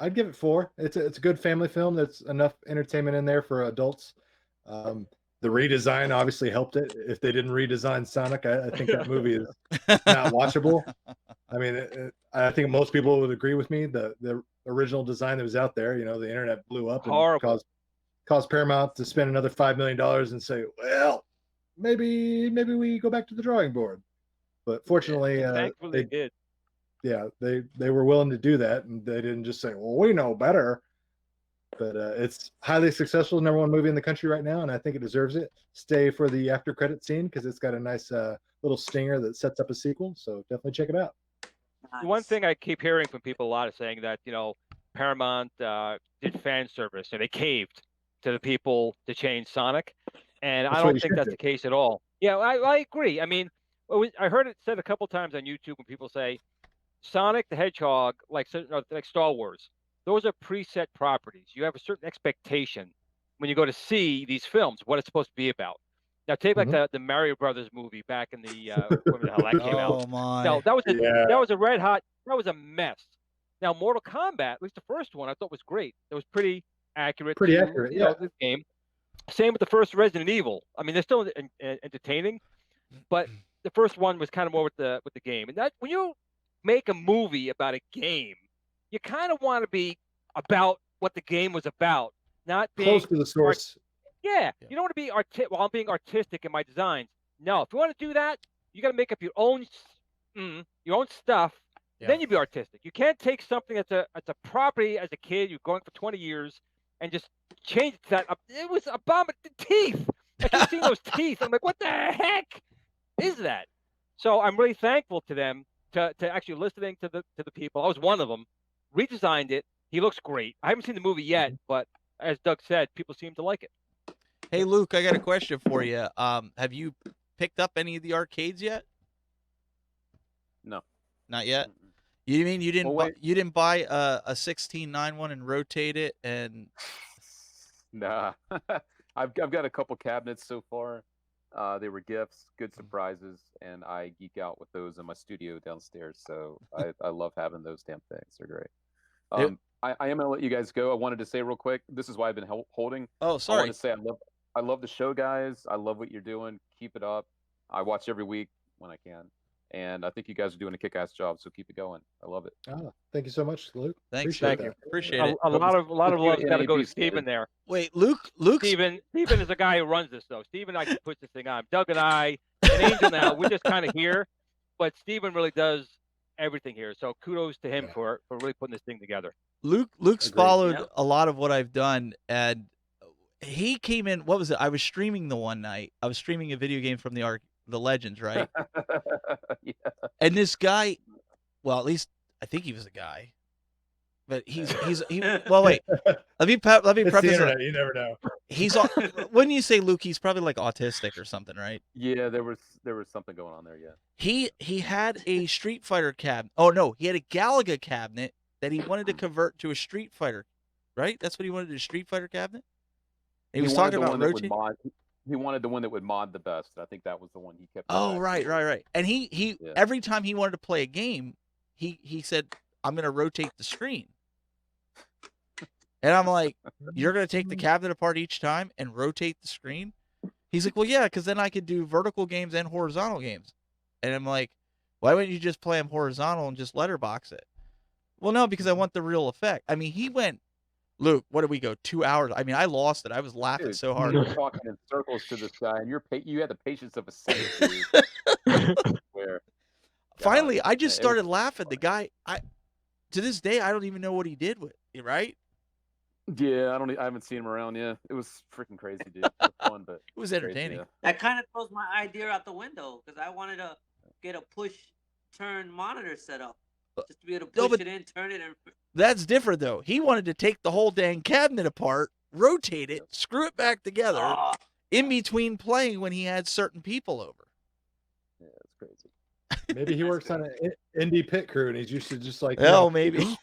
I'd give it 4. It's a good family film. There's enough entertainment in there for adults. The redesign obviously helped it. If they didn't redesign Sonic, I think that movie is not watchable. I mean, I think most people would agree with me. The original design that was out there, the internet blew up and caused Paramount to spend another $5 million and say, well, maybe we go back to the drawing board. But fortunately, thankfully they did. Yeah, they were willing to do that, and they didn't just say, well, we know better. But it's highly successful, #1 movie in the country right now, and I think it deserves it. Stay for the after credit scene because it's got a nice little stinger that sets up a sequel. So definitely check it out. Nice. The one thing I keep hearing from people a lot is saying that Paramount did fan service, so they caved to the people to change Sonic, and I don't think that's the case at all. Yeah, I agree. I mean, I heard it said a couple times on YouTube when people say Sonic the Hedgehog, like Star Wars, those are preset properties. You have a certain expectation when you go to see these films, what it's supposed to be about. Now, take like the Mario Brothers movie back in the whenever the hell that came out. Oh my! No, that was a red hot. That was a mess. Now, Mortal Kombat, at least the first one, I thought was great. It was pretty accurate. The game. Same with the first Resident Evil. I mean, they're still entertaining, but the first one was kind of more with the game. And that when you make a movie about a game, you kind of want to be about what the game was about, not being close to the source. Yeah, you don't want to be I'm being artistic in my designs. No, if you want to do that, you got to make up your own stuff. Yeah. Then you be artistic. You can't take something that's a property as a kid you're going for 20 years and just change it to that. It was a bomb at the teeth. I keep seeing those teeth. I'm like, what the heck is that? So I'm really thankful to them to actually listening to the people. I was one of them. Redesigned it. He looks great. I haven't seen the movie yet, but as Doug said, people seem to like it. Hey Luke, I got a question for you. Have you picked up any of the arcades yet? No, not yet. You mean you didn't? You didn't buy a 1691 and rotate it and? Nah, I've got a couple cabinets so far. They were gifts, good surprises, and I geek out with those in my studio downstairs. So I love having those damn things. They're great. I am gonna let you guys go. I wanted to say real quick. This is why I've been holding. Oh, sorry. I want to say I love the show, guys. I love what you're doing. Keep it up. I watch every week when I can. and I think you guys are doing a kick-ass job. So keep it going. I love it. Oh, thank you so much, Luke. Thanks, Appreciate Thank that. you. Appreciate A, it. a lot of With you love's got to go to NAB Steven standard. there. Wait, Luke's Steven is the guy who runs this though. Steven actually puts this thing on. Doug and I and Angel now, we're just kind of here, but Steven really does everything here. So kudos to him Yeah. for really putting this thing together. Luke's Agreed. followed Yep. a lot of what I've done, and he came in. What was it? I was streaming the one night. I was streaming a video game from the Legends, right? Yeah. And this guy, well, at least I think he was a guy, but he. Well, wait. Let me It's the preface it. internet. You never know. He's wouldn't you say, Luke? He's probably like autistic or something, right? Yeah, there was something going on there. Yeah. He had a Street Fighter cabinet. Oh no, he had a Galaga cabinet that he wanted to convert to a Street Fighter, right? That's what he wanted, a Street Fighter cabinet. And he was wanted talking the about one that would rotating. mod. He wanted the one that would mod the best. I think that was the one he kept. Oh, right. And he Yeah. every time he wanted to play a game, he said, "I'm going to rotate the screen." And I'm like, "You're going to take the cabinet apart each time and rotate the screen?" He's like, "Well, yeah, because then I could do vertical games and horizontal games." And I'm like, "Why wouldn't you just play them horizontal and just letterbox it?" Well, no, because I want the real effect. I mean, he went, Luke, what did we go, 2 hours? I mean, I lost it. I was laughing Dude, so hard. you were talking in circles to this guy, and you had the patience of a saint. Dude. Where Finally, I just Yeah, it was started laughing. The guy, to this day, I don't even know what he did with it, right? Yeah, I haven't seen him around. Yeah, it was freaking crazy, dude. It was fun, but It was crazy, entertaining. yeah. That kind of throws my idea out the window because I wanted to get a push-turn monitor set up just to be able to No, push but- it in, turn it, and That's different, though. He wanted to take the whole dang cabinet apart, rotate it, screw it back together oh, in between playing when he had certain people over. Yeah, it's crazy. Maybe he works on an indie pit crew and he's used to just like. Oh, maybe.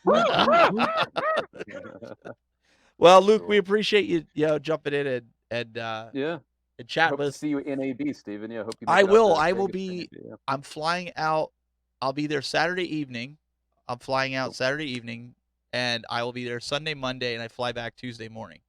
Well, Luke, we appreciate you jumping in and Yeah. chat Hope with to us. see you in AB, Steven. Yeah, hope you. I make it out will. there. I Very will good be. thing, yeah. I'm flying out. I'll be there Saturday evening. I'm flying out Saturday evening, and I will be there Sunday, Monday, and I fly back Tuesday morning.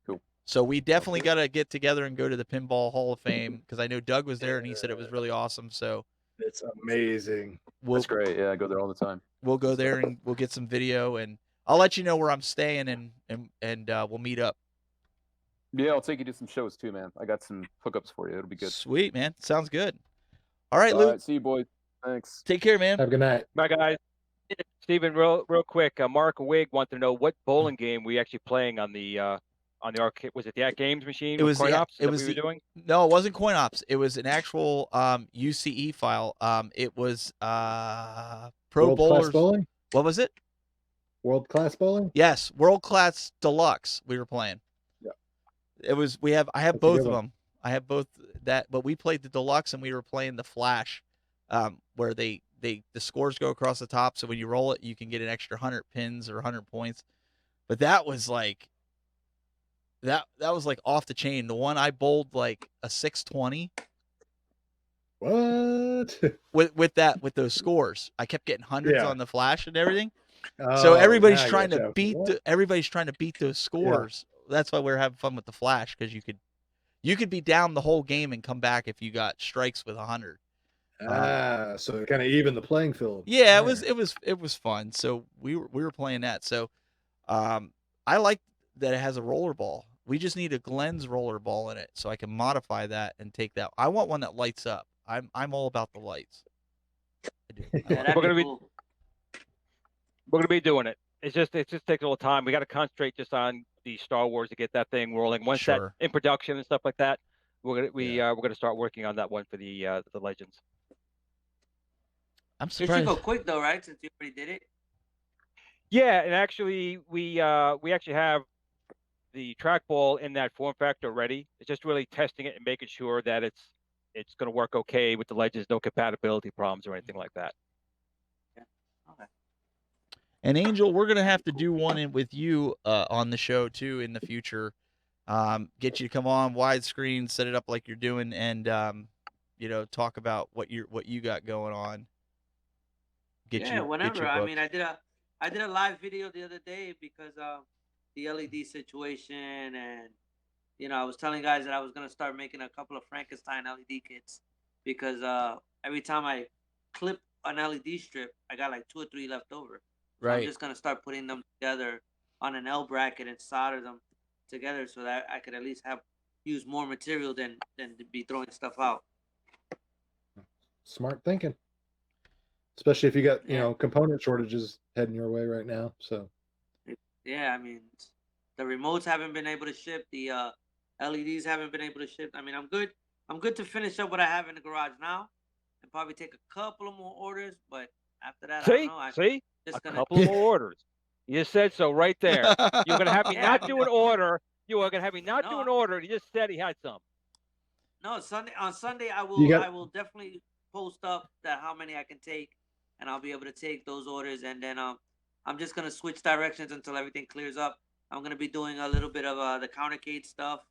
Cool. So we definitely got to get together and go to the Pinball Hall of Fame because I know Doug was there and he said it was really awesome. So It's amazing. we'll That's great. Yeah, I go there all the time. we'll go there and we'll get some video, and I'll let you know where I'm staying, and we'll meet up. Yeah, I'll take you to some shows too, man. I got some hookups for you. It'll be good. Sweet, man. Sounds good. All right, All Luke. right, see you, boys. Thanks. Take care, man. Have a good night. Bye, guys. Steven, real quick, Mark Wig wanted to know what bowling game we actually playing on the arcade. Was it the Games machine? It with was Coin the- Ops? Is it that was what we the- were doing? No, it wasn't Coin Ops. It was an actual UCE file. It was Pro World Class Bowlers. Bowling. What was it? World Class Bowling. Yes, World Class Deluxe. We were playing. Yeah. It was. I have That's a both good of one. them. I have both that, but we played the Deluxe and we were playing the Flash, where the scores go across the top. So when you roll it, you can get an extra 100 pins or 100 points. But that was like. That was like off the chain. The one I bowled like a 620 What? with those scores. I kept getting hundreds Yeah. on the Flash and everything. So Oh, everybody's now I trying to gotcha. beat What? everybody's trying to beat those scores. That's why we're having fun with the Flash, because you could be down the whole game and come back if you got strikes with 100. So it kind of even the playing field. Yeah, There. it was fun. So we were playing that. So I like that it has a roller ball. We just need a Glenn's roller ball in it, so I can modify that and take that. I want one that lights up. I'm all about the lights. I do. I yeah, like that'd We're gonna be be- cool. We're gonna be doing it. It just takes a little time. We got to concentrate just on the Star Wars to get that thing rolling. Once Sure. that in production and stuff like that, we're gonna start working on that one for the Legends. I'm It should surprised. go quick though, right? Since you already did it. Yeah, and actually we actually have the trackball in that form factor ready. It's just really testing it and making sure that it's going to work okay with the Legends, no compatibility problems or anything like that. Okay. And Angel, we're gonna have to do one with you on the show too in the future. Get you to come on widescreen, set it up like you're doing, and talk about what you got going on. Yeah, whenever. you I booked. mean, I did a live video the other day because the LED situation, and I was telling guys that I was gonna start making a couple of Frankenstein LED kits because every time I clip an LED strip, I got like 2 or 3 left over. So I'm Right. just gonna start putting them together on an L bracket and solder them together so that I could at least use more material than to be throwing stuff out. Smart thinking. Especially if you got, Yeah. component shortages heading your way right now. So Yeah, I mean, the remotes haven't been able to ship. The LEDs haven't been able to ship. I mean, I'm good. I'm good to finish up what I have in the garage now, and probably take a couple of more orders. But after that, I don't See, know. see, Just a gonna. couple more orders. You said so right there. You're gonna have me Yeah, I not mean, do an order. You are gonna have me not do no, an order. He just said he had some. no. On Sunday, I You will. got- I will definitely post up that how many I can take, and I'll be able to take those orders. And then I'm just gonna switch directions until everything clears up. I'm gonna be doing a little bit of the countercade stuff,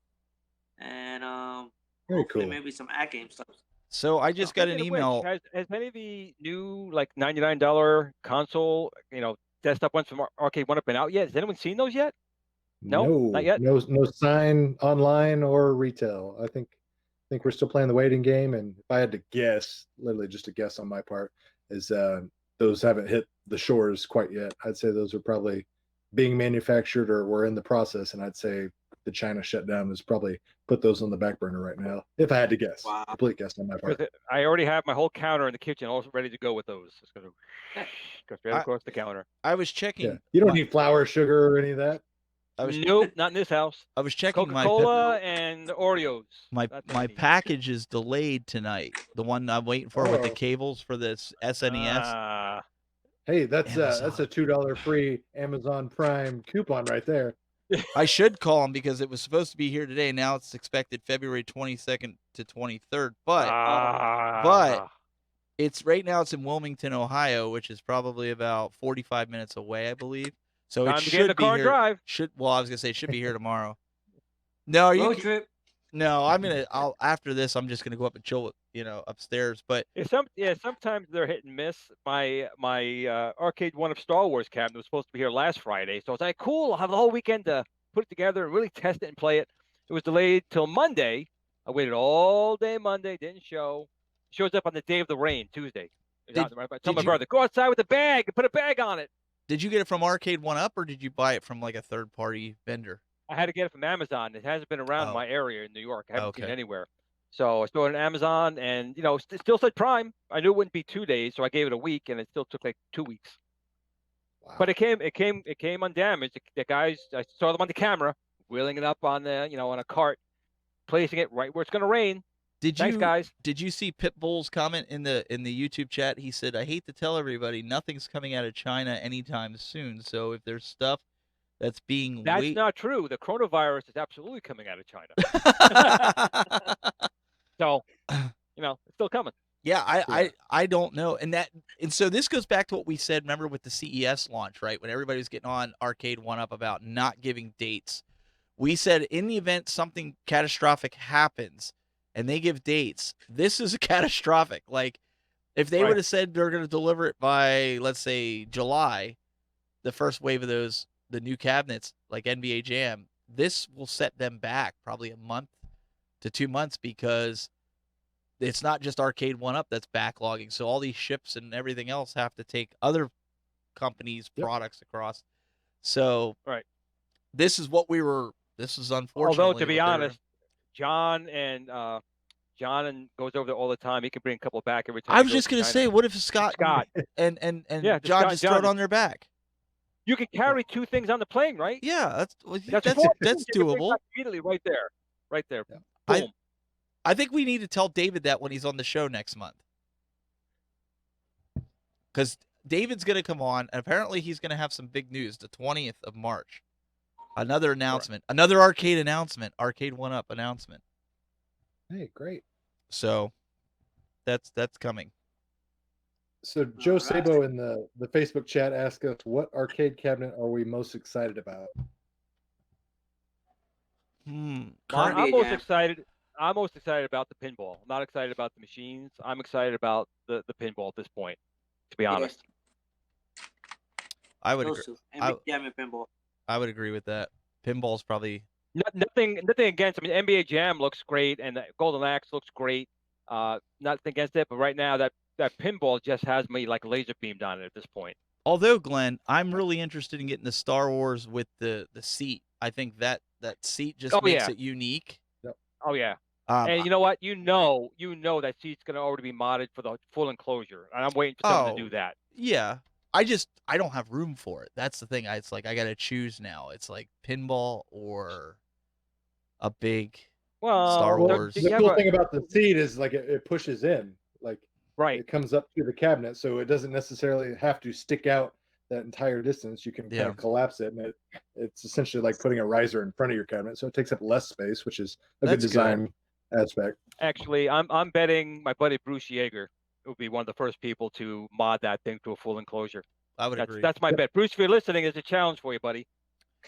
and Very hopefully cool. maybe some at game stuff. So I just got an Speaking of which, email. has any of the new like $99 console, desktop ones from Arcade One Up been out yet? Has anyone seen those yet? No, not yet. No sign online or retail. I think we're still playing the waiting game. And if I had to guess, literally just a guess on my part, is those haven't hit the shores quite yet. I'd say those are probably being manufactured or we're in the process. And I'd say the China shutdown has probably put those on the back burner right now. If I had to guess, Wow. complete guess on my part. I already have my whole counter in the kitchen all ready to go with those. It's gonna go straight I- across the counter. I was checking. Yeah, you don't my- need flour, sugar, or any of that. I was Nope, not in this house. I was checking my Coca-Cola and Oreos. my That's what my I need. package is delayed tonight. The one I'm waiting for with the Oh. cables for this SNES. Ah, Hey, that's a Amazon. $2 free Amazon Prime coupon right there. I should call him because it was supposed to be here today. Now it's expected February 22nd to 23rd. But it's right now. It's in Wilmington, Ohio, which is probably about 45 minutes away, I believe. So time it to get in the should be car and here. drive. I was gonna say it should be here tomorrow. No, are you? Road trip. No, I'll after this. I'm just gonna go up and chill with upstairs. But Sometimes they're hit and miss. My Arcade One of Star Wars cabinet was supposed to be here last Friday, so I was like, cool, I'll have the whole weekend to put it together and really test it and play it. It was delayed till Monday. I waited all day Monday, didn't show. Shows up on the day of the rain, Tuesday. I told my brother, go outside with a bag and put a bag on it. did you get it from Arcade One Up or did you buy it from like a third party vendor? I had to get it from Amazon. It hasn't been around Oh. my area in New York. I haven't seen it Okay. anywhere. So I saw it on Amazon, and it still said Prime. I knew it wouldn't be 2 days, so I gave it a week, and it still took like 2 weeks. Wow. But it came undamaged. The guys, I saw them on the camera, wheeling it up on the on a cart, placing it right where it's gonna rain. Thanks, guys. Did you see Pitbull's comment in the YouTube chat? He said, "I hate to tell everybody, nothing's coming out of China anytime soon. So if there's stuff that's being That's not true. The coronavirus is absolutely coming out of China. So, it's still coming. Yeah, I don't know. And so this goes back to what we said, remember, with the CES launch, right? When everybody was getting on Arcade One Up about not giving dates. We said in the event something catastrophic happens and they give dates, this is catastrophic. Like if they Right. would have said they're going to deliver it by, let's say, July, the first wave of the new cabinets like NBA Jam, this will set them back probably a month to 2 months because it's not just Arcade One Up that's backlogging. So all these ships and everything else have to take other companies' Yep. products across. So Right. this is unfortunately. Although, to what be they're- honest, John goes over there all the time. He can bring a couple back every time. I he was goes just to gonna China. say, what if Scott and Yeah, John Scott- just throw it John- on their back? You can carry 2 things on the plane, right? Yeah, that's 4 that's things. You can bring doable. back immediately right there. Yeah. Boom. I think we need to tell David that when he's on the show next month, because David's gonna come on, and apparently he's gonna have some big news. The 20th of March, another announcement, another arcade announcement, Arcade One Up announcement. Hey, great. So that's coming. So Joe Alright. Sabo in the Facebook chat asked us, what arcade cabinet are we most excited about? Current, I'm most Jam. excited. I'm most excited about the pinball. I'm not excited about the machines. I'm excited about the pinball at this point, to be honest. I would agree. Those two. NBA Jam and pinball. I would agree with that. Pinball's probably Nothing against. I mean, NBA Jam looks great, and the Golden Axe looks great. Nothing against it, but right now that pinball just has me like laser beamed on it at this point. Although, Glenn, I'm really interested in getting the Star Wars with the seat. I think that seat just Oh makes yeah, it unique. oh yeah. Um, And you know what? You know that seat's gonna already be modded for the full enclosure, and I'm waiting for someone to do that. Yeah. I don't have room for it. That's the thing. It's like I gotta choose now. It's like pinball or a big Well, Star there- Wars. you The have cool a- thing about the seat is like it pushes in, like right. it comes up to the cabinet, so it doesn't necessarily have to stick out that entire distance. You can kind Yeah. of collapse it, and it's essentially like putting a riser in front of your cabinet, so it takes up less space, which is a good That's good. design aspect. Actually, I'm betting my buddy Bruce Yeager will be one of the first people to mod that thing to a full enclosure. I would agree. That's my bet. Bruce, if you're listening, is a challenge for you, buddy.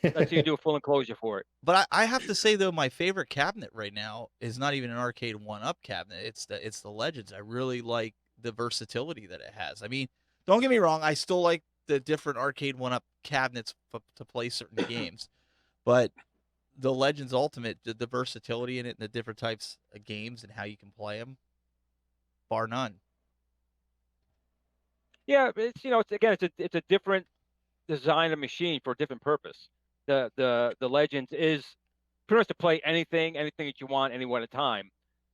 Let's see you do a full enclosure for it. But I have to say though, my favorite cabinet right now is not even an arcade 1-up cabinet. It's the Legends. I really like the versatility that it has. I mean, don't get me wrong. I still like the different arcade 1-up cabinets to play certain games, but the Legends Ultimate, the versatility in it, and the different types of games and how you can play them, bar none. Yeah, it's it's a different design of machine for a different purpose. The Legends is pretty much to play anything that you want, anywhere at a time.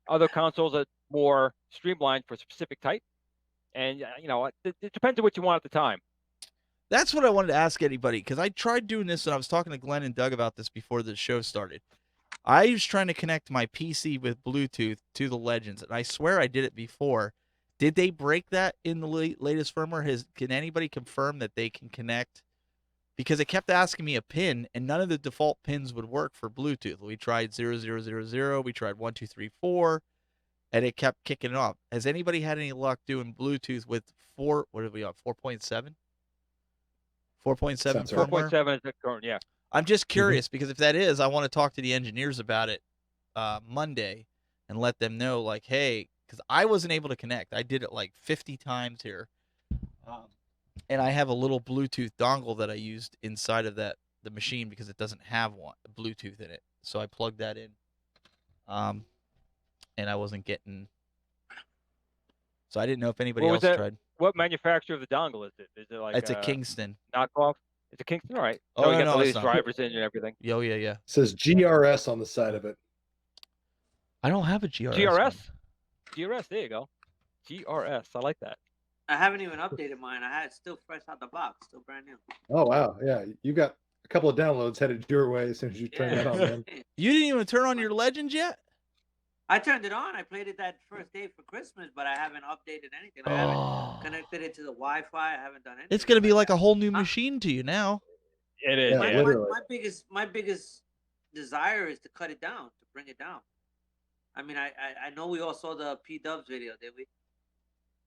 Other consoles are more streamlined for a specific type, and it depends on what you want at the time. That's what I wanted to ask anybody, because I tried doing this, and I was talking to Glenn and Doug about this before the show started. I was trying to connect my PC with Bluetooth to the Legends, and I swear I did it before. Did they break that in the latest firmware? Can anybody confirm that they can connect? Because it kept asking me a pin, and none of the default pins would work for Bluetooth. We tried 0000, we tried 1234, and it kept kicking it off. Has anybody had any luck doing Bluetooth with 4.7? 4.7 Sounds right. firmware? 4.7 is the current, yeah. I'm just curious because if that is, I want to talk to the engineers about it Monday and let them know, like, hey, because I wasn't able to connect. I did it like 50 times here. And I have a little Bluetooth dongle that I used inside of the machine because it doesn't have Bluetooth in it. So I plugged that in. And I wasn't getting. So I didn't know if anybody else tried. What manufacturer of the dongle is it? Is it like It's a Kingston. knockoff? It's a Kingston, all right. Oh, you got no, the it's latest not. drivers in and everything. Yeah. It says GRS on the side of it. I don't have a GRS. GRS, there you go. GRS, I like that. I haven't even updated mine. I had it still fresh out the box, still brand new. Oh wow, yeah, you got a couple of downloads headed your way as soon as you turn that on. Man. You didn't even turn on your Legends yet? I turned it on. I played it that first day for Christmas, but I haven't updated anything. I haven't connected it to the Wi-Fi. I haven't done anything. It's gonna be like a whole new machine to you now. It is. Yeah, Yeah. literally. My biggest desire is to cut it down, to bring it down. I mean, I know we all saw the P-Dubs video, did we?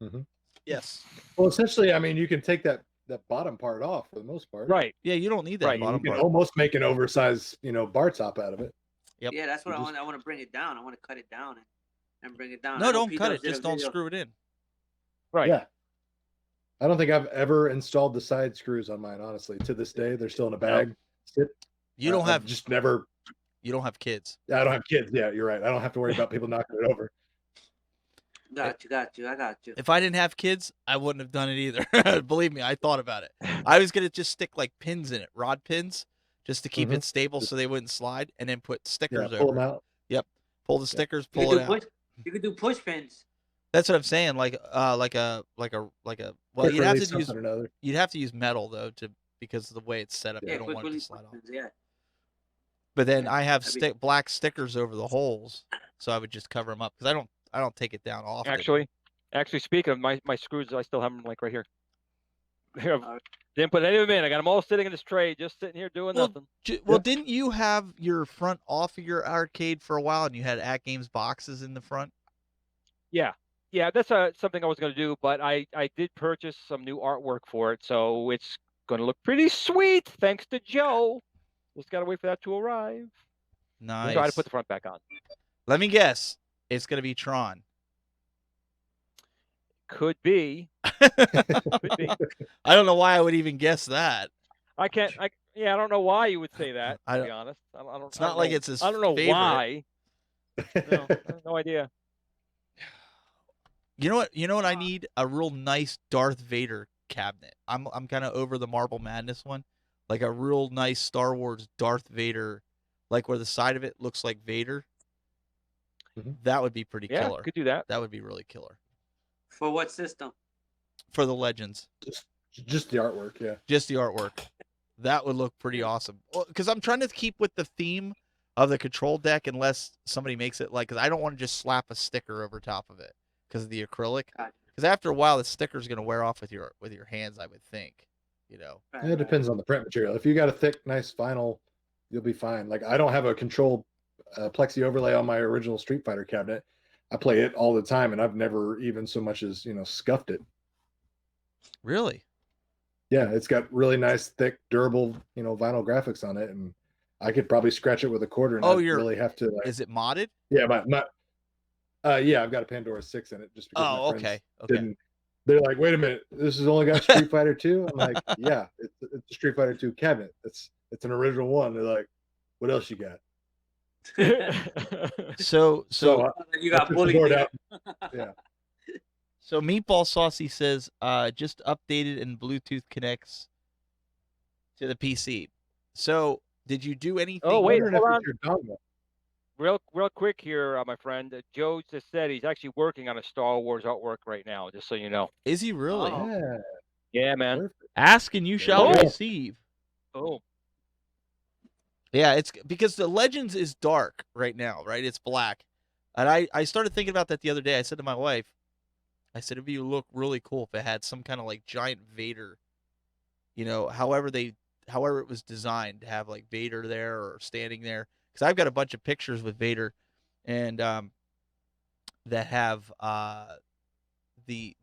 Mm-hmm. Yes. Well, essentially, I mean, you can take that bottom part off for the most part. Right. Yeah, you don't need that Right, bottom You can part. almost make an oversized, bar top out of it. Yep. Yeah, that's what You I just- want. I want to bring it down. I want to cut it down and bring it down. No, I know don't cut P-Dubs it. did a Just don't video. screw it in. Right. Yeah. I don't think I've ever installed the side screws on mine. Honestly, to this day, they're still in a bag. You don't I've have just never. you don't have kids. I don't have kids. Yeah, you're right. I don't have to worry about people knocking it over. Got you. I got you. If I didn't have kids, I wouldn't have done it either. Believe me, I thought about it. I was gonna just stick like pins in it, rod pins, just to keep it stable so they wouldn't slide, and then put Yeah, stickers pull over. them it. out. Yep. Pull the stickers, You pull could it do out. you could do push pins. That's what I'm saying. Like a well, Quick you'd have release, to use something or another. metal though because of the way it's set up. Yeah, You don't quick want it to release slide off. push pins, yeah. But then Yeah, I have that'd be- black stickers over the holes, so I would just cover them up because I don't take it down often. Actually, speaking of my screws, I still have them like right here. Didn't put any of them in. I got them all sitting in this tray, just sitting here doing nothing. Well, didn't you have your front off of your arcade for a while, and you had At Games boxes in the front? Yeah, that's something I was going to do, but I did purchase some new artwork for it, so it's going to look pretty sweet, thanks to Joe. Just got to wait for that to arrive. Nice. Try to put the front back on. Let me guess. It's gonna be Tron. Could be. Could be. I don't know why I would even guess that. I don't know why you would say that, I to don't- be honest. I don't It's not know. like it's his I don't know favorite. why. No, I have no idea. You know what? You know what I Uh, need? A real nice Darth Vader cabinet. I'm kind of over the Marble Madness one, like a real nice Star Wars Darth Vader, like where the side of it looks like Vader. Mhm. That would be pretty Yeah, killer. could do that. That would be really killer For what system? for the Legends. Just the artwork, yeah. Just the artwork. That would look pretty awesome. Because I'm trying to keep with the theme of the control deck, unless somebody makes it like. Because I don't want to just slap a sticker over top of it because of the acrylic. Gotcha. Because after a while, the sticker's going to wear off with your hands, I would think. You know. Right, It right. depends on the print material. If you got a thick, nice vinyl, you'll be fine. Like I don't have a controlled plexi overlay on my original Street Fighter cabinet. I play it all the time, and I've never even so much as scuffed it. Really? Yeah, it's got really nice, thick, durable, vinyl graphics on it, and I could probably scratch it with a quarter and Oh, not you're- really have to like. Is it modded? Yeah, yeah, I've got a Pandora 6 in it just because Oh, my friends okay. didn't. They're like, wait a minute, this has only got Street Fighter 2. I'm like, yeah, it's a Street Fighter 2 cabinet. It's an original one. They're like, what else you got? So You I got took the bullied. board there. out. Yeah. So Meatball Saucy says, just updated and Bluetooth connects to the PC. So did you do anything? Oh, wait, Wondering if hold it's on. your dongle. Real quick here, my friend. Joe just said he's actually working on a Star Wars artwork right now, just so you know. Is he really? Oh. Yeah, Yeah, man. perfect. Ask and you shall you go. receive. Oh, Yeah, it's because the Legends is dark right now, right? It's black. And I started thinking about that the other day. I said to my wife, I said, it'd be look really cool if it had some kind of like giant Vader, however it was designed to have like Vader there or standing there. Because I've got a bunch of pictures with Vader and that have the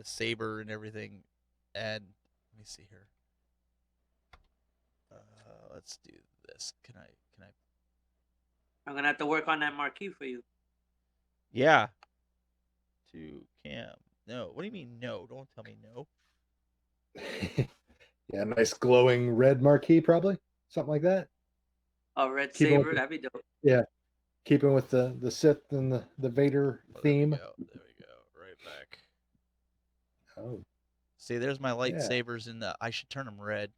saber and everything. And let me see here. Let's do this. Can I? I'm gonna have to work on that marquee for you. Yeah. To Cam. No. What do you mean no? Don't tell me no. Yeah, nice glowing red marquee, probably something like that. A red Keep on saber, with that'd be dope. Yeah, keeping with the Sith and the Vader theme. There we go. Right back. Oh, See, there's my lightsabers in the. I should turn them red.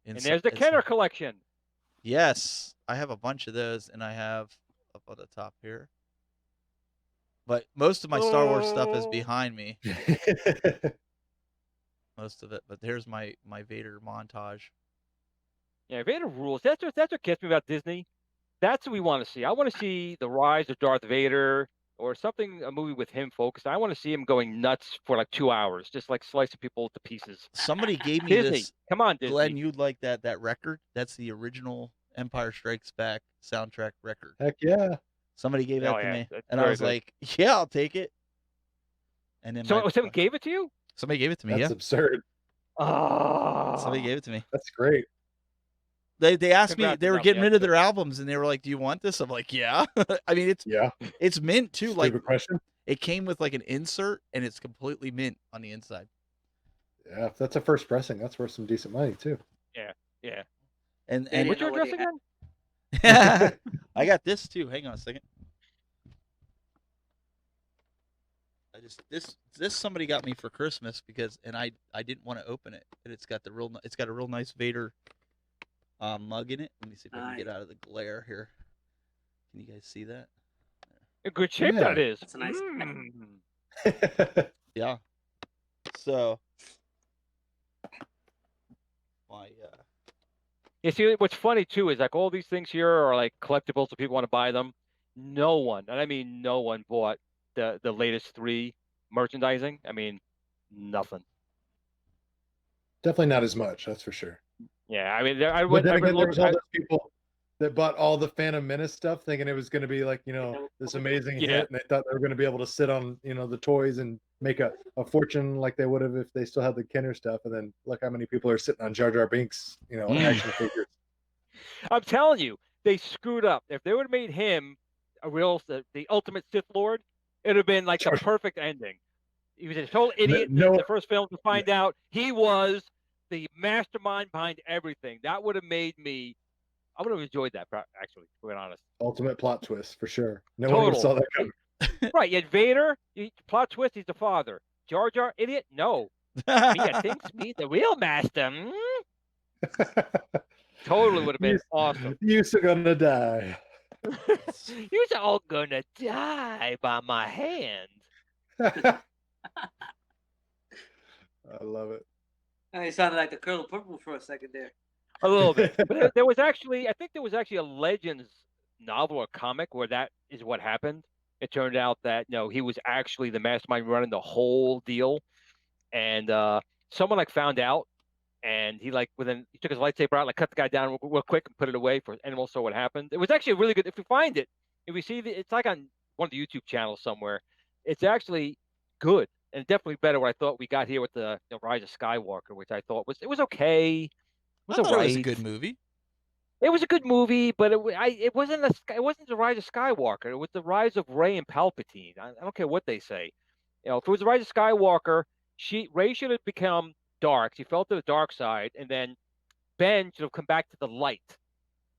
and there's the Kenner collection. Yes, I have a bunch of those, and I have up on the top here. But most of my Star Wars stuff is behind me. Most of it. But here's my Vader montage. Yeah, Vader rules. That's what gets me about Disney. That's what we want to see. I want to see the rise of Darth Vader or something, a movie with him focused. I want to see him going nuts for like 2 hours, just like slicing people to pieces. Somebody gave me Disney, this. come on, Disney. Glenn, you'd like that record? That's the original Empire Strikes Back soundtrack record. heck yeah! Somebody gave that Oh, to yeah, me, that's and I very was good. like, "Yeah, I'll take it." And then So someone gave it to you? somebody gave it to me. That's Yeah, absurd. somebody Oh, gave it to me. That's great. They asked me. Congrats, They were Tom, getting yeah, rid of good. their albums, and they were like, "Do you want this?" I'm like, "Yeah." I mean, Yeah. it's mint too. Like Stupid question. it came with like an insert, and it's completely mint on the inside. Yeah, if that's a first pressing, that's worth some decent money too. yeah. And They What's didn't your know what address they had. again? I got this too. Hang on a second. This somebody got me for Christmas because I didn't want to open it, and it's got a real nice Vader mug in it. Let me see if I can get out of the glare here. Can you guys see that? A good shape Yeah. that is. That's a nice- Yeah. So You see, what's funny too is like all these things here are like collectibles, so people want to buy them. No one, and I mean no one, bought the latest 3 merchandising. I mean, nothing. Definitely not as much, that's for sure. Yeah, I mean, I But went. then I again, there looked, was all those people that bought all the Phantom Menace stuff, thinking it was going to be like this amazing Yeah. hit, and they thought they were going to be able to sit on the toys and make a fortune like they would have if they still had the Kenner stuff. And then look how many people are sitting on Jar Jar Binks, action figures. I'm telling you, they screwed up. If they would have made him a real the ultimate Sith Lord, it would have been like the perfect ending. He was a total idiot in the first film to find out he was the mastermind behind everything. That would have made me. I would have enjoyed that, actually, to be honest. Ultimate plot twist for sure. No one Total. saw that coming. Right, you had Vader. Plot twist, he's the father. Jar Jar, idiot. No, Mia thinks me the real master. Totally would have been awesome. You're gonna die. You're all gonna die by my hand. I love it. He sounded like the Colonel Purple for a second there. A little bit, but there was actually, I think there was actually a Legends novel or comic where that is what happened. It turned out that he was actually the mastermind running the whole deal, and someone like found out, and he took his lightsaber out, like cut the guy down real quick and put it away for anyone saw what happened. It was actually really good. If you find it, if you see it's like on one of the YouTube channels somewhere. It's actually good and definitely better what I thought we got here with the Rise of Skywalker, which I thought was okay. I thought it was a good movie. It was a good movie, but it wasn't the Rise of Skywalker. It was the Rise of Rey and Palpatine. I don't care what they say. If it was the Rise of Skywalker, Rey should have become dark. She fell to the dark side, and then Ben should have come back to the light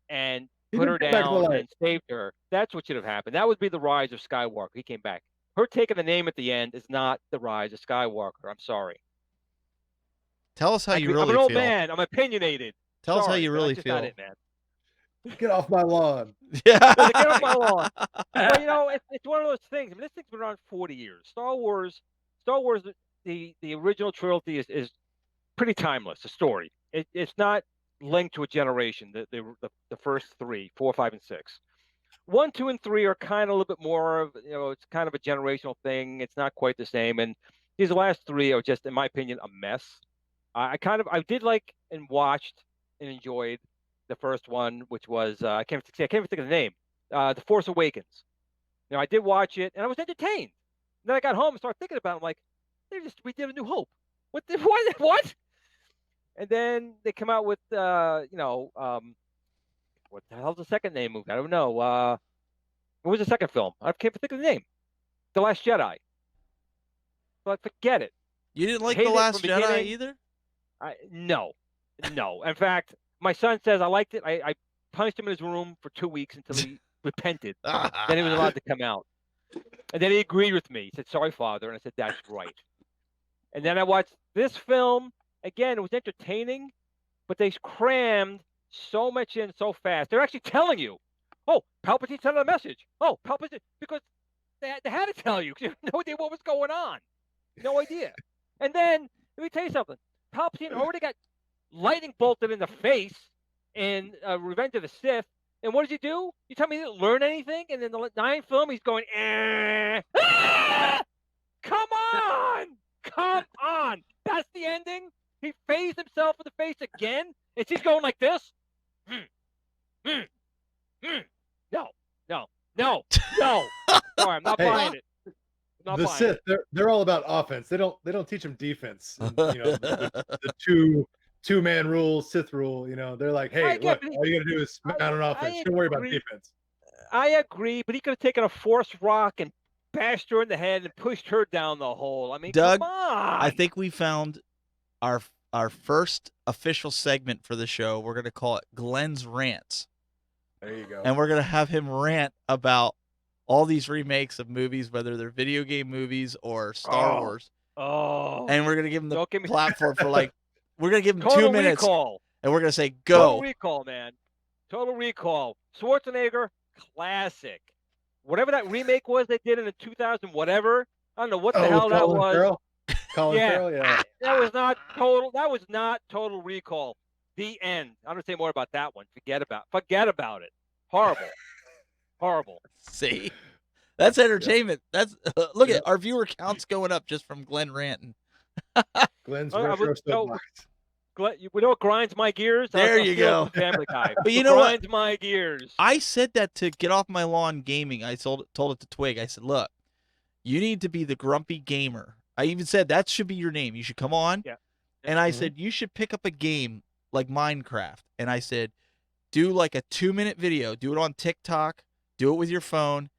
and put her down and saved her. That's what should have happened. That would be the Rise of Skywalker. He came back. Her taking the name at the end is not the Rise of Skywalker. I'm sorry. Tell us how you really feel. I'm an old man. I'm opinionated. Tell us how you really feel. Not it, man. Get off my lawn. Yeah. Get off my lawn. Well, it's one of those things. I mean, this thing's been around 40 years. Star Wars, the original trilogy is pretty timeless. The story. It's not linked to a generation. The first 3, 4, 5, and 6. 1, 2, and 3 are kind of a little bit more of it's kind of a generational thing. It's not quite the same. And these last 3 are just, in my opinion, a mess. I did like and watched and enjoyed the first one, which was I can't even think of the name. The Force Awakens. I did watch it and I was entertained. Then I got home and started thinking about it. I'm like, we did A New Hope. What? And then they come out with what the hell's the second name movie? I don't know. What was the second film? I can't think of the name. The Last Jedi. But forget it. You didn't like The Last Jedi either? No. In fact, my son says I liked it. I punished him in his room for 2 weeks until he repented. Then he was allowed to come out. And then he agreed with me. He said, "Sorry, Father." And I said, "That's right." And then I watched this film. Again, it was entertaining, but they crammed so much in so fast. They're actually telling you, "Oh, Palpatine sent a message." Oh, Palpatine, because they had to tell you because you had no idea what was going on. No idea. And then, let me tell you something. Palpatine already got lightning bolted in the face in Revenge of the Sith. And what did he do? You tell me he didn't learn anything? And in the 9th film, he's going, Ah! Come on! Come on! That's the ending? He phased himself in the face again? And she's going like this? No. Sorry, I'm not buying it. The Sith, they're all about offense. They don't teach them defense. And, the two-man rule, Sith rule. They're like, hey, look, all you gotta do is mount an offense. Don't worry about defense. I agree, but he could have taken a force rock and bashed her in the head and pushed her down the hole. I mean, Doug, come on. I think we found our first official segment for the show. We're gonna call it Glenn's Rants. There you go. And we're gonna have him rant about all these remakes of movies, whether they're video game movies or Star Wars. Oh. And we're gonna give him the platform for we're gonna give him Total 2 minutes. Recall. And we're gonna say go. Total Recall, man. Total Recall. Schwarzenegger, classic. Whatever that remake was they did in the 2000 whatever. I don't know what the hell that was. Colin Farrell, yeah. That was not Total Recall. The end. I don't say more about that one. Forget about it. Horrible. See? That's entertainment. That's look at our viewer counts going up just from Glenn ranting. Glenn's you know what grinds my gears? There you go. Family Guy. But you know what? Grinds my gears. I said that to get off my lawn gaming. I told it to Twig. I said, look, you need to be the grumpy gamer. I even said that should be your name. You should come on. Yeah. And I said, you should pick up a game like Minecraft. And I said, do like a 2-minute video. Do it on TikTok. Do it with your phone.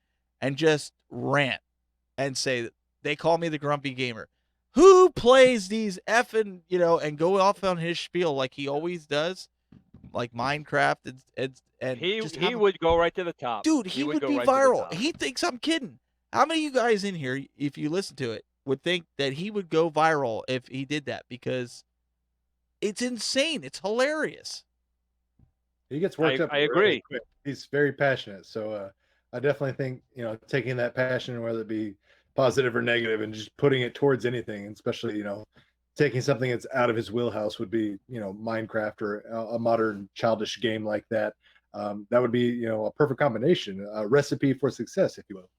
And just rant. And say, they call me the grumpy gamer. Who plays these effing, and go off on his spiel like he always does, like Minecraft, and he would go right to the top. Dude, he would be viral. He thinks I'm kidding. How many of you guys in here, if you listen to it, would think that he would go viral if he did that? Because it's insane. It's hilarious. He gets worked up I really agree. quick. He's very passionate. So I definitely think, taking that passion, whether it be positive or negative, and just putting it towards anything, especially, taking something that's out of his wheelhouse would be, Minecraft or a modern childish game like that. That would be, a perfect combination, a recipe for success, if you will.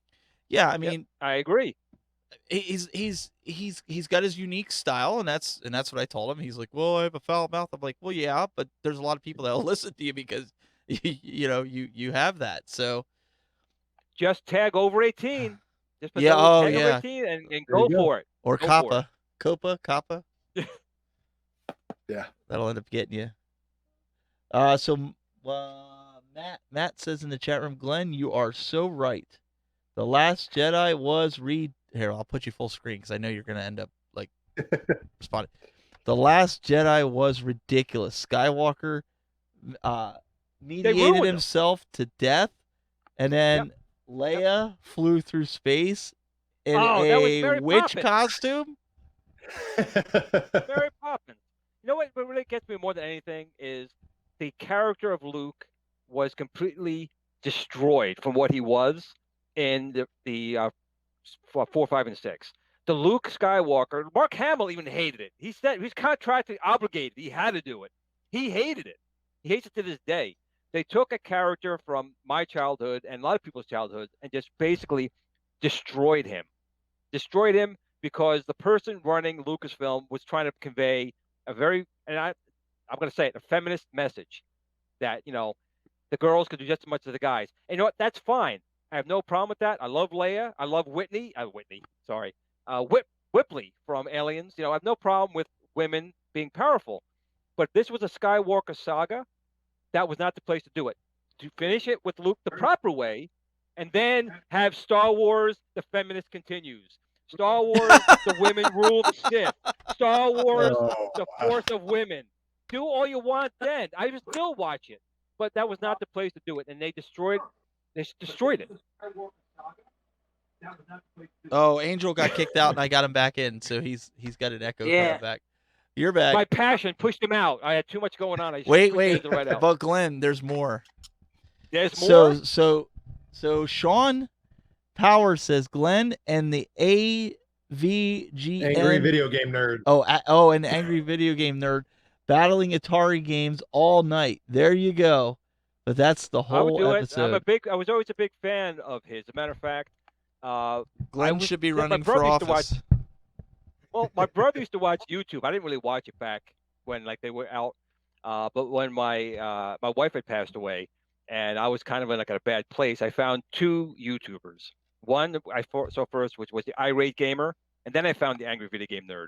Yeah, I Yep, mean, I agree. he's got his unique style, and that's what I told him. He's like, well, I have a foul mouth. I'm like, well, yeah, but there's a lot of people that'll listen to you because you have that. So Just tag over 18. Just put yeah, oh tag over yeah, 18 and There go you go. for it. or Go for it. Copa. Yeah. That'll end up getting you. So Matt says in the chat room, Glenn, you are so right. The Last Jedi was here. I'll put you full screen because I know you're gonna end up like responding. The Last Jedi was ridiculous. Skywalker mediated ruined him. himself to death, and then Leia flew through space in that was a Mary witch Poppins. costume. Mary Poppins. You know what really gets me more than anything is the character of Luke was completely destroyed from what he was in the 4, 5, and 6. The Luke Skywalker, Mark Hamill even hated it. He said he's contractually obligated. He had to do it. He hated it. He hates it to this day. They took a character from my childhood and a lot of people's childhoods and just basically destroyed him. Destroyed him because the person running Lucasfilm was trying to convey a very, and I'm going to say it, a feminist message that, the girls could do just as much as the guys. And you know what? That's fine. I have no problem with that. I love Leia. I love Whitley from Aliens. I have no problem with women being powerful. But this was a Skywalker saga. That was not the place to do it. To finish it with Luke the proper way, and then have Star Wars, the feminist continues. Star Wars, the women rule the Sith. Star Wars, the force of women. Do all you want then. I would still watch it. But that was not the place to do it, and they destroyed it. Oh, Angel got kicked out, and I got him back in, so he's got an echo coming back. You're back. My passion pushed him out. I had too much going on. Wait. Right out. But Glenn, there's more. There's more. So Sean Power says Glenn and the AVGN Angry video game nerd. And the angry video game nerd battling Atari games all night. There you go. But that's the whole I would do episode. I was always a big fan of his. As a matter of fact, Glenn should be running for office. Well, my brother used to watch YouTube. I didn't really watch it back when they were out. But when my wife had passed away, and I was kind of in a bad place, I found 2 YouTubers. One I saw first, which was the Irate Gamer, and then I found the Angry Video Game Nerd.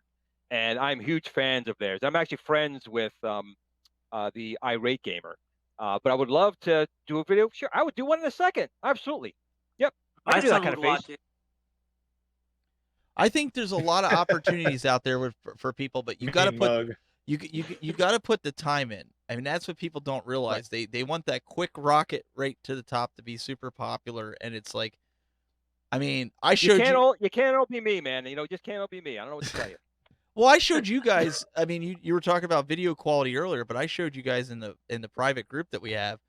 And I'm huge fans of theirs. I'm actually friends with the Irate Gamer. But I would love to do a video. Sure, I would do one in a second. Absolutely. Yep. I do that kind of face. I think there's a lot of opportunities out there for people, but you got to put you got to put the time in. I mean, that's what people don't realize. Right. They want that quick rocket right to the top to be super popular, and it's like, I mean, I showed you can't all be me, man. Just can't all be me. I don't know what to tell you. Well, I showed you guys. I mean, you were talking about video quality earlier, but I showed you guys in the private group that we have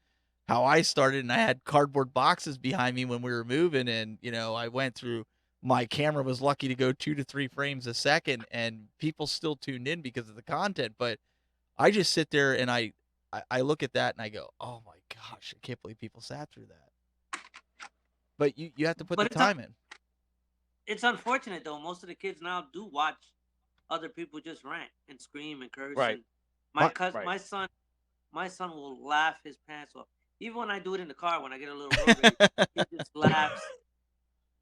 how I started, and I had cardboard boxes behind me when we were moving, and I went through. My camera was lucky to go 2 to 3 frames a second, and people still tuned in because of the content. But I just sit there and I look at that and I go, oh my gosh, I can't believe people sat through that. But you have to put the time in. It's unfortunate though. Most of the kids now do watch other people just rant and scream and curse. Right. And my son will laugh his pants off. Even when I do it in the car, when I get a little road rage, he just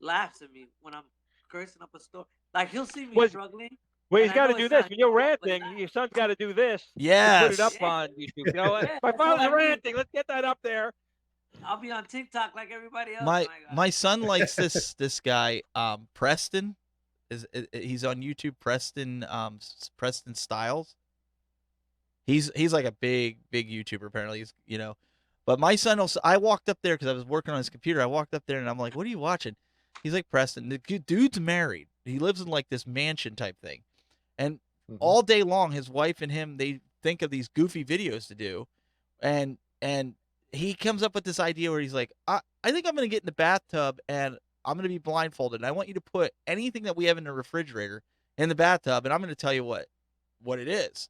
laughs at me when I'm cursing up a store. Like he'll see me struggling. Well, he's got to do this. When you're ranting, your son's got to do this. Yes. Put it up on YouTube. My father's ranting. Let's get that up there. I'll be on TikTok like everybody else. My son likes this guy, Preston. He's on YouTube, Preston Styles. He's like a big YouTuber apparently. He's, But my son also, I walked up there because I was working on his computer. I walked up there and I'm like, "What are you watching?" He's like Preston. The dude's married. He lives in like this mansion type thing, and Mhm. all day long, his wife and him, they think of these goofy videos to do, and he comes up with this idea where he's like, I think I'm gonna get in the bathtub and I'm gonna be blindfolded, and I want you to put anything that we have in the refrigerator in the bathtub, and I'm gonna tell you what it is.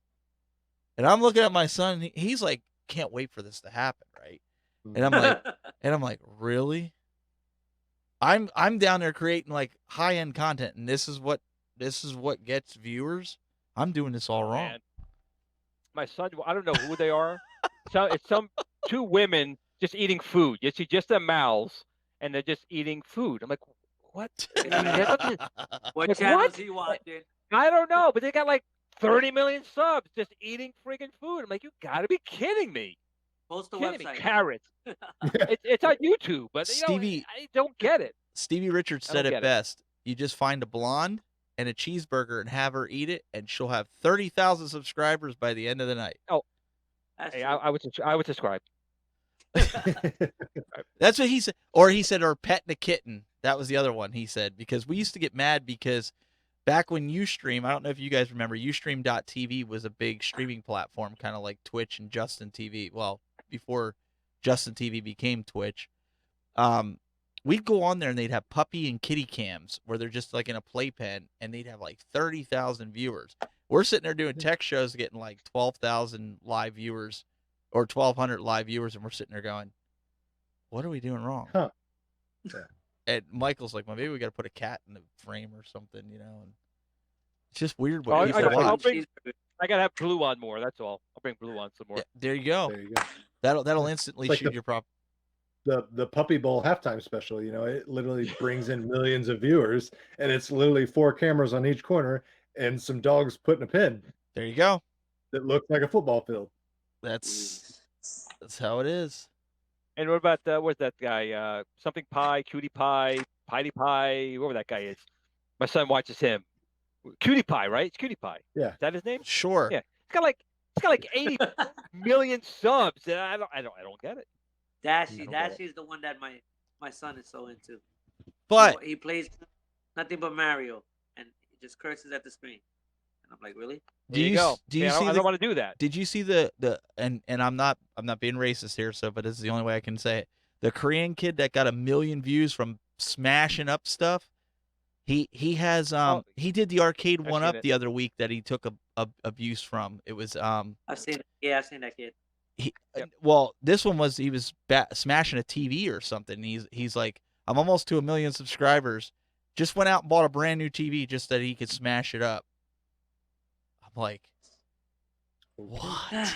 And I'm looking at my son, and he's like, can't wait for this to happen, right? And I'm like, really? I'm down there creating like high end content, and this is what gets viewers. I'm doing this all wrong. Man. My son, I don't know who they are. It's some two women just eating food. You see just their mouths, and they're just eating food. I'm like, what? What Like, channel what? is he watching? I don't know, but they got like 30 million subs just eating friggin' food. I'm like, you gotta be kidding me. Post the Kidding me. website. Carrots. It's on YouTube, but Stevie- I don't get it. Stevie Richards I don't said it get it. best. You just find a blonde and a cheeseburger and have her eat it, and she'll have 30,000 subscribers by the end of the night. That's Hey, true. I would subscribe. That's what he said. Or he said, or petting a kitten. That was the other one he said, because we used to get mad because back when Ustream, I don't know if you guys remember, Ustream.tv was a big streaming platform, kind of like Twitch and Justin TV. Well, before Justin TV became Twitch. We'd go on there and they'd have puppy and kitty cams where they're just like in a playpen, and they'd have like 30,000 viewers. We're sitting there doing tech shows getting like 12,000 live viewers or 1,200 live viewers, and we're sitting there going, what are we doing wrong? Huh. Yeah. And Michael's like, well, maybe we got to put a cat in the frame or something, you know? And it's just weird what people watch. I gotta have Blue on more. That's all. I'll bring Blue on some more. Yeah, there you go. There you go. That'll instantly Like shoot your prop. The Puppy Bowl halftime special, it literally brings in millions of viewers, and it's literally 4 cameras on each corner and some dogs put in a pen There you go. that looks like a football field. That's how it is. And what about what's that guy? Something Pie, Cutie Pie, Piety Pie, whoever that guy is. My son watches him. Cutie Pie, right? It's Cutie Pie. Yeah. Is that his name? Sure. Yeah. It's got like 80 million subs, and I don't get it. Dashy's the one that my son is so into. But he plays nothing but Mario, and he just curses at the screen. And I'm like, really? do you see I don't want to do that. Did you see the and I'm not being racist here, but this is the only way I can say it. The Korean kid that got 1 million views from smashing up stuff. He has he did the arcade I've one seen up it. the other week that he took a abuse from. It was I've seen it. Yeah, I've seen that kid. Yep. Well, this one was he was smashing a TV or something. He's like, I'm almost to 1 million subscribers. Just went out and bought a brand new TV just that he could smash it up. I'm like, what?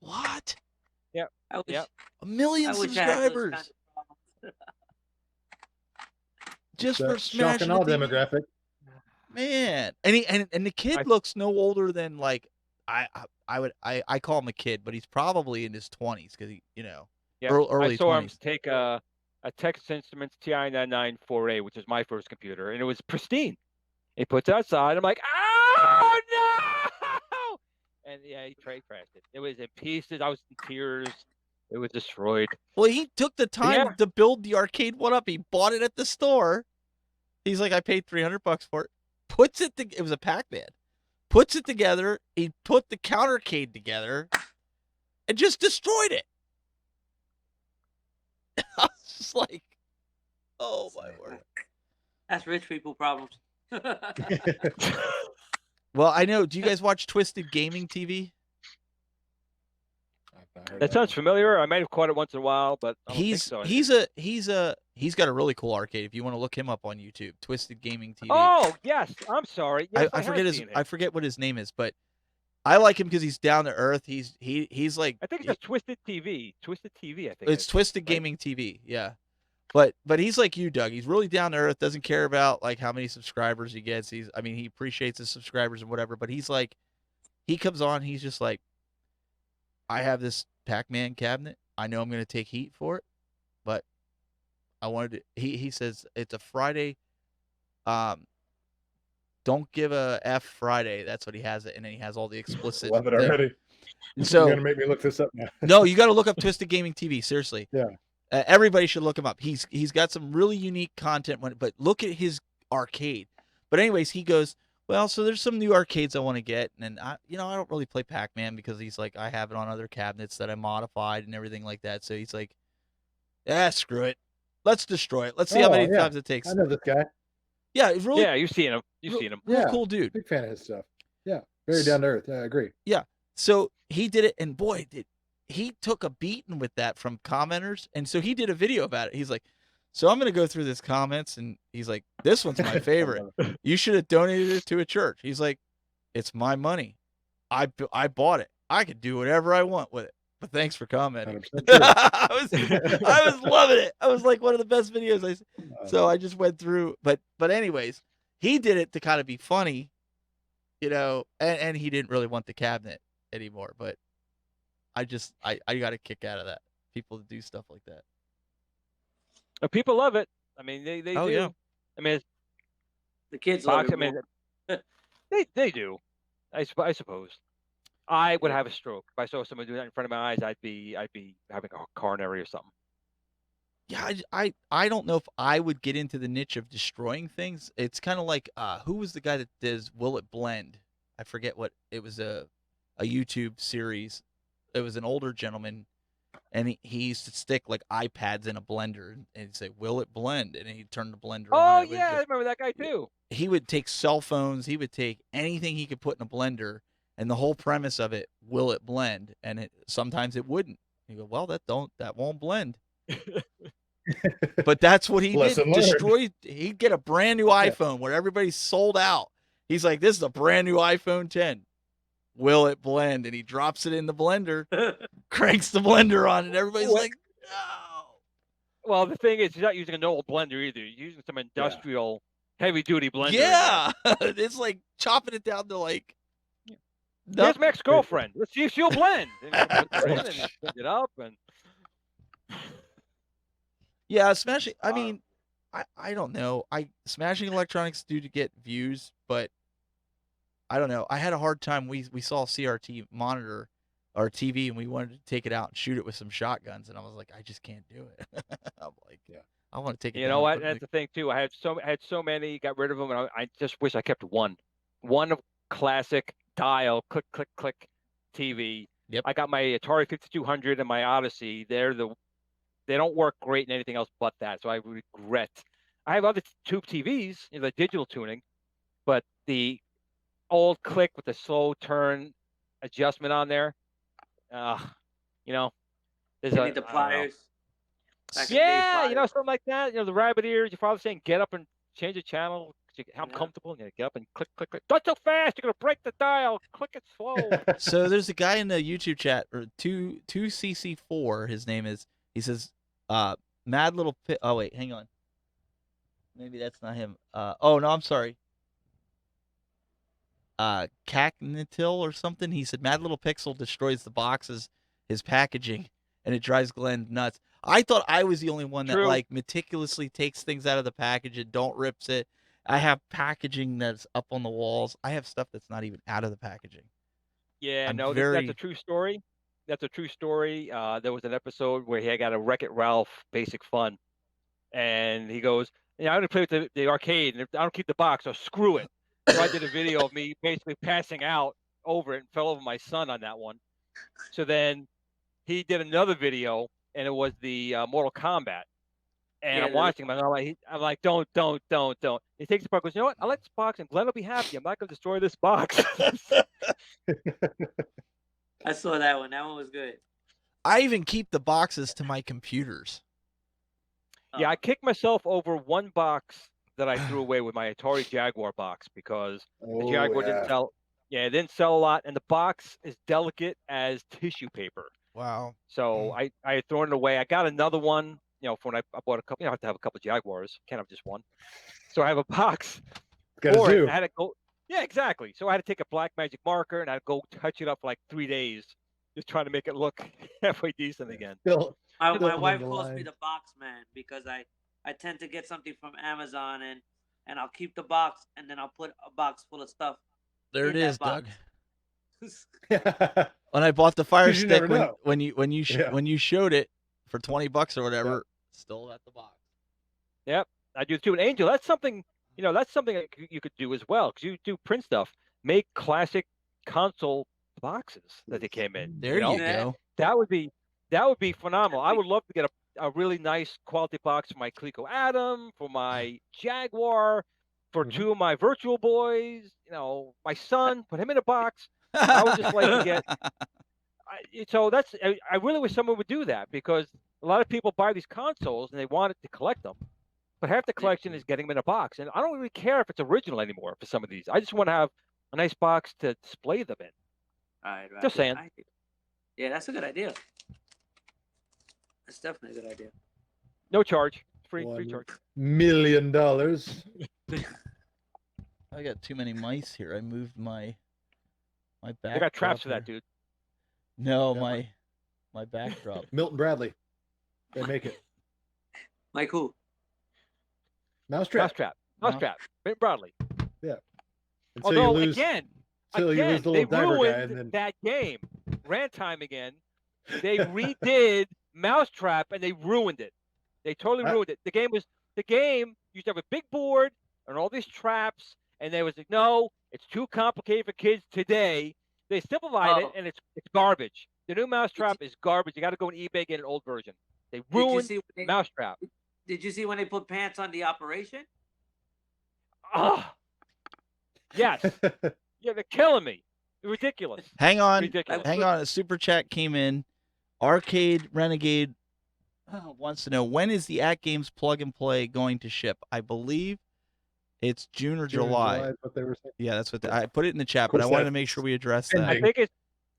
What? I wish, Yep. 1 million I wish I had those subscribers kinds of problems. just It's for a smashing shock and awe the TV? demographic. Man, and the kid looks no older than like I call him a kid, but he's probably in his 20s because he Yeah. early I saw him 20s. take a Texas Instruments TI-99-4A, which is my first computer, and it was pristine. He puts it outside. I'm like, oh no! And yeah, he crashed it. It was in pieces. I was in tears. It was destroyed. Well, he took the time Yeah. to build the arcade one up. He bought it at the store. He's like, I paid $300 for it. Puts it. It was a Pac-Man. Puts it together. He put the countercade together, and just destroyed it. I was just like, oh my word. That's rich people problems. Well, I know. Do you guys watch Twisted Gaming TV? That sounds familiar. I might have caught it once in a while, but I don't think so. He's got a really cool arcade. If you want to look him up on YouTube, Twisted Gaming TV. Oh yes, I'm sorry. Yes, I forget have seen it. I forget what his name is, but I like him because he's down to earth. He's like I think it's just Twisted TV. Twisted TV. I think it's Twisted Gaming TV. Yeah, but he's like you, Doug. He's really down to earth. Doesn't care about like how many subscribers he gets. He appreciates his subscribers and whatever. But he's like, he comes on. He's just like, I have this Pac-Man cabinet. I know I'm going to take heat for it, but I wanted to. He says it's a Friday. Don't give a F Friday. That's what he has it, and then he has all the explicit. Love it thing. already. And so You're gonna make me look this up now. no, you got to look up Twisted Gaming TV. Seriously. Yeah. Everybody should look him up. He's got some really unique content. But look at his arcade. But anyways, he goes, well, so there's some new arcades I want to get, and I don't really play Pac-Man because he's like, I have it on other cabinets that I modified and everything like that. So he's like, screw it, let's destroy it. Let's see how many times it takes. I know this guy. Yeah, it's really. Yeah, you've seen him. Seen him. Real Yeah. cool dude. Big fan of his stuff. Yeah, very down to earth. Yeah, I agree. Yeah. So he did it, and boy, he took a beating with that from commenters, and so he did a video about it. He's like, so I'm gonna go through this comments, and he's like, this one's my favorite. You should have donated it to a church. He's like, it's my money. I bought it. I could do whatever I want with it. But thanks for commenting. 100% true. I was loving it. I was like one of the best videos I. So I just went through, but anyways, he did it to kind of be funny, and he didn't really want the cabinet anymore. But I got a kick out of that. People do stuff like that. People love it. I mean, they Oh, do. yeah. I mean, The kids love box. it. I mean, more. they do. I suppose. I would have a stroke if I saw someone doing that in front of my eyes. I'd be having a coronary or something. Yeah, I don't know if I would get into the niche of destroying things. It's kind of like who was the guy that does Will It Blend? I forget what it was, a YouTube series. It was an older gentleman, and he used to stick like iPads in a blender and he'd say, "Will it blend?" And he'd turn the blender on. Oh yeah, I remember that guy too. He would take cell phones. He would take anything he could put in a blender, and the whole premise of it, will it blend? And sometimes it wouldn't. You go, well, that won't blend. But that's what he Lesson did. learned. He'd get a brand new iPhone where everybody's sold out. He's like, this is a brand new iPhone 10. Will it blend? And he drops it in the blender, cranks the blender on, and everybody's like, no. Well, the thing is, he's not using a normal blender either. He's using some industrial, heavy-duty blender. Yeah, it's like chopping it down to like. Here's my ex-girlfriend. Let's see if she'll blend. And pick it up and. Yeah, smashing. I mean, I don't know. Smashing electronics do to get views, but I don't know. I had a hard time. We saw a CRT monitor or TV, and we wanted to take it out and shoot it with some shotguns, and I was like, I just can't do it. I'm like, yeah, I want to take it. You know what? That's the thing too. I had so many, got rid of them, and I just wish I kept one classic dial, click, click, click TV. Yep. I got my Atari 5200 and my Odyssey. They don't work great in anything else but that, so I regret. I have other tube TVs, the digital tuning, but the old click with the slow turn adjustment on there, there's You need the pliers. Yeah, something like that. The rabbit ears. Your father saying, "Get up and change the channel." I'm comfortable. You get up and click, click, click. Not so fast. You're gonna break the dial. Click it slow. So there's a guy in the YouTube chat, or 2cc4. His name is. He says, "Mad Little Pit." Oh wait, hang on. Maybe that's not him. Oh no, I'm sorry. Cacnitil or something. He said, "Mad Little Pixel destroys the boxes, his packaging, and it drives Glenn nuts." I thought I was the only one that like meticulously takes things out of the package and don't rips it. I have packaging that's up on the walls. I have stuff that's not even out of the packaging. Yeah, that's a true story. That's a true story. There was an episode where he got a Wreck-It Ralph Basic Fun, and he goes, I'm gonna play with the arcade, and I don't keep the box, so screw it. So I did a video of me basically passing out over it and fell over my son on that one. So then he did another video, and it was the Mortal Kombat. And I'm watching him, and I'm like, don't. He takes the box, goes, you know what? I like this box, and Glenn will be happy. I'm not gonna destroy this box. I saw that one. That one was good. I even keep the boxes to my computers. Yeah, I kicked myself over one box that I threw away with my Atari Jaguar box because the Jaguar didn't sell. Yeah, it didn't sell a lot, and the box is delicate as tissue paper. Wow. So I had thrown it away. I got another one, for when I bought a couple. I have to have a couple Jaguars. Can't have just one. So I have a box for it. I had to go. Yeah, exactly. So I had to take a black magic marker and I'd go touch it up for like 3 days, just trying to make it look halfway decent again. My wife calls me the box man because I tend to get something from Amazon and I'll keep the box and then I'll put a box full of stuff. There it is, Doug. When I bought the Fire Stick, when you showed it for $20 or whatever. Still at the box. Yep, I do too. And Angel, that's something that's something that you could do as well because you do print stuff. Make classic console boxes that they came in. There you go. That would be phenomenal. I would love to get a really nice quality box for my Coleco Atom, for my Jaguar, for two of my Virtual Boys. My son, put him in a box. I would just like to get. So I really wish someone would do that because a lot of people buy these consoles and they want it to collect them, but half the collection is getting them in a box. And I don't really care if it's original anymore for some of these. I just want to have a nice box to display them in. Right. Just saying. Yeah, that's a good idea. That's definitely a good idea. No charge. Free charge. $1 million. I got too many mice here. I moved my backdrop. I got traps for that, dude. No, Yeah. my backdrop. Milton Bradley. They make it. Like who? Mousetrap. Mousetrap. Mint Broadly. Until you lose again, the little they diver guy, ruined and then that game. Rant time again. They redid Mousetrap and they ruined it. They totally ruined it. The game used to have a big board and all these traps, and they was like, no, it's too complicated for kids today. They simplified it, and it's garbage. The new Mousetrap is garbage. You got to go on eBay get an old version. They ruined Mousetrap. Did you see when they put pants on the operation? Yes. Yeah, they're killing me. Ridiculous. Hang on. Ridiculous. Hang on. A super chat came in. Arcade Renegade wants to know, when is the At Games plug and play going to ship? I believe it's June or July. What they were saying. Yeah, that's what I put it in the chat, but I wanted to make sure we addressed that.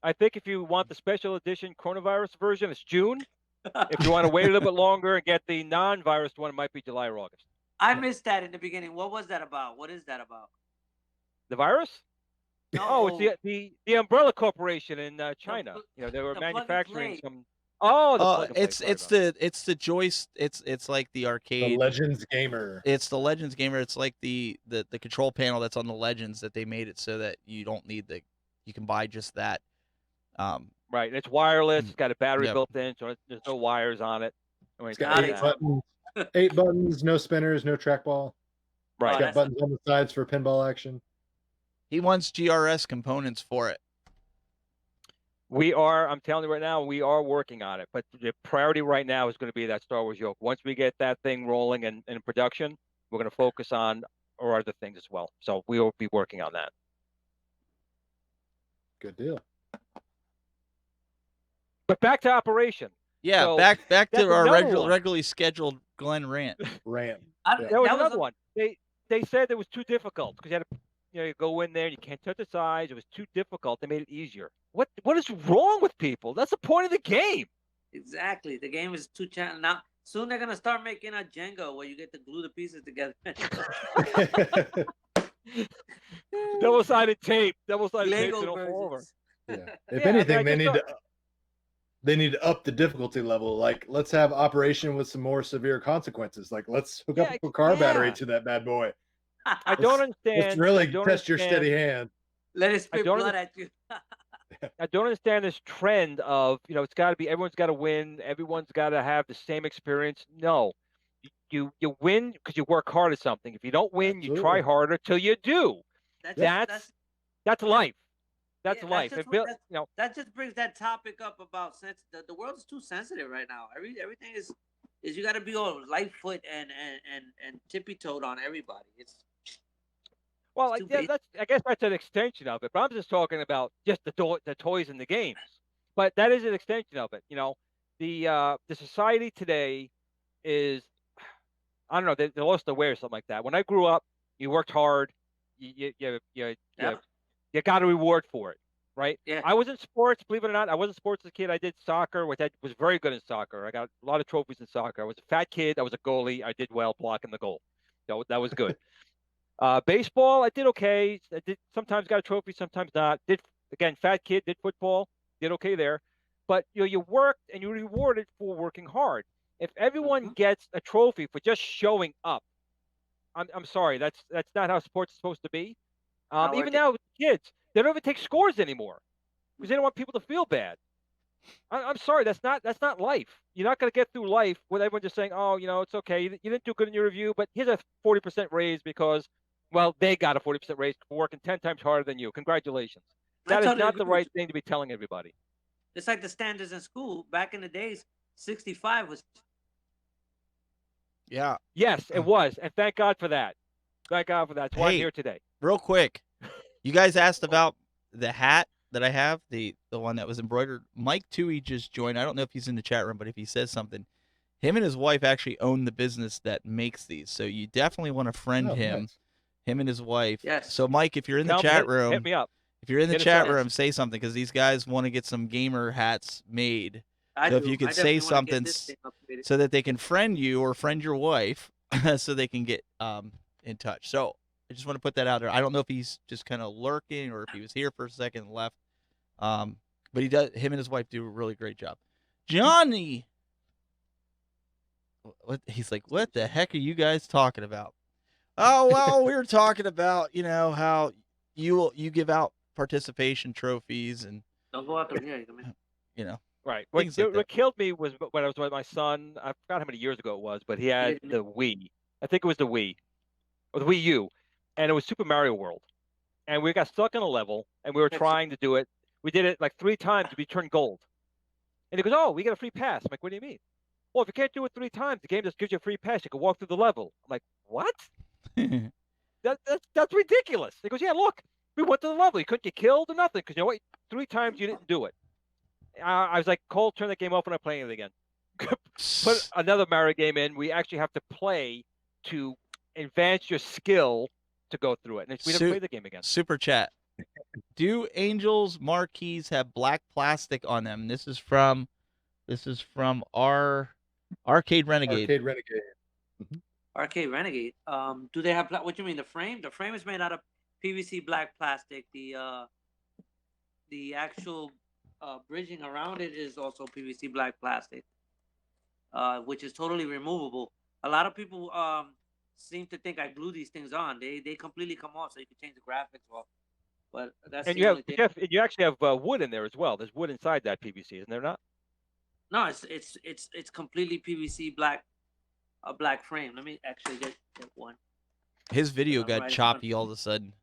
I think if you want the special edition coronavirus version, it's June. If you want to wait a little bit longer and get the non-virus one, it might be July or August. I missed that in the beginning. What was that about? What is that about? The virus? No. Oh, it's the Umbrella Corporation in China. They were manufacturing some. Oh, it's the joist. It's like the arcade. The Legends Gamer. It's the Legends Gamer. It's like the control panel that's on the Legends that they made it so that you don't need you can buy just that. Right. It's wireless. It's got a battery built in, so there's no wires on it. It's got 8 buttons. 8 buttons, no spinners, no trackball. Right. It's got buttons on the sides for pinball action. He wants GRS components for it. I'm telling you right now, we are working on it. But the priority right now is going to be that Star Wars yoke. Once we get that thing rolling and in production, we're going to focus on our other things as well. So we will be working on that. Good deal. But back to Operation. Yeah, so back to our regularly scheduled Glenn rant. That was another one. They said it was too difficult because you had to you go in there and you can't touch the sides. It was too difficult. They made it easier. What is wrong with people? That's the point of the game. Exactly. The game is too challenging. Now soon they're gonna start making a Jenga where you get to glue the pieces together. Double-sided tape. Double-sided tape. Lego Don't fall over. Yeah. If anything, they need to up the difficulty level. Like, let's have Operation with some more severe consequences. Like, let's hook up a car battery to that bad boy. I don't understand. Let's really test your steady hand. Let it spit blood at you. I don't understand this trend of, it's got to be, everyone's got to win. Everyone's got to have the same experience. No, you win because you work hard at something. If you don't win, you try harder till you do. That's life. That's life. That just brings that topic up about the world is too sensitive right now. Everything is you got to be all lightfoot and tippy toed on everybody. I guess that's an extension of it. But I'm just talking about just the toys and the games. But that is an extension of it. The society today is, I don't know, they lost their way or something like that. When I grew up, you worked hard. You got a reward for it, right? Yeah. I was in sports, believe it or not. I was in sports as a kid. I did soccer, which I was very good in soccer. I got a lot of trophies in soccer. I was a fat kid. I was a goalie. I did well blocking the goal. So that was good. Baseball, I did okay. I did sometimes got a trophy, sometimes not. Fat kid, did football, did okay there. But you worked and you're rewarded for working hard. If everyone gets a trophy for just showing up, I'm sorry, that's not how sports is supposed to be. Even now with kids, they don't even take scores anymore because they don't want people to feel bad. I'm sorry, that's not life. You're not going to get through life with everyone just saying, "Oh, it's okay. You didn't do good in your review, but here's a 40% raise because, well, they got a 40% raise for working 10 times harder than you. Congratulations." I That is totally not agree the with right you. thing to be telling everybody. It's like the standards in school back in the days. 65 was. Yeah. Yes, it was, and thank God for that. Thank God for that. That's why I'm Hey, here today. real quick, you guys asked about the hat that I have, the one that was embroidered. Mike Toohey just joined. I don't know if he's in the chat room, but if he says something, him and his wife actually own the business that makes these. So you definitely want to friend Oh, him, nice. him and his wife. Yes. So Mike, if you're in the Tell 'em, chat hit room, me up. if you're in the Hit us chat up. room, say something because these guys want to get some gamer hats made. I So if do. you could I say definitely want to something get this thing upgraded. so that they can friend you or friend your wife, so they can get in touch. So I just want to put that out there. I don't know if he's just kind of lurking or if he was here for a second and left. But he does. Him and his wife do a really great job. Johnny, what he's like? What the heck are you guys talking about? Oh well, we were talking about how you give out participation trophies and Don't go out there. Yeah, come in. Right. things like that. What killed me was when I was with my son. I forgot how many years ago it was, but he had the Wii. I think it was the Wii or the Wii U, and it was Super Mario World. And we got stuck on a level, and we were trying to do it. We did it like 3 times. We turned gold. And he goes, "Oh, we get a free pass." I'm like, "What do you mean?" "Well, if you can't do it 3 times, the game just gives you a free pass. You can walk through the level." I'm like, "What? That's ridiculous." He goes, "Yeah, look, we went to the level. You couldn't get killed or nothing because you know what? 3 times you didn't do it." I was like, "Cole, turn the game off when I'm playing it again." Put another Mario game in. We actually have to play to advance your skill to go through it. And we never play the game again. Super chat. Do Angels marquees have black plastic on them? This is from our Arcade Renegade. Arcade Renegade. Arcade Renegade. Do they have what you mean? The frame? The frame is made out of PVC black plastic. The actual bridging around it is also PVC black plastic, which is totally removable. A lot of people seem to think I glue these things on. They completely come off, so you can change the graphics off. But that's And the only thing. you actually have wood in there as well. There's wood inside that PVC, isn't there not? No, it's completely PVC black, a black frame. Let me actually get one. His video I'm got right in front choppy of all of a sudden.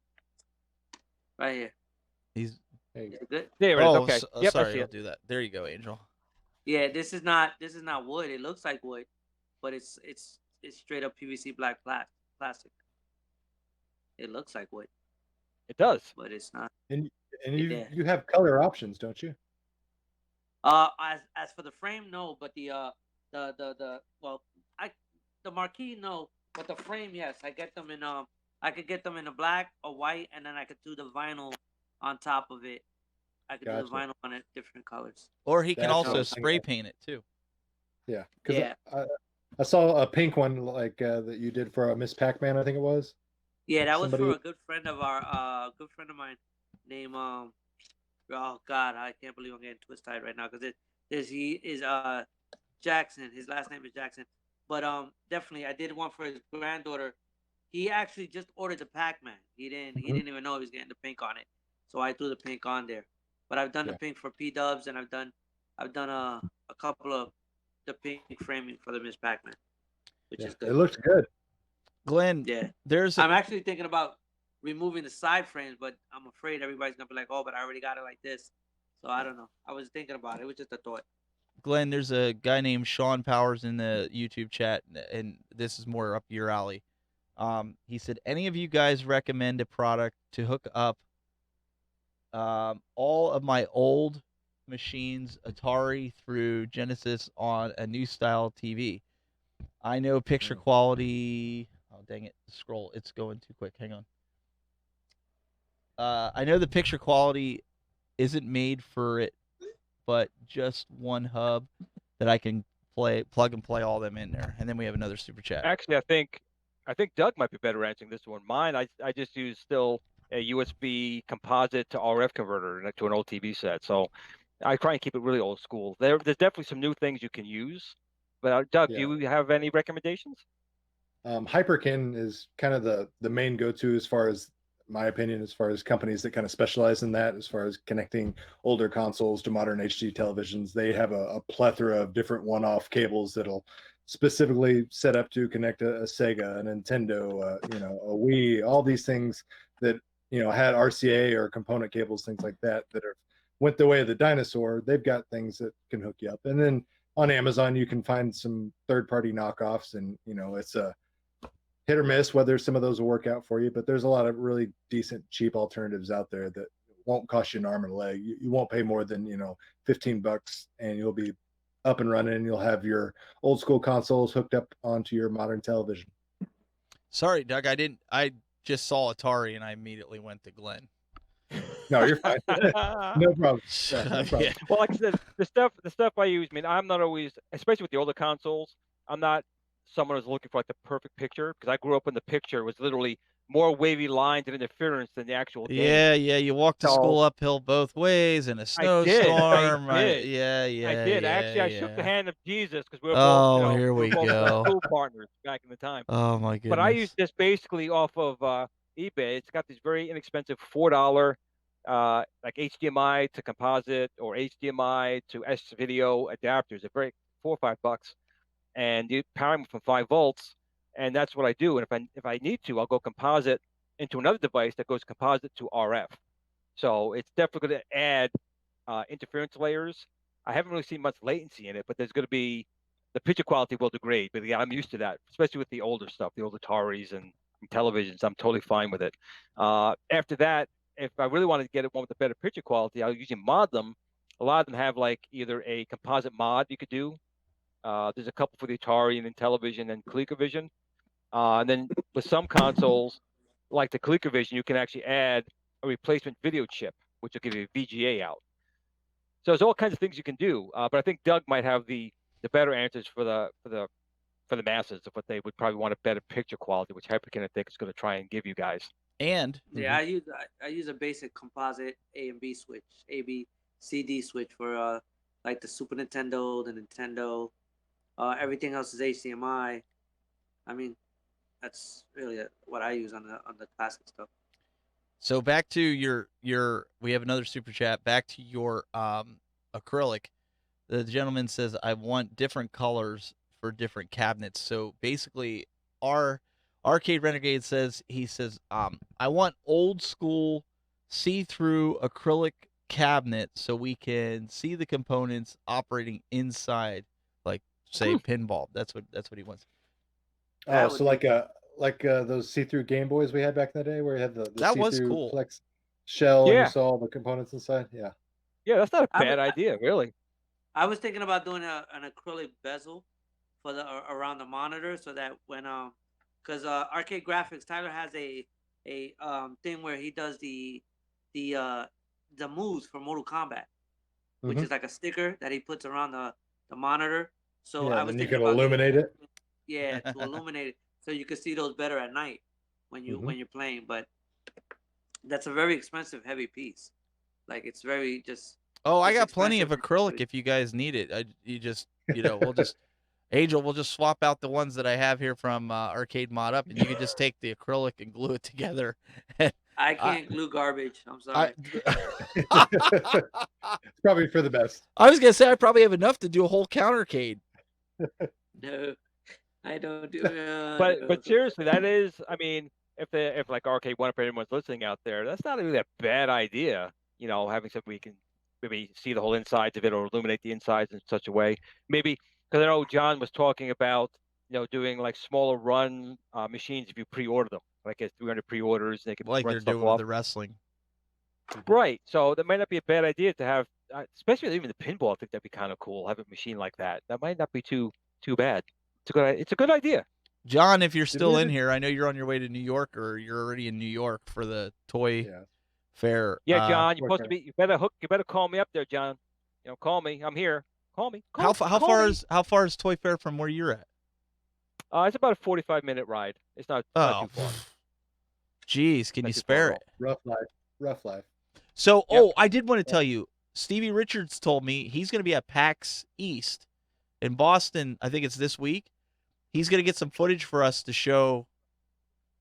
Right here. He's Is it good? There it is. Okay. Yep, I sorry, see I'll it. do that. There you go, Angel. Yeah, this is not wood. It looks like wood, but it's straight up PVC black plastic. It looks like wood, It does. but it's not. And Yeah. you have color options, don't you? As for the frame, no, but the marquee, no, but the frame, yes. I get them in I could get them in a black or white, and then I could do the vinyl on top of it. I could do the Gotcha. vinyl on it different colors. Or he can That's also what I'm spray thinking. paint it too. Yeah, because Yeah. I saw a pink one like that you did for Miss Pac-Man, I think it was. Yeah, that was Somebody- for a good friend of good friend of mine, named oh God, I can't believe I'm getting twist-tied right now because he is Jackson. His last name is Jackson. But definitely, I did one for his granddaughter. He actually just ordered the Pac-Man. He didn't even know he was getting the pink on it, so I threw the pink on there. But I've done the pink for P-Dubs, and I've done a couple of the pink framing for the Miss Pac-Man, which is good. It looks good. Glenn, Yeah, I'm actually thinking about removing the side frames, but I'm afraid everybody's gonna be like, "Oh, but I already got it like this." So I don't know. I was thinking about it. It was just a thought. Glenn, there's a guy named Sean Powers in the YouTube chat, and this is more up your alley. He said, any of you guys recommend a product to hook up all of my old machines, Atari through Genesis, on a new style TV? I know picture quality. Oh, dang it. Scroll. It's going too quick. Hang on. I know the picture quality isn't made for it, but just one hub that I can plug and play all them in there. And then we have another super chat. Actually, I think Doug might be better answering this one. Mine, I just use still a USB composite to RF converter to an old TV set. So I try and keep it really old school. There's definitely some new things you can use. But Doug, do you have any recommendations? Hyperkin is kind of the main go-to as far as my opinion, as far as companies that kind of specialize in that, as far as connecting older consoles to modern HD televisions. They have a plethora of different one-off cables that'll specifically set up to connect a Sega, a Nintendo, a Wii, all these things that had RCA or component cables, things like that are went the way of the dinosaur. They've got things that can hook you up, and then on Amazon you can find some third-party knockoffs, and it's a hit or miss whether some of those will work out for you, but there's a lot of really decent cheap alternatives out there that won't cost you an arm and a leg. You won't pay more than $15 and you'll be up and running, and you'll have your old school consoles hooked up onto your modern television. Sorry, Doug, I just saw Atari and I immediately went to Glenn. No, you're fine. No problem. Yeah, no problem. Yeah. Well, like I said, the stuff I use. I mean, I'm not always, especially with the older consoles. I'm not someone who's looking for like the perfect picture, because I grew up when the picture was literally more wavy lines and interference than the actual game. Yeah, you walk to school uphill both ways in a snowstorm. I did. Yeah. I did. Actually, I yeah. shook the hand of Jesus because we were Oh, both, here we go. school partners back in the time. Oh my goodness. But I use this basically off of eBay. It's got these very inexpensive $4 like HDMI to composite or HDMI to S video adapters. They're very $4 or $5, and you power them from 5 volts, and that's what I do. And if I need to, I'll go composite into another device that goes composite to RF. So it's definitely going to add interference layers. I haven't really seen much latency in it, but there's going to be the picture quality will degrade. But yeah, I'm used to that, especially with the older stuff, the old Ataris and televisions. I'm totally fine with it. After that, if I really want to get one with a better picture quality, I'll usually mod them. A lot of them have like either a composite mod you could do. There's a couple for the Atari and Intellivision and ColecoVision. And then with some consoles, like the ColecoVision, you can actually add a replacement video chip, which will give you a VGA out. So there's all kinds of things you can do. But I think Doug might have the better answers for the masses of what they would probably want a better picture quality, which Hyperkin I think is going to try and give you guys. And yeah, I use a basic composite A and B switch, A/B C/D switch for like the Super Nintendo, the Nintendo. Everything else is HDMI. I mean, that's really what I use on the classic stuff. so back to your we have another super chat. Back to your acrylic. The gentleman says, I want different colors for different cabinets. So basically, our Arcade Renegade says, I want old school see-through acrylic cabinet so we can see the components operating inside, like say pinball. That's what he wants. Oh, so like those see-through Game Boys we had back in the day, where you had the That was see-through cool. Plex shell and Yeah. you saw all the components inside. Yeah. Yeah, that's not a bad idea, really. I was thinking about doing an acrylic bezel for the around the monitor, so that when because Arcade Graphics, Tyler has a thing where he does the moves for Mortal Kombat, which is like a sticker that he puts around the monitor. So Yeah, I was and you thinking can about illuminate it. Yeah, to illuminate it, so you can see those better at night when you're playing. But that's a very expensive, heavy piece. Like it's very just. Oh, I it's got plenty of expensive. acrylic if you guys need it. We'll just Angel, we'll just swap out the ones that I have here from Arcade Mod Up, and you can just take the acrylic and glue it together. I can't glue garbage. I'm sorry. It's probably for the best. I was gonna say I probably have enough to do a whole countercade. No, I don't do. But seriously, that is, I mean, if like Arcade One, if anyone's listening out there, that's not really a bad idea. Having something we can maybe see the whole insides of it or illuminate the insides in such a way. Maybe because I know John was talking about doing like smaller run machines if you pre-order them, like at 300 pre-orders, they can Like run they're stuff doing with off. the wrestling. Right. So that might not be a bad idea to have, especially even the pinball. I think that'd be kind of cool. Have a machine like that. That might not be too bad. It's a good idea. John, if you're still in here, I know you're on your way to New York, or you're already in New York for the toy fair. Yeah, John, you're supposed to be. You better call me up there, John. Call me. I'm here. Call me. How far is Toy Fair from where you're at? It's about a 45-minute ride. It's not too far. Jeez, can you spare it? Rough life. So, I did want to tell you, Stevie Richards told me he's going to be at PAX East in Boston. I think it's this week. He's going to get some footage for us to show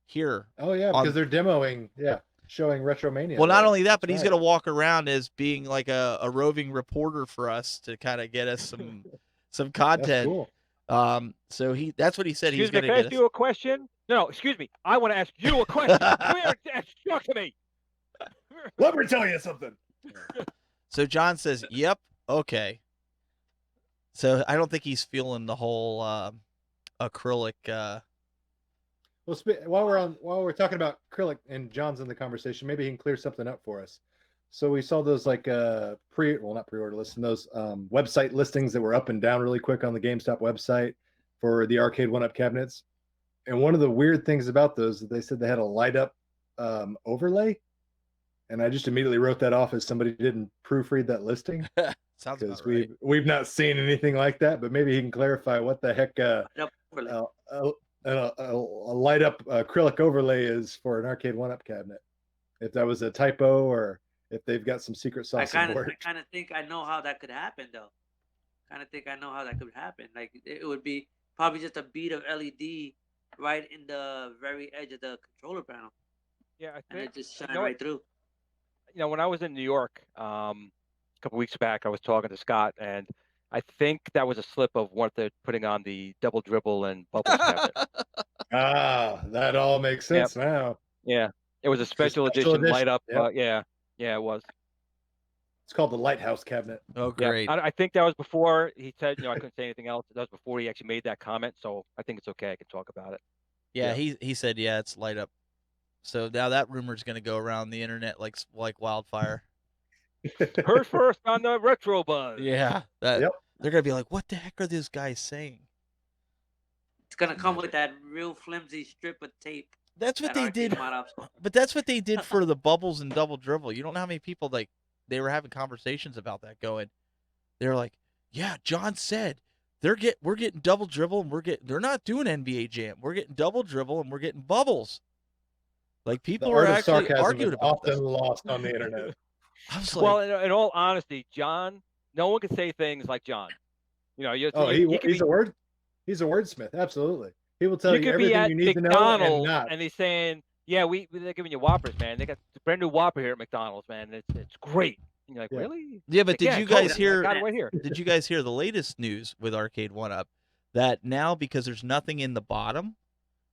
here. Oh yeah, because they're demoing. Yeah. showing Retromania. Well, not there. only that, but That's he's right. gonna walk around as being like a roving reporter for us to kind of get us some That's content. cool. So that's what he said he's Excuse me, gonna can I get ask us. you a question? No, excuse me. I want to ask you a question. Come here and talk to me. Let me tell you something. So John says, "Yep, okay." So I don't think he's feeling the whole acrylic. Well, while we're talking about acrylic and John's in the conversation, maybe he can clear something up for us. So we saw those like not pre-order lists, and those website listings that were up and down really quick on the GameStop website for the arcade one-up cabinets. And one of the weird things about those is they said they had a light up overlay, and I just immediately wrote that off as somebody didn't proofread that listing. Sounds Because about right. we've not seen anything like that, but maybe he can clarify what the heck a light up acrylic overlay is for an arcade one-up cabinet. If that was a typo or if they've got some secret sauce I aboard. kind of think I know how that could happen, though. Like it would be probably just a bead of LED right in the very edge of the controller panel, Yeah, I and think it just shine know what? right through. When I was in New York a couple weeks back, I was talking to Scott, and I think that was a slip of what they're putting on the double dribble and bubbles cabinet. That all makes sense now. Yeah, it was a special edition light up. Yep. Yeah, it was. It's called the Lighthouse cabinet. Oh, Yeah, great. I think that was before he said, I couldn't say anything else. That was before he actually made that comment, so I think it's okay. I can talk about it. Yeah, he said, yeah, it's light up. So now that rumor's gonna go around the internet like wildfire. Heard first on the Retro Buzz. Yeah, they're Yep. gonna be like, what the heck are these guys saying? It's gonna come with that real flimsy strip of tape. That's what that they arcade did. mod-ups. But that's what they did for the bubbles and double dribble. You don't know how many people they were having conversations about that going. They were like, yeah, John said we're getting double dribble and they're not doing NBA Jam. We're getting double dribble and we're getting bubbles. Like people were actually arguing about often this. lost on the internet. I was like, Well, in all honesty, John, no one can say things like John. He's a wordsmith. Absolutely. He will tell you could everything be at you need to know McDonald's and not. and he's saying, yeah, they're giving you Whoppers, man. They got the brand new Whopper here at McDonald's, man. It's great. And you're like, Yeah. really? yeah, but Like, did yeah, you totally. guys I hear? got it right here. Did you guys hear the latest news with Arcade 1-Up? That now, because there's nothing in the bottom,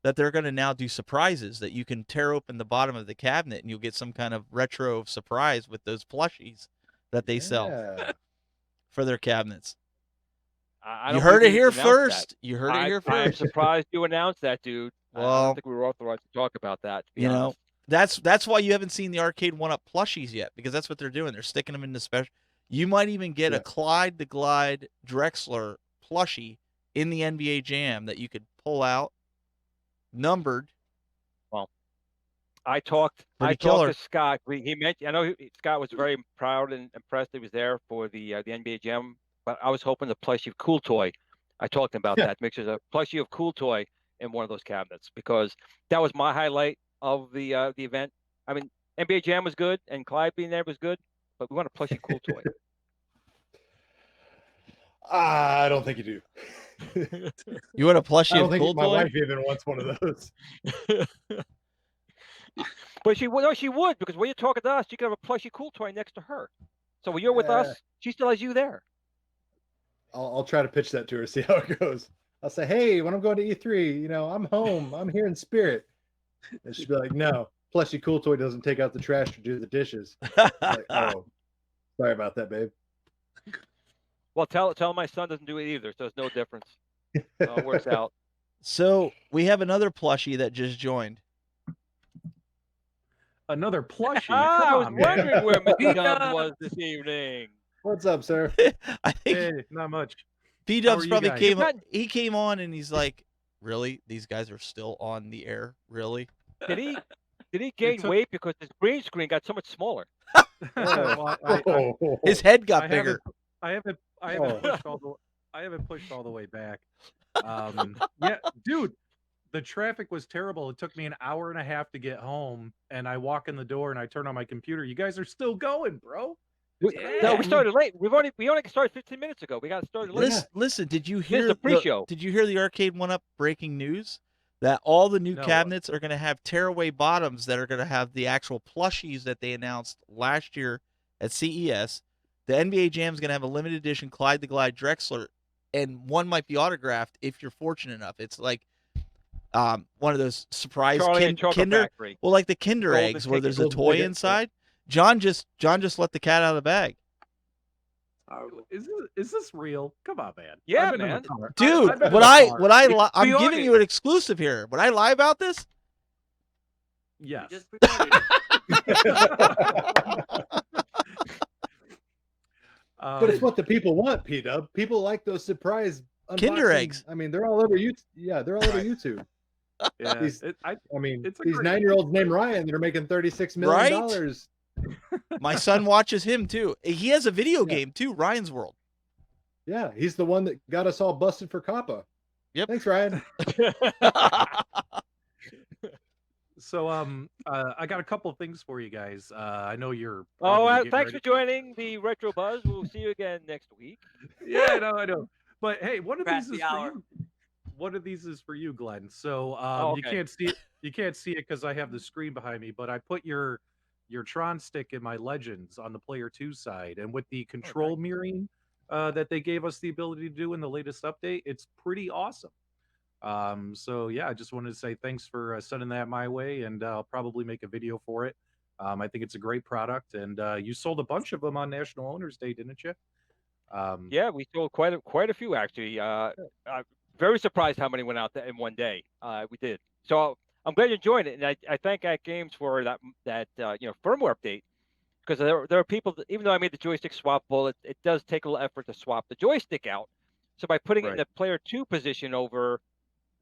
that they're going to now do surprises, that you can tear open the bottom of the cabinet and you'll get some kind of retro surprise with those plushies that they sell for their cabinets. I You don't heard believe it here announced that. first. You heard it here I'm first. surprised you announced that, dude. I Well, don't think we were authorized to talk about that. To be honest. that's why you haven't seen the Arcade 1-Up plushies yet, because that's what they're doing. They're sticking them in the special. You might even get a Clyde the Glide Drexler plushie in the NBA Jam that you could pull out, numbered. Well, I talked to Scott. He mentioned. I know Scott was very proud and impressed. He was there for the NBA Jam, but I was hoping the plushie of Cool Toy. I talked to him about that. Make sure there's a plushie of Cool Toy in one of those cabinets, because that was my highlight of the event. I mean, NBA Jam was good, and Clyde being there was good, but we want a plushie Cool Toy. I don't think you do. You want a plushie I don't of think Cool my Toy? wife even wants one of those. But she would, because when you're talking to us, you can have a plushie Cool Toy next to her. So when you're with us, she still has you there. I'll try to pitch that to her, see how it goes. I'll say, hey, when I'm going to E3, I'm home. I'm here in spirit. And she'll be like, no, plushie Cool Toy doesn't take out the trash or do the dishes. Like, oh, sorry about that, babe. Well, tell my son doesn't do it either, so there's no difference. It works out. So we have another plushie that just joined. Another plushie. I was wondering where Mr. Dubs was this evening. What's up, sir? I think Hey, not much. P-Dubs probably guys? came on and he's like, really? These guys are still on the air? Really? Did he gain weight because his green screen got so much smaller? Well, His head got bigger. I haven't pushed all the way back. Yeah, dude, the traffic was terrible. It took me an hour and a half to get home, and I walk in the door and I turn on my computer. You guys are still going, bro. No, we started late. We only started 15 minutes ago. We got started late. Listen, did you hear the pre-show? Did you hear the Arcade 1-Up breaking news that all the new No. cabinets are going to have tearaway bottoms that are going to have the actual plushies that they announced last year at CES. The NBA Jam is going to have a limited edition Clyde the Glide Drexler, and one might be autographed if you're fortunate enough. It's like one of those surprise Charlie and Chocolate Kinder, Factory. well, like the Kinder Golden eggs where ticket. there's a Golden toy ticket, yeah. inside. John just let the cat out of the bag. Horrible. Is this real? Come on, man. Yeah, I've been in the man. car. Dude, I've been in what the I car. what I You li- I'm pre-ordered giving you an exclusive here. Would I lie about this? You Yes. just pre-ordered it. But it's what the people want, P-Dub. People like those surprise Kinder unboxing- eggs. I mean, they're all over YouTube. Yeah, they're all over YouTube. Yeah, These- I mean, It's a these great- 9-year-olds named Ryan that are making $36 million. Right? My son watches him too. He has a video Yeah. game too, Ryan's World. Yeah, he's the one that got us all busted for COPPA. Yep. Thanks, Ryan. So I got a couple of things for you guys. I know you're. Oh, probably getting thanks ready- for joining the Retro Buzz. We'll see you again next week. Yeah, I know. But hey, one of Past these the is for hour. you. One of these is for you, Glenn. So Oh, you okay. can't see it. You can't see it because I have the screen behind me. But I put your Tron stick in my Legends on the Player 2 side, and with the control mirroring that they gave us the ability to do in the latest update, it's pretty awesome. So yeah, I just wanted to say thanks for sending that my way, and I'll probably make a video for it. I think it's a great product, and you sold a bunch of them on National Owners Day, didn't you? Yeah, we sold quite a few actually. I'm very surprised how many went out in one day. We did. So I'm glad you enjoyed it, and I thank At Games for that firmware update, because there are people that, even though I made the joystick swappable, it does take a little effort to swap the joystick out. So by putting it in Right. the Player 2 position over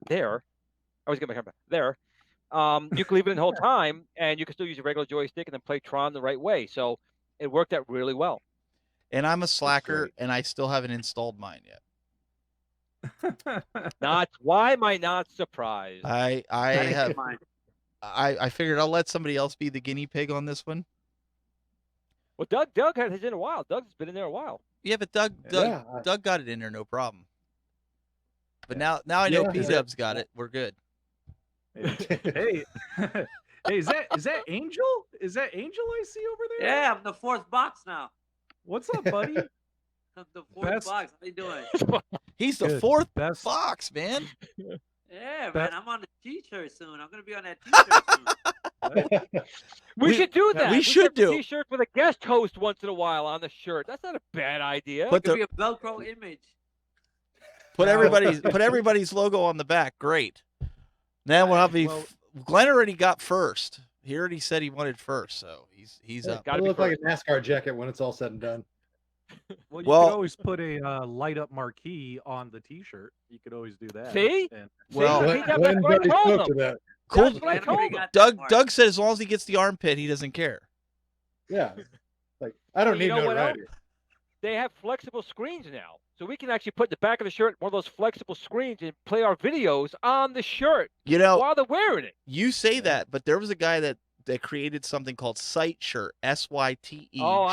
there, I was going to come back there. You can leave it in the whole time, and you can still use your regular joystick and then play Tron the right way. So it worked out really well. And I'm a slacker, great. and I still haven't installed mine yet. Why am I not surprised? I Gotta have get mine. I figured I'll let somebody else be the guinea pig on this one. Well, Doug has it in a while. Doug's been in there a while. Yeah, but Doug Yeah. got it in there, no problem. But now I know Yeah. P-Dub's got it. We're good. Hey, hey, is that Angel? Is that Angel I see over there? Yeah, I'm the fourth box now. What's up, buddy? I'm the fourth Best- box. How you doing? He's the Good. fourth Best- fox, man. Yeah, That- man. I'm on the t-shirt soon. I'm gonna be on that t-shirt soon. We should do that. we should do. T-shirt with a guest host once in a while on the shirt. That's not a bad idea. Put It could the be a Velcro image. put Now- everybody's logo on the back. Great. Then we'll have Well- Glenn already got first. He already said he wanted first, so he's up. Gotta It'll be look like a NASCAR jacket when it's all said and done. Well, you Well- could always put a light up marquee on the T-shirt. You could always do that. See? And- Well, See? That's Glenn's what I already told spoke to him. that. Cool. That's what I Glad told already him. got that Doug part. said as long as he gets the armpit, he doesn't care. Yeah. Like, I don't You need know what notoriety. They have flexible screens now. So we can actually put the back of the shirt, one of those flexible screens, and play our videos on the shirt You know, while they're wearing it. you say that, but there was a guy that created something called Sight Shirt, SYTE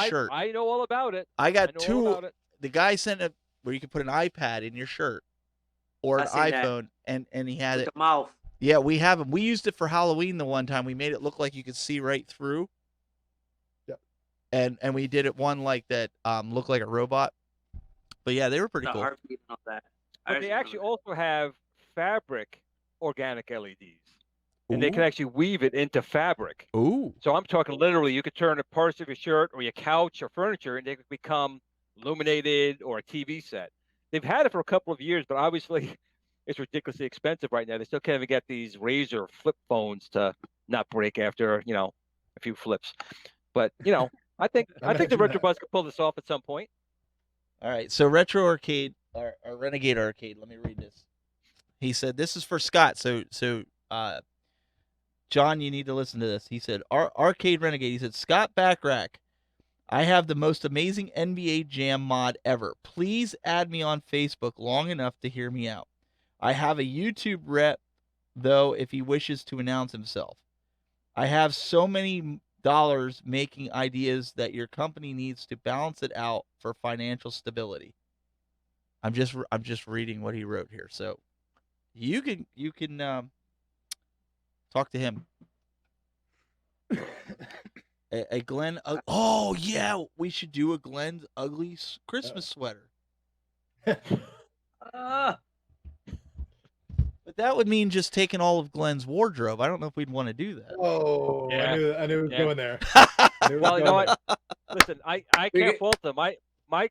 shirt. I know all about it. I I got know all two. about it. The guy sent it where you could put an iPad in your shirt or I an seen that. iPhone, and he had With it. the mouth. Yeah, we have them. We used it for Halloween the one time. We made it look like you could see right through. Yep. And we did it one like that looked like a robot. But yeah, they were pretty The cool. heartbeat and all that. I But they remember actually that. also have fabric organic LEDs. And they can Ooh. actually weave it into fabric. Ooh. So I'm talking literally, you could turn a parts of your shirt or your couch or furniture, and they could become illuminated or a TV set. They've had it for a couple of years, but obviously it's ridiculously expensive right now. They still can't even get these Razer flip phones to not break after a few flips. But I think the Imagine Retro that. Buzz could pull this off at some point. All right. So Retro Arcade or Renegade Arcade. Let me read this. He said this is for Scott. So John, you need to listen to this. He said, Arcade Renegade. He said, Scott Backrack, I have the most amazing NBA Jam mod ever. Please add me on Facebook long enough to hear me out. I have a YouTube rep, though, if he wishes to announce himself. I have so many dollars making ideas that your company needs to balance it out for financial stability. I'm just reading what he wrote here. So you can Talk to him. A Glenn. Oh yeah, we should do a Glenn's ugly Christmas sweater. Ah, But that would mean just taking all of Glenn's wardrobe. I don't know if we'd want to do that. Oh, Yeah. I knew it was Yeah. going there. I knew it was Well, you know going what? Listen, I We can't get- fault them. My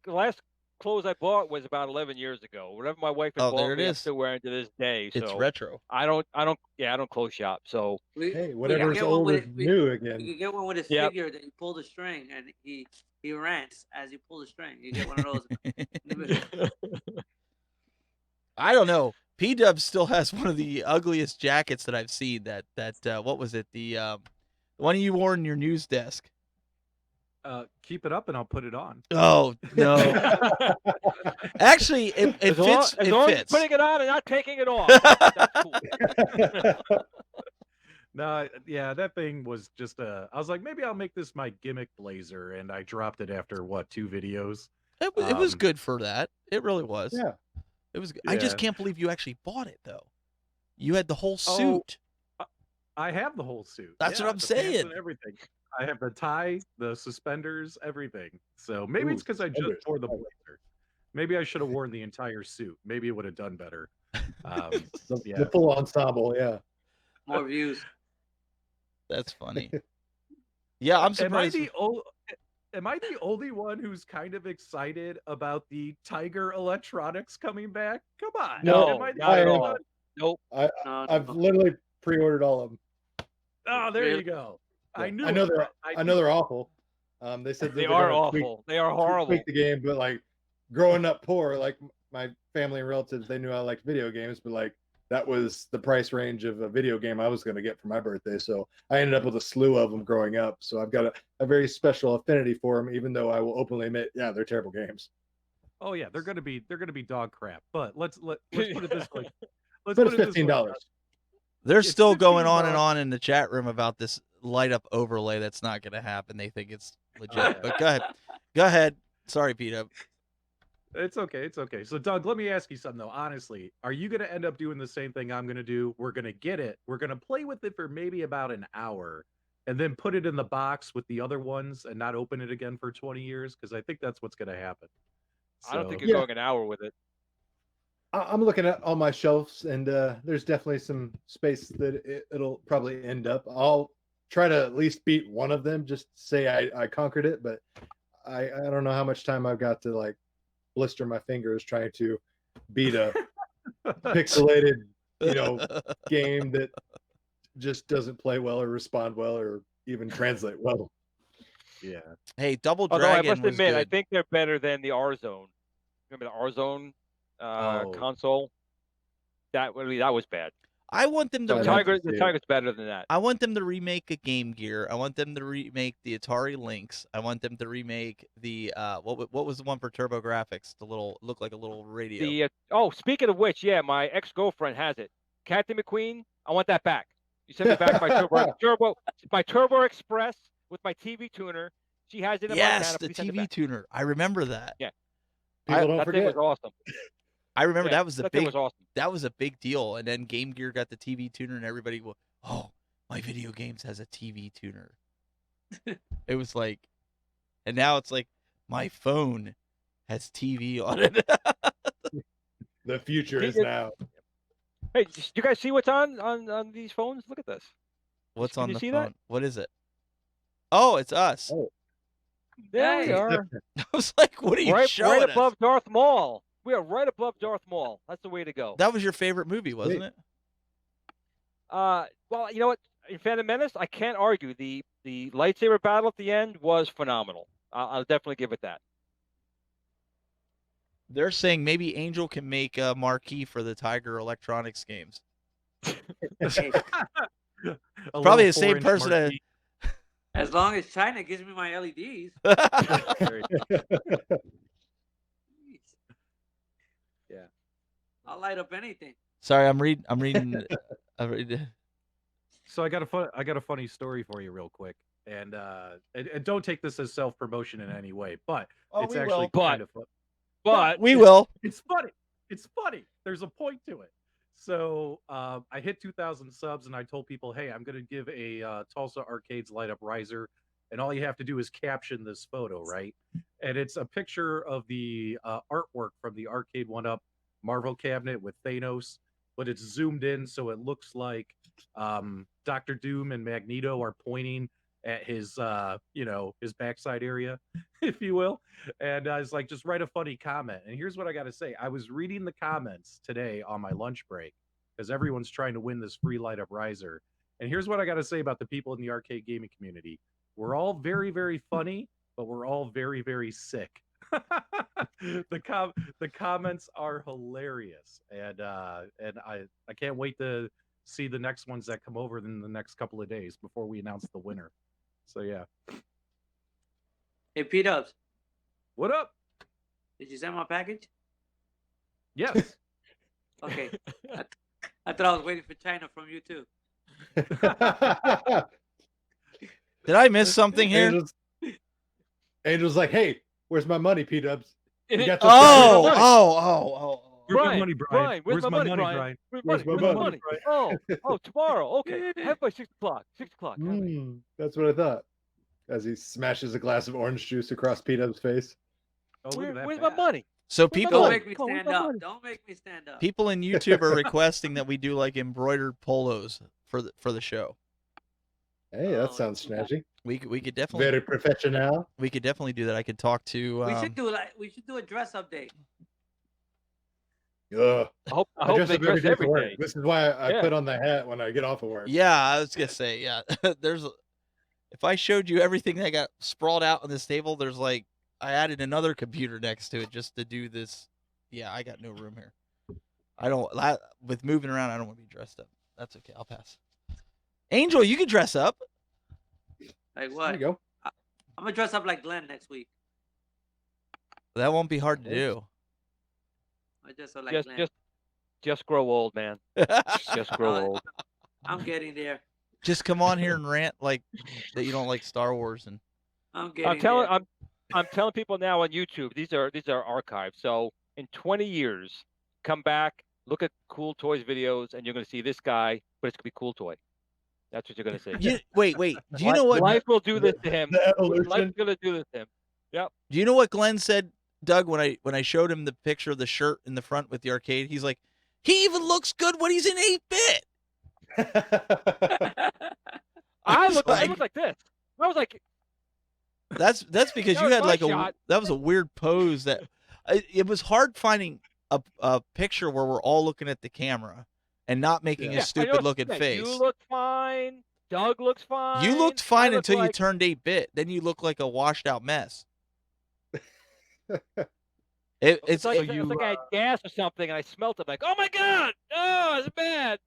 last clothes I bought was about 11 years ago. Whatever my wife had Oh, bought there it me, I'm is. still wearing to this day. It's So retro. I don't close shop. So we, Hey, we whatever's get one old with is it- new You again. can get one with his Yep. figure that you pull the string and he rants as you pull the string. You get one of those. I don't know. P-Dub still has one of the ugliest jackets that I've seen. That what was it? The one you wore in your news desk. Keep it up and I'll put it on. Oh no! Actually, it as long, fits. as It long as fits. you're putting it on and not taking it off, that's cool. No, yeah, that thing was just I was like, maybe I'll make this my gimmick blazer, and I dropped it after 2 videos. It was good for that. It really was. Yeah. It was. I just Yeah. can't believe you actually bought it though. You had the whole Oh, suit. I have the whole suit. That's what I'm the pants and saying. everything. I have the tie, the suspenders, everything. So maybe it's Ooh, because I just suspenders. wore the blazer. Maybe I should have worn the entire suit. Maybe it would have done better. Yeah. The full ensemble, yeah. More views. That's funny. Yeah, I'm Am I surprised. the only one who's kind of excited about the Tiger Electronics coming back? Come on. No, Am I the not at only all. one? Nope. No, I've no. literally pre-ordered all of them. Oh, there Really? you go. Yeah. I knew. I know it. they're I I knew know they're awful. They said that They they're are gonna awful. They are horrible. tweak the game, but like growing up poor, like my family and relatives, they knew I liked video games, but like that was the price range of a video game I was going to get for my birthday. So I ended up with a slew of them growing up. So I've got a very special affinity for them, even though I will openly admit, yeah, they're terrible games. Oh yeah, they're gonna be dog crap. But let's put it this way. Let's But put it's it this way. $15. They're It's still going on and $15. on in the chat room about this light up overlay that's not going to happen. They think it's legit. yeah. But go ahead. Go ahead. Sorry, Peter. It's okay. It's okay. So, Doug, let me ask you something, though. Honestly, are you going to end up doing the same thing I'm going to do? We're going to get it. We're going to play with it for maybe about an hour and then put it in the box with the other ones and not open it again for 20 years? Because I think that's what's going to happen. I don't think So- you're going an hour with it. I'm looking at all my shelves, and there's definitely some space that it'll probably end up. I'll try to at least beat one of them, just to say I conquered it, but I don't know how much time I've got to like blister my fingers trying to beat a pixelated, game that just doesn't play well or respond well or even translate well. Yeah. Hey, Double Although I Dragon must was admit, I good. think they're better than the R Zone. Remember the R Zone Oh. console? That was bad. I want them to. So The I'd like Tiger, to the see it. Tiger's better than that. I want them to remake a Game Gear. I want them to remake the Atari Lynx. I want them to remake the what was the one for TurboGrafx? The little looked like a little radio. The speaking of which, yeah, my ex-girlfriend has it. Captain McQueen, I want that back. You sent me back my Turbo Express with my TV tuner. She has it in Yes, Montana. the Please send it TV back. tuner. I remember that. Yeah. People don't That thing forget. was awesome. I remember Yeah, that was the that thing big was awesome. that was a big deal. And then Game Gear got the TV tuner, and everybody was, oh, my video games has a TV tuner. It was like, and now it's like my phone has TV on it. The future is Peter- now. Hey, you guys see what's on these phones? Look at this. What's Can on you the see phone? that? What is it? Oh, it's us. Oh. There we Nice. are. I was like, what are you showing right us? above Darth Maul. We are right above Darth Maul. That's the way to go. That was your favorite movie, wasn't it? Well, you know what? In Phantom Menace, I can't argue. The lightsaber battle at the end was phenomenal. I'll definitely give it that. They're saying maybe Angel can make a marquee for the Tiger Electronics games. A Probably little the same 4-inch person that- marquee. As long as China gives me my LEDs. Very- Yeah. I'll light up anything. Sorry, I'm reading. I'm reading. So I got a funny story for you real quick. And don't take this as self-promotion in any way, but Oh, it's we actually will. kind of fun. But We will. It's funny. It's funny. There's a point to it. So I hit 2,000 subs, and I told people, "Hey, I'm going to give a Tulsa Arcades light up riser, and all you have to do is caption this photo, right?" And it's a picture of the artwork from the Arcade 1-Up Marvel cabinet with Thanos, but it's zoomed in, so it looks like Doctor Doom and Magneto are pointing at his, his backside area, if you will. And I was like, just write a funny comment. And here's what I got to say. I was reading the comments today on my lunch break because everyone's trying to win this free light up riser. And here's what I got to say about the people in the arcade gaming community. We're all very, very funny, but we're all very, very sick. The comments are hilarious. And I can't wait to see the next ones that come over in the next couple of days before we announce the winner. So yeah. Hey, P-Dubs, What up? did you send my package? Yes. Okay. I thought I was waiting for China from you too. Did I miss something here? Angel's like, hey, where's my money, P-Dubs? And it- Oh. Where's Brian, my money, Brian? Brian, where's my money, Brian? Where's my money? Oh, tomorrow. Okay, have by 6 o'clock. 6 o'clock. have it. That's what I thought. As he smashes a glass of orange juice across P-Dub's face. Oh, look at that Where's my bat. money? So Where's my people Don't money? make me Come on, stand where's my up. money? Don't make me stand up. people in YouTube are requesting that we do like embroidered polos for the show. Hey, that Oh, sounds yeah. snazzy. We could definitely Very professional. do that. I could talk to We should do a dress update. Ugh. I hope I dress they up every dress day every for work. day. This is why I Yeah. put on the hat when I get off of work. Yeah, I was gonna say, yeah. If I showed you everything that got sprawled out on this table, there's like I added another computer next to it just to do this. Yeah, I got no room here. I don't with moving around. I don't want to be dressed up. That's okay. I'll pass. Angel, you can dress up. Like There what? you go. I'm gonna dress up like Glenn next week. That won't be hard to do. I dress up like Just, Glenn. just grow old, man. Just grow old. I'm getting there. Just come on here and rant like that you don't like Star Wars and I'm getting I'm telling, there. I'm telling people now on YouTube. These are archived. So in 20 years, come back, look at Cool Toys videos, and you're gonna see this guy, but it's gonna be Cool Toy. That's what you're gonna see. wait. Do you know what? Life will do this to him. The Life's evolution. gonna do this to him. Do you know what Glenn said, Doug, when I showed him the picture of the shirt in the front with the arcade? He's like, he even looks good when he's in 8-bit. I was look like- like this. I was like, That's because That you was had my like shot. that was a weird pose that it was hard finding a picture where we're all looking at the camera and not making Yeah. a I stupid know- looking yeah, face. You look fine. Doug looks fine. You looked I fine look until you like- turned 8-bit. Then you look like a washed out mess. It's It's like, like So it's like you, I had gas or something, and I smelt it. Like, oh my god, oh, it's bad.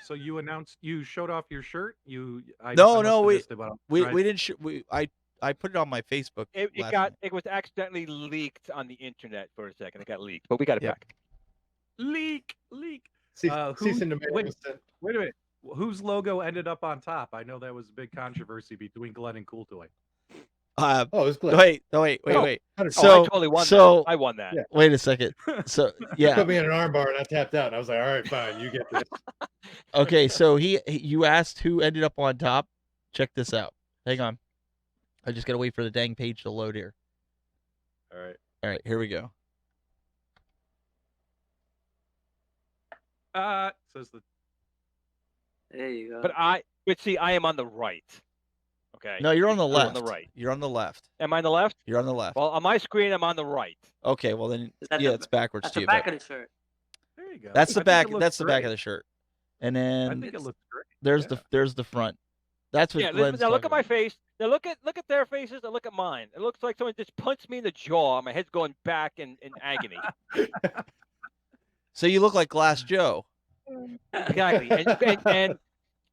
So you showed off your shirt. I No, must no, have we- missed it, but I'm we trying- didn't I put it on my Facebook. It last got night. it was accidentally leaked on the internet for a second. It got leaked, but we got it Yeah. back. leak. Cease Who- and wait. desist. Wait a minute. Whose logo ended up on top? I know that was a big controversy between Glenn and Cool Toy. Oh, it was Glenn. Wait. Oh. 100%. Oh, So- I totally won so- that. I won that. Yeah. Wait a second. So You yeah. put me in an armbar and I tapped out. And I was like, all right, fine, you get this. Okay, so you asked who ended up on top. Check this out. Hang on. I just gotta wait for the dang page to load here. All right. All right, here we go. Says the There you go. But see, I am on the right. Okay. No, you're on the I'm left. on the right. You're on the left. Am I on the left? You're on the left. Well, on my screen, I'm on the right. Okay, well then, Is that yeah, the- it's backwards That's too. the but back of the shirt. there you go. that's the I think back. it looks That's the back great. of the shirt. And I then think it looks great. there's yeah. there's the front. That's what Yeah. Glenn's Now look at talking my about. face. Now look at their faces and look at mine. It looks like someone just punched me in the jaw. My head's going back in agony. So you look like Glass Joe. Exactly.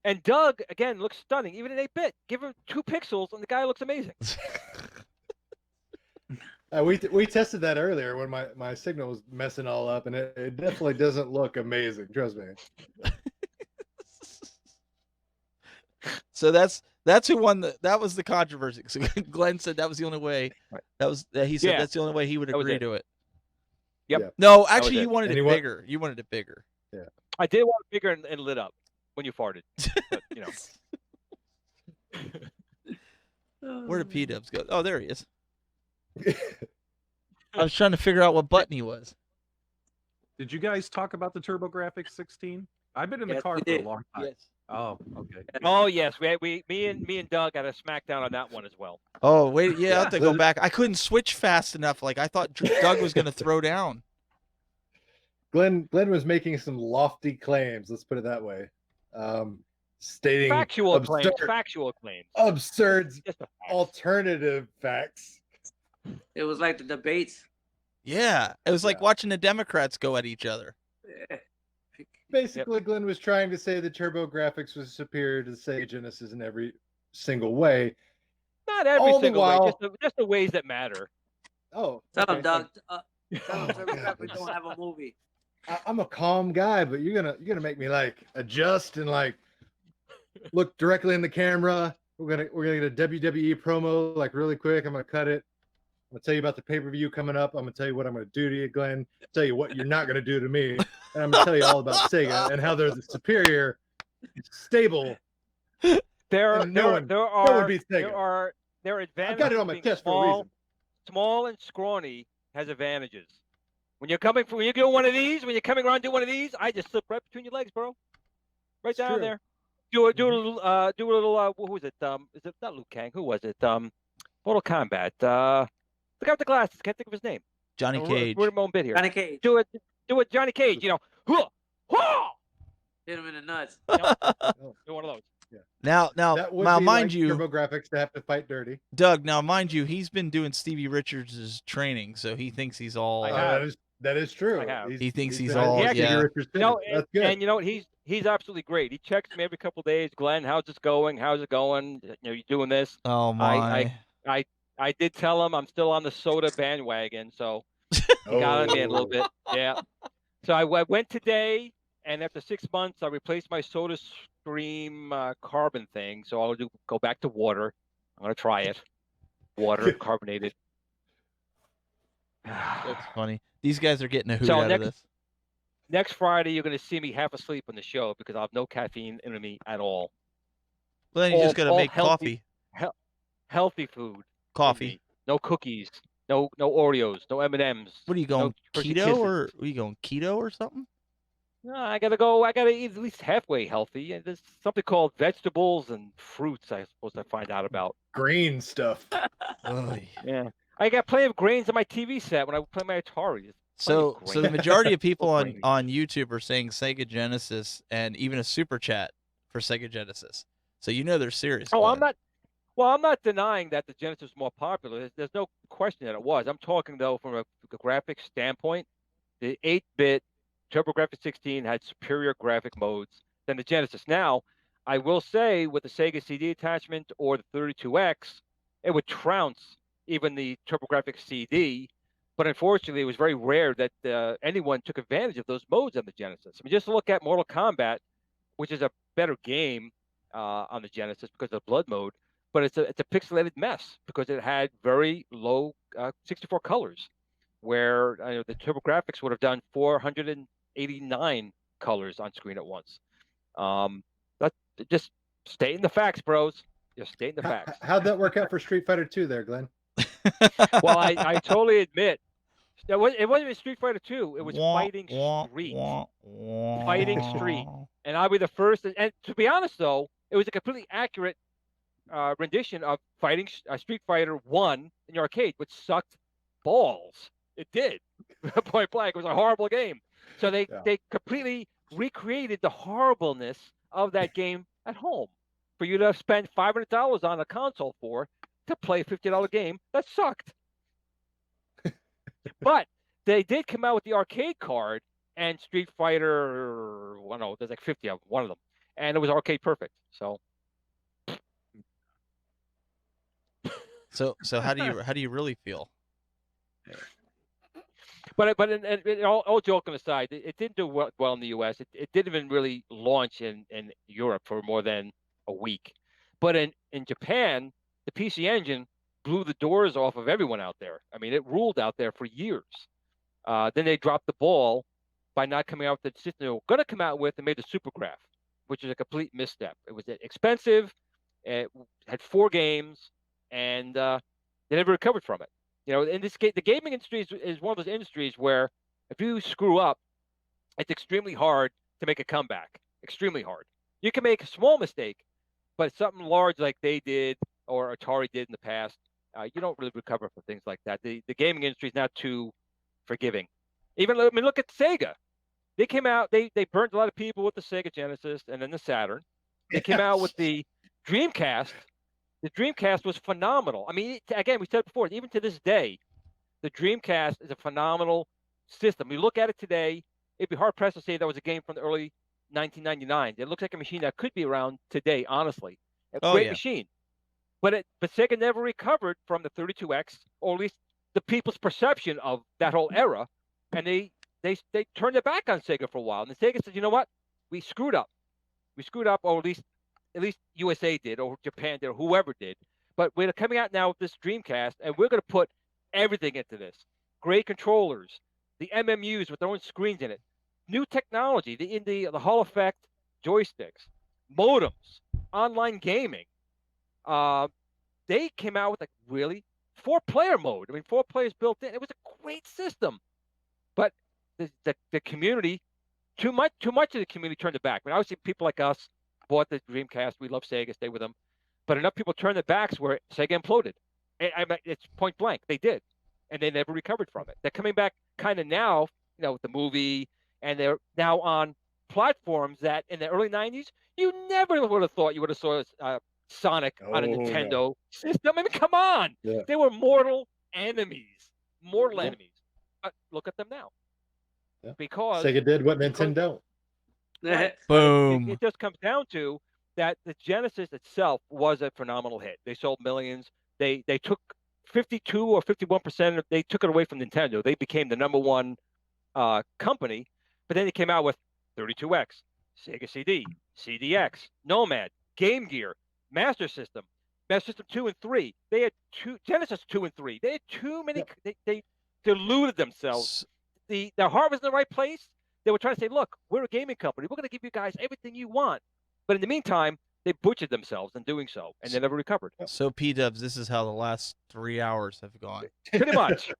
And Doug again looks stunning, even in 8-bit. Give him 2 pixels, and the guy looks amazing. We tested that earlier when my signal was messing all up, and it definitely doesn't look amazing. Trust me. So that's who won that was the controversy. So Glenn said that was the only way. Right. He said Yeah. that's the only way he would That was agree it. to it. Yep. Yeah. No, was actually, it. you wanted And it he wa- bigger. You wanted it bigger. I did want it bigger and lit up when you farted, but you know. Where did P-Dubs go? Oh, there he is. I was trying to figure out what button he was. Did you guys talk about the TurboGrafx 16? I've been in the Yes, car we for a did. long time. Yes. Oh, okay. Oh yes, me and Doug had a smackdown on that one as well. Oh, wait. Yeah, I have to go Yeah. back. I couldn't switch fast enough. Like, I thought Doug was going to throw down. Glenn was making some lofty claims. Let's put it that way. Stating Factual claims. absurd, Factual claims. absurd Just a fact. alternative facts. It was like the debates. Yeah. It was like Yeah. watching the Democrats go at each other. Basically, Glenn was trying to say the TurboGrafx was superior to the Sega Genesis in every single way. Not every all the single while- way, just the ways that matter. Oh, Tell okay. him, Doug. Oh, Tell him God. we don't have a movie. I'm a calm guy, but you're gonna make me like adjust and like look directly in the camera. We're gonna get a WWE promo like really quick. I'm gonna cut it. I'm gonna tell you about the pay-per-view coming up. I'm gonna tell you what I'm gonna do to you, Glenn. Tell you what you're not gonna do to me, and I'm gonna tell you all about Sega and how they're the superior, stable. There And no one are beats Sega. advantages. I've got it on my being test for a small, reason. small and scrawny has advantages. When you're doing one of these, when you're coming around doing one of these, I just slip right between your legs, bro. Right It's down true. there. Do a little who was it? Is it not Liu Kang? Who was it? Mortal Kombat. The guy with the glasses. Can't think of his name. Johnny Cage. We're in my own bit here. Johnny Cage. Do it, Johnny Cage. You know, Hit him in the nuts. do one of those. Now, That would now be mind like you, TurboGrafx to have to fight dirty. Doug, now mind you, he's been doing Stevie Richards' training, so he thinks he's all. I have. That is true. I have. He thinks he's been- all- he's yeah. Richards too. No, That's good. and you know what? He's absolutely great. He checks me every couple of days. Glenn, how's this going? How's it going? You know, you doing this? Oh my! I did tell him I'm still on the soda bandwagon, so he got on me a little bit. Yeah. So I went today, and after 6 months, I replaced my Soda Stream carbon thing. So I'll go back to water. I'm gonna try it. Water carbonated. That's funny. These guys are getting a hoot So out of this. Next Friday, you're gonna see me half asleep on the show because I have no caffeine in me at all. Well, then you just gotta all make healthy- coffee. Healthy food. in Coffee. me. No cookies. No Oreos. No M&Ms. What are you going Hershey keto Kisses. or are you going keto or something? No, I gotta eat at least halfway healthy. And there's something called vegetables and fruits. I suppose I find out about. Green stuff. Oy. Yeah, I got plenty of grains on my TV set when I play my Atari. So grain. the majority of people on Grainy. YouTube are saying Sega Genesis and even a super chat for Sega Genesis. So you know they're serious. Oh, about I'm it. not. Well, I'm not denying that the Genesis was more popular. There's no question that it was. I'm talking though from a graphics standpoint. The 8-bit TurboGrafx 16 had superior graphic modes than the Genesis. Now, I will say with the Sega CD attachment or the 32X, it would trounce even the TurboGrafx CD. But unfortunately, it was very rare that anyone took advantage of those modes on the Genesis. I mean, just look at Mortal Kombat, which is a better game on the Genesis because of the blood mode. But it's a pixelated mess because it had very low 64 colors, where the TurboGrafx would have done 489 colors on screen at once. Just state in the facts, bros. Just state in the facts. How'd that work out for Street Fighter 2 there, Glenn? Well, I totally admit it wasn't even Street Fighter 2. It was Fighting Street. Fighting Street. And I'll be the first. And to be honest, though, it was a completely accurate rendition of Fighting Street Fighter 1 in the arcade, which sucked balls. It did. Point blank. It was a horrible game. So they completely recreated the horribleness of that game at home for you to spend $500 on a console to play a $50 game that sucked. But they did come out with the arcade card and Street Fighter. Well, no, there's like 50 of them, one of them, and it was arcade perfect. So how do you really feel? But all joking aside, it didn't do well in the U.S. It didn't even really launch in Europe for more than a week. But in Japan, the PC Engine blew the doors off of everyone out there. I mean, it ruled out there for years. Then they dropped the ball by not coming out with the system they were going to come out with and made the Supergraph, which is a complete misstep. It was expensive, it had 4 games, and they never recovered from it. In this the gaming industry is one of those industries where if you screw up, it's extremely hard to make a comeback. Extremely hard. You can make a small mistake, but something large like they did or Atari did in the past, you don't really recover from things like that. The gaming industry is not too forgiving. Even look at Sega. They came out. They burnt a lot of people with the Sega Genesis and then the Saturn. They came out with the Dreamcast. The Dreamcast was phenomenal. I mean, again, we said it before. Even to this day, the Dreamcast is a phenomenal system. You look at it today, it'd be hard pressed to say that was a game from the early 1999. It looks like a machine that could be around today. Honestly, a great machine. But Sega never recovered from the 32X, or at least the people's perception of that whole era, and they turned their back on Sega for a while. And the Sega said, you know what, we screwed up. Or at least USA did, or Japan did, or whoever did. But we're coming out now with this Dreamcast, and we're going to put everything into this. Great controllers, the MMUs with their own screens in it, new technology, the Hall effect joysticks, modems, online gaming. They came out with a really 4-player mode. I mean, 4 players built in. It was a great system, but the community, too much of the community turned it back. I mean, obviously, people like us bought the Dreamcast. We love Sega, stay with them, but enough people turned their backs where Sega imploded. It's point blank. They did, and they never recovered from it. They're coming back kind of now, with the movie, and they're now on platforms that in the early 90s you never would have thought you would have saw Sonic on a Nintendo system. I mean, come on. Yeah. They were mortal enemies. But look at them now. Yeah. Because Sega did what Nintendo. Right. Boom. It just comes down to that the Genesis itself was a phenomenal hit. They sold millions. They took 52 or 51%. They took it away from Nintendo. They became the number one company. But then they came out with 32X, Sega CD, CDX, Nomad, Game Gear, Master System 2 and 3. They had Genesis 2 and 3. They had too many. Yep. They deluded themselves. Their heart was in the right place. They were trying to say, look, we're a gaming company. We're going to give you guys everything you want. But in the meantime, they butchered themselves in doing so, and they never recovered. So, P-Dubs, this is how the last 3 hours have gone. Pretty much.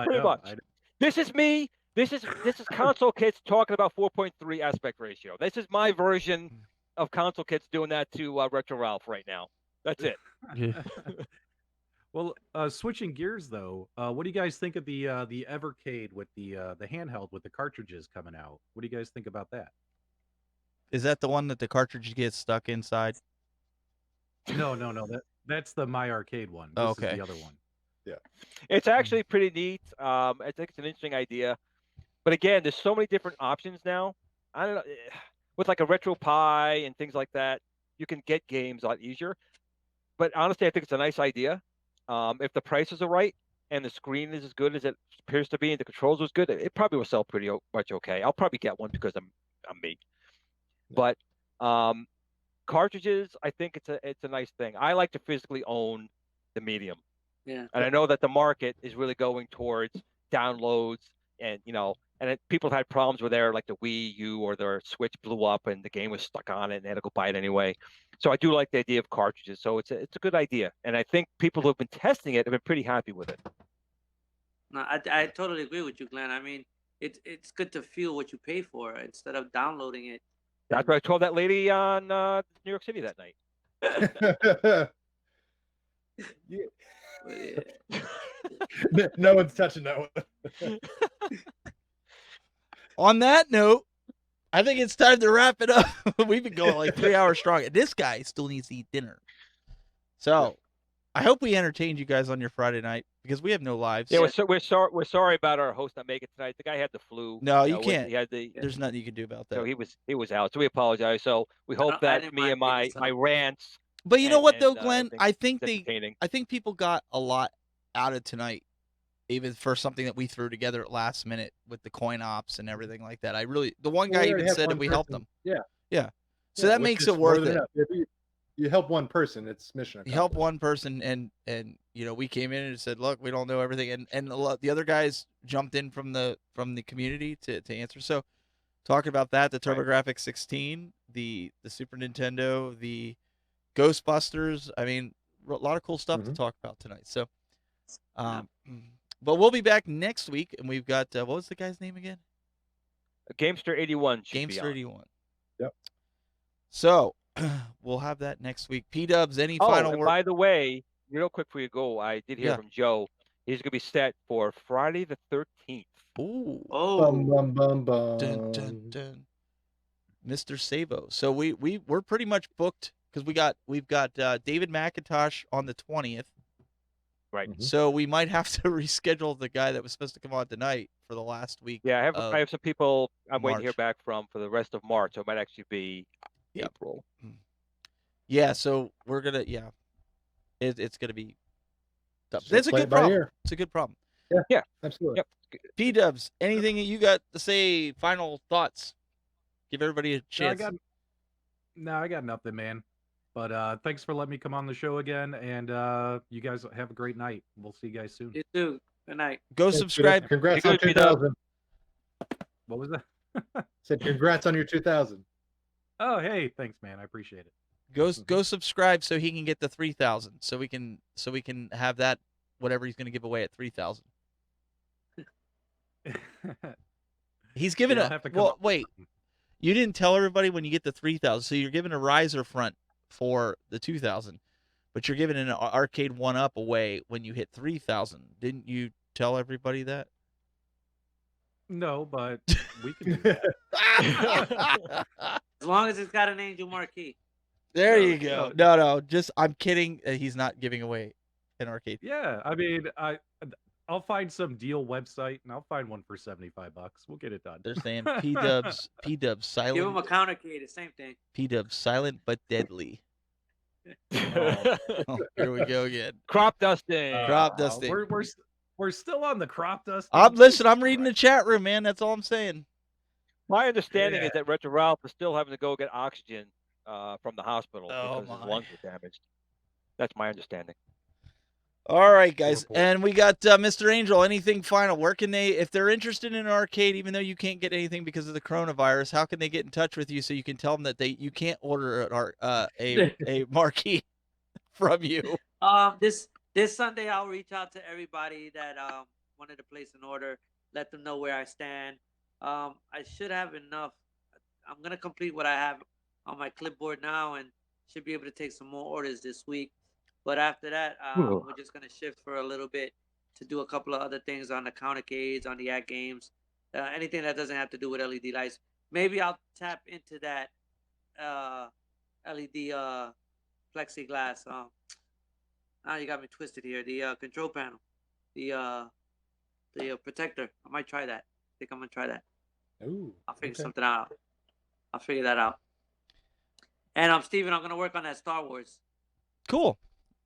Pretty much. This is me. This is console kids talking about 4.3 aspect ratio. This is my version of console kids doing that to Retro Ralph right now. That's it. Well, switching gears though, what do you guys think of the Evercade with the handheld with the cartridges coming out? What do you guys think about that? Is that the one that the cartridge gets stuck inside? No. That's the My Arcade one. This is the other one. Yeah. It's actually pretty neat. I think it's an interesting idea. But again, there's so many different options now. I don't know, with like a RetroPie and things like that, you can get games a lot easier. But honestly, I think it's a nice idea. If the prices are right and the screen is as good as it appears to be and the controls was good, it probably will sell pretty much okay. I'll probably get one because I'm me. Yeah. But cartridges, I think it's a nice thing. I like to physically own the medium. Yeah. And I know that the market is really going towards downloads and people have had problems with their like the Wii U or their Switch blew up and the game was stuck on it and they had to go buy it anyway. So I do like the idea of cartridges. So it's a good idea. And I think people who have been testing it have been pretty happy with it. No, I totally agree with you, Glenn. I mean, it's good to feel what you pay for instead of downloading it. That's what I told that lady on New York City that night. No one's touching that one. On that note, I think it's time to wrap it up. We've been going like 3 hours strong. This guy still needs to eat dinner. So I hope we entertained you guys on your Friday night because we have no lives. Yeah, we're sorry about our host not making it tonight. The guy had the flu. No, you can't. He had there's nothing you can do about that. So he was out. So we apologize. So we hope that me and my rants. But you know what though, Glenn? I think people got a lot out of tonight, even for something that we threw together at last minute with the coin ops and everything like that. The one guy even said that we helped them. Yeah. So that makes it worth it. If you help one person, it's mission accomplished. You help one person, and we came in and said, look, we don't know everything, and a lot, the other guys jumped in from the community to answer. So talking about that, the TurboGrafx 16, the Super Nintendo, the Ghostbusters. I mean, a lot of cool stuff to talk about tonight. So, but we'll be back next week, and we've got what was the guy's name again? Gamester 81 should be Gamester on. 81. Yep. So we'll have that next week. P-Dubs, any Oh, final and word? by the way, real quick before you go, I did hear Yeah. from Joe. He's gonna be set for Friday the 13th. Ooh. Bum, bum, bum, Dun, dun, bum. dun. Mr. Sabo. So we're pretty much booked because we've got David McIntosh on the 20th. Right. So we might have to reschedule the guy that was supposed to come on tonight for the last week. Yeah, I have some people I'm waiting to hear March. back from for the rest of March. So it might actually be Yep. April. Yeah, so we're gonna it's gonna be tough. Just That's a play good it by problem. ear. It's a good problem. Yeah. Absolutely. Yep. P-Dubs, anything that you got to say? Final thoughts? Give everybody a chance. I got nothing, man. But thanks for letting me come on the show again, and you guys have a great night. We'll see you guys soon. You too. Good night. Go Thanks, subscribe. Congrats Be on good, P-Dub. 2000. What was that? Said congrats on your 2000. Oh, hey, thanks, man. I appreciate it. Go subscribe so he can get the 3,000. So we can have that whatever he's gonna give away at 3,000. He's giving I'll have to come well. up with Wait, something. you didn't tell everybody when you get the 3,000. So you're giving a riser front for the 2,000, but you're giving an arcade 1-up away when you hit 3,000. Didn't you tell everybody that? No, but we can do that. As long as it's got an angel marquee. There No, you go. No, just I'm kidding. He's not giving away an arcade. Yeah, I mean, I'll find some deal website and I'll find one for $75. We'll get it done. They're saying P-Dubs Give him silent. a countercade, the same thing. P-Dubs silent but deadly. Oh, here we go again. Crop dusting. Crop dusting. We're still on the crop dust. Listen, I'm reading the chat room, man. That's all I'm saying. My understanding is that Retro Ralph is still having to go get oxygen from the hospital because his lungs were damaged. That's my understanding. All right, guys. And we got Mr. Angel. Anything final? Where can they, if they're interested in an arcade, even though you can't get anything because of the coronavirus, how can they get in touch with you so you can tell them that you can't order a marquee from you? This Sunday I'll reach out to everybody that wanted to place an order, let them know where I stand. I should have enough. I'm gonna complete what I have on my clipboard now and should be able to take some more orders this week. But after that, we're just gonna shift for a little bit to do a couple of other things on the countercades, on the ad games, anything that doesn't have to do with LED lights. Maybe I'll tap into that LED plexiglass. Now you got me twisted here. The control panel, the protector. I might try that. I think I'm gonna try that. Ooh, I'll figure something out. I'll figure that out. And Steven, I'm gonna work on that Star Wars. Cool.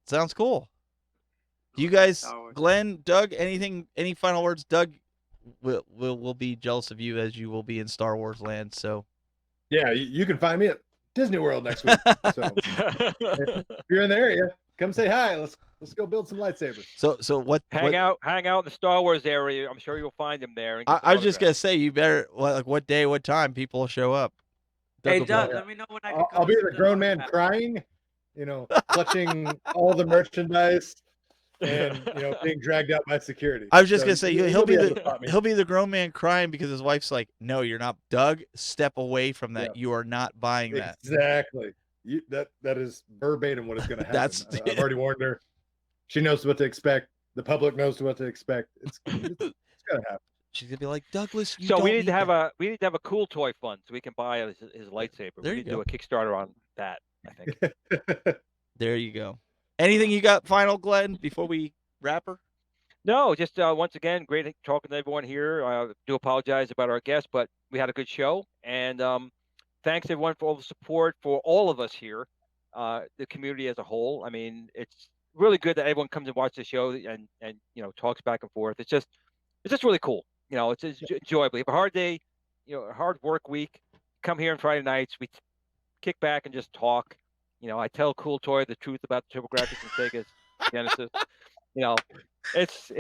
Sounds cool. You guys, Star Wars. Glenn, Doug, any final words? Doug will be jealous of you as you will be in Star Wars land. So yeah, you can find me at Disney World next week. So if you're in the area, come say hi. Let's go build some lightsabers. So what? Hang out in the Star Wars area. I'm sure you'll find them there. And I was just gonna say, you better what day, what time people will show up. Hey, will Doug, be- let me know when I can come. I'll be to the grown man crying, clutching all the merchandise and being dragged out by security. I was just gonna say he'll be able to spot me. he'll be the grown man crying because his wife's like, no, you're not. Doug, step away from that. Yeah. You are not buying that. Exactly. That is verbatim what is going to happen. That's- I've already warned her. She knows what to expect. The public knows what to expect. It's going to happen. She's gonna be like, Douglas. You So don't we need to have that. a cool toy fund so we can buy his lightsaber. There We you need to do a Kickstarter on that. I think. There you go. Anything you got final, Glenn, before we wrap her? No, just once again, great talking to everyone here. I do apologize about our guests, but we had a good show. And thanks everyone for all the support for all of us here, the community as a whole. I mean, it's really good that everyone comes and watches the show and talks back and forth. It's just really cool. It's enjoyable. You have a hard day, a hard work week. Come here on Friday nights. We kick back and just talk. I tell Cool Toy the truth about the TurboGrafx and Sega's Genesis. You know, it's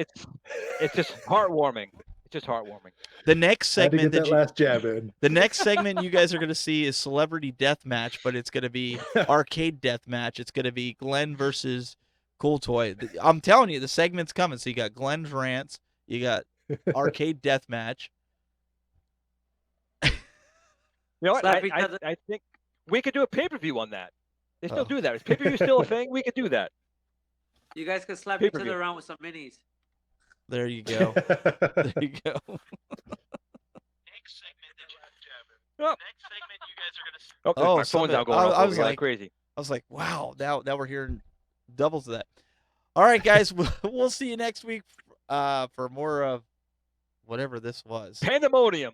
just heartwarming. It's just heartwarming. The next Had to segment get that last jab in. the next segment you guys are going to see is Celebrity Death Match, but it's going to be Arcade Death Match. It's going to be Glenn versus Cool Toy. I'm telling you, the segment's coming. So you got Glenn's rants, you got Arcade Death Match. You know what? Slap each other. I think we could do a pay-per-view on that. They still do that. Is pay-per-view still a thing? We could do that. You guys can slap each Pay-per-view. other around with some minis. There you go. There you go. Oh. Oh, Oh, my phone's something- now going I off over was here like like- crazy. I was like, wow, now we're hearing doubles of that. All right, guys, we'll see you next week for more of whatever this was. Pandemonium.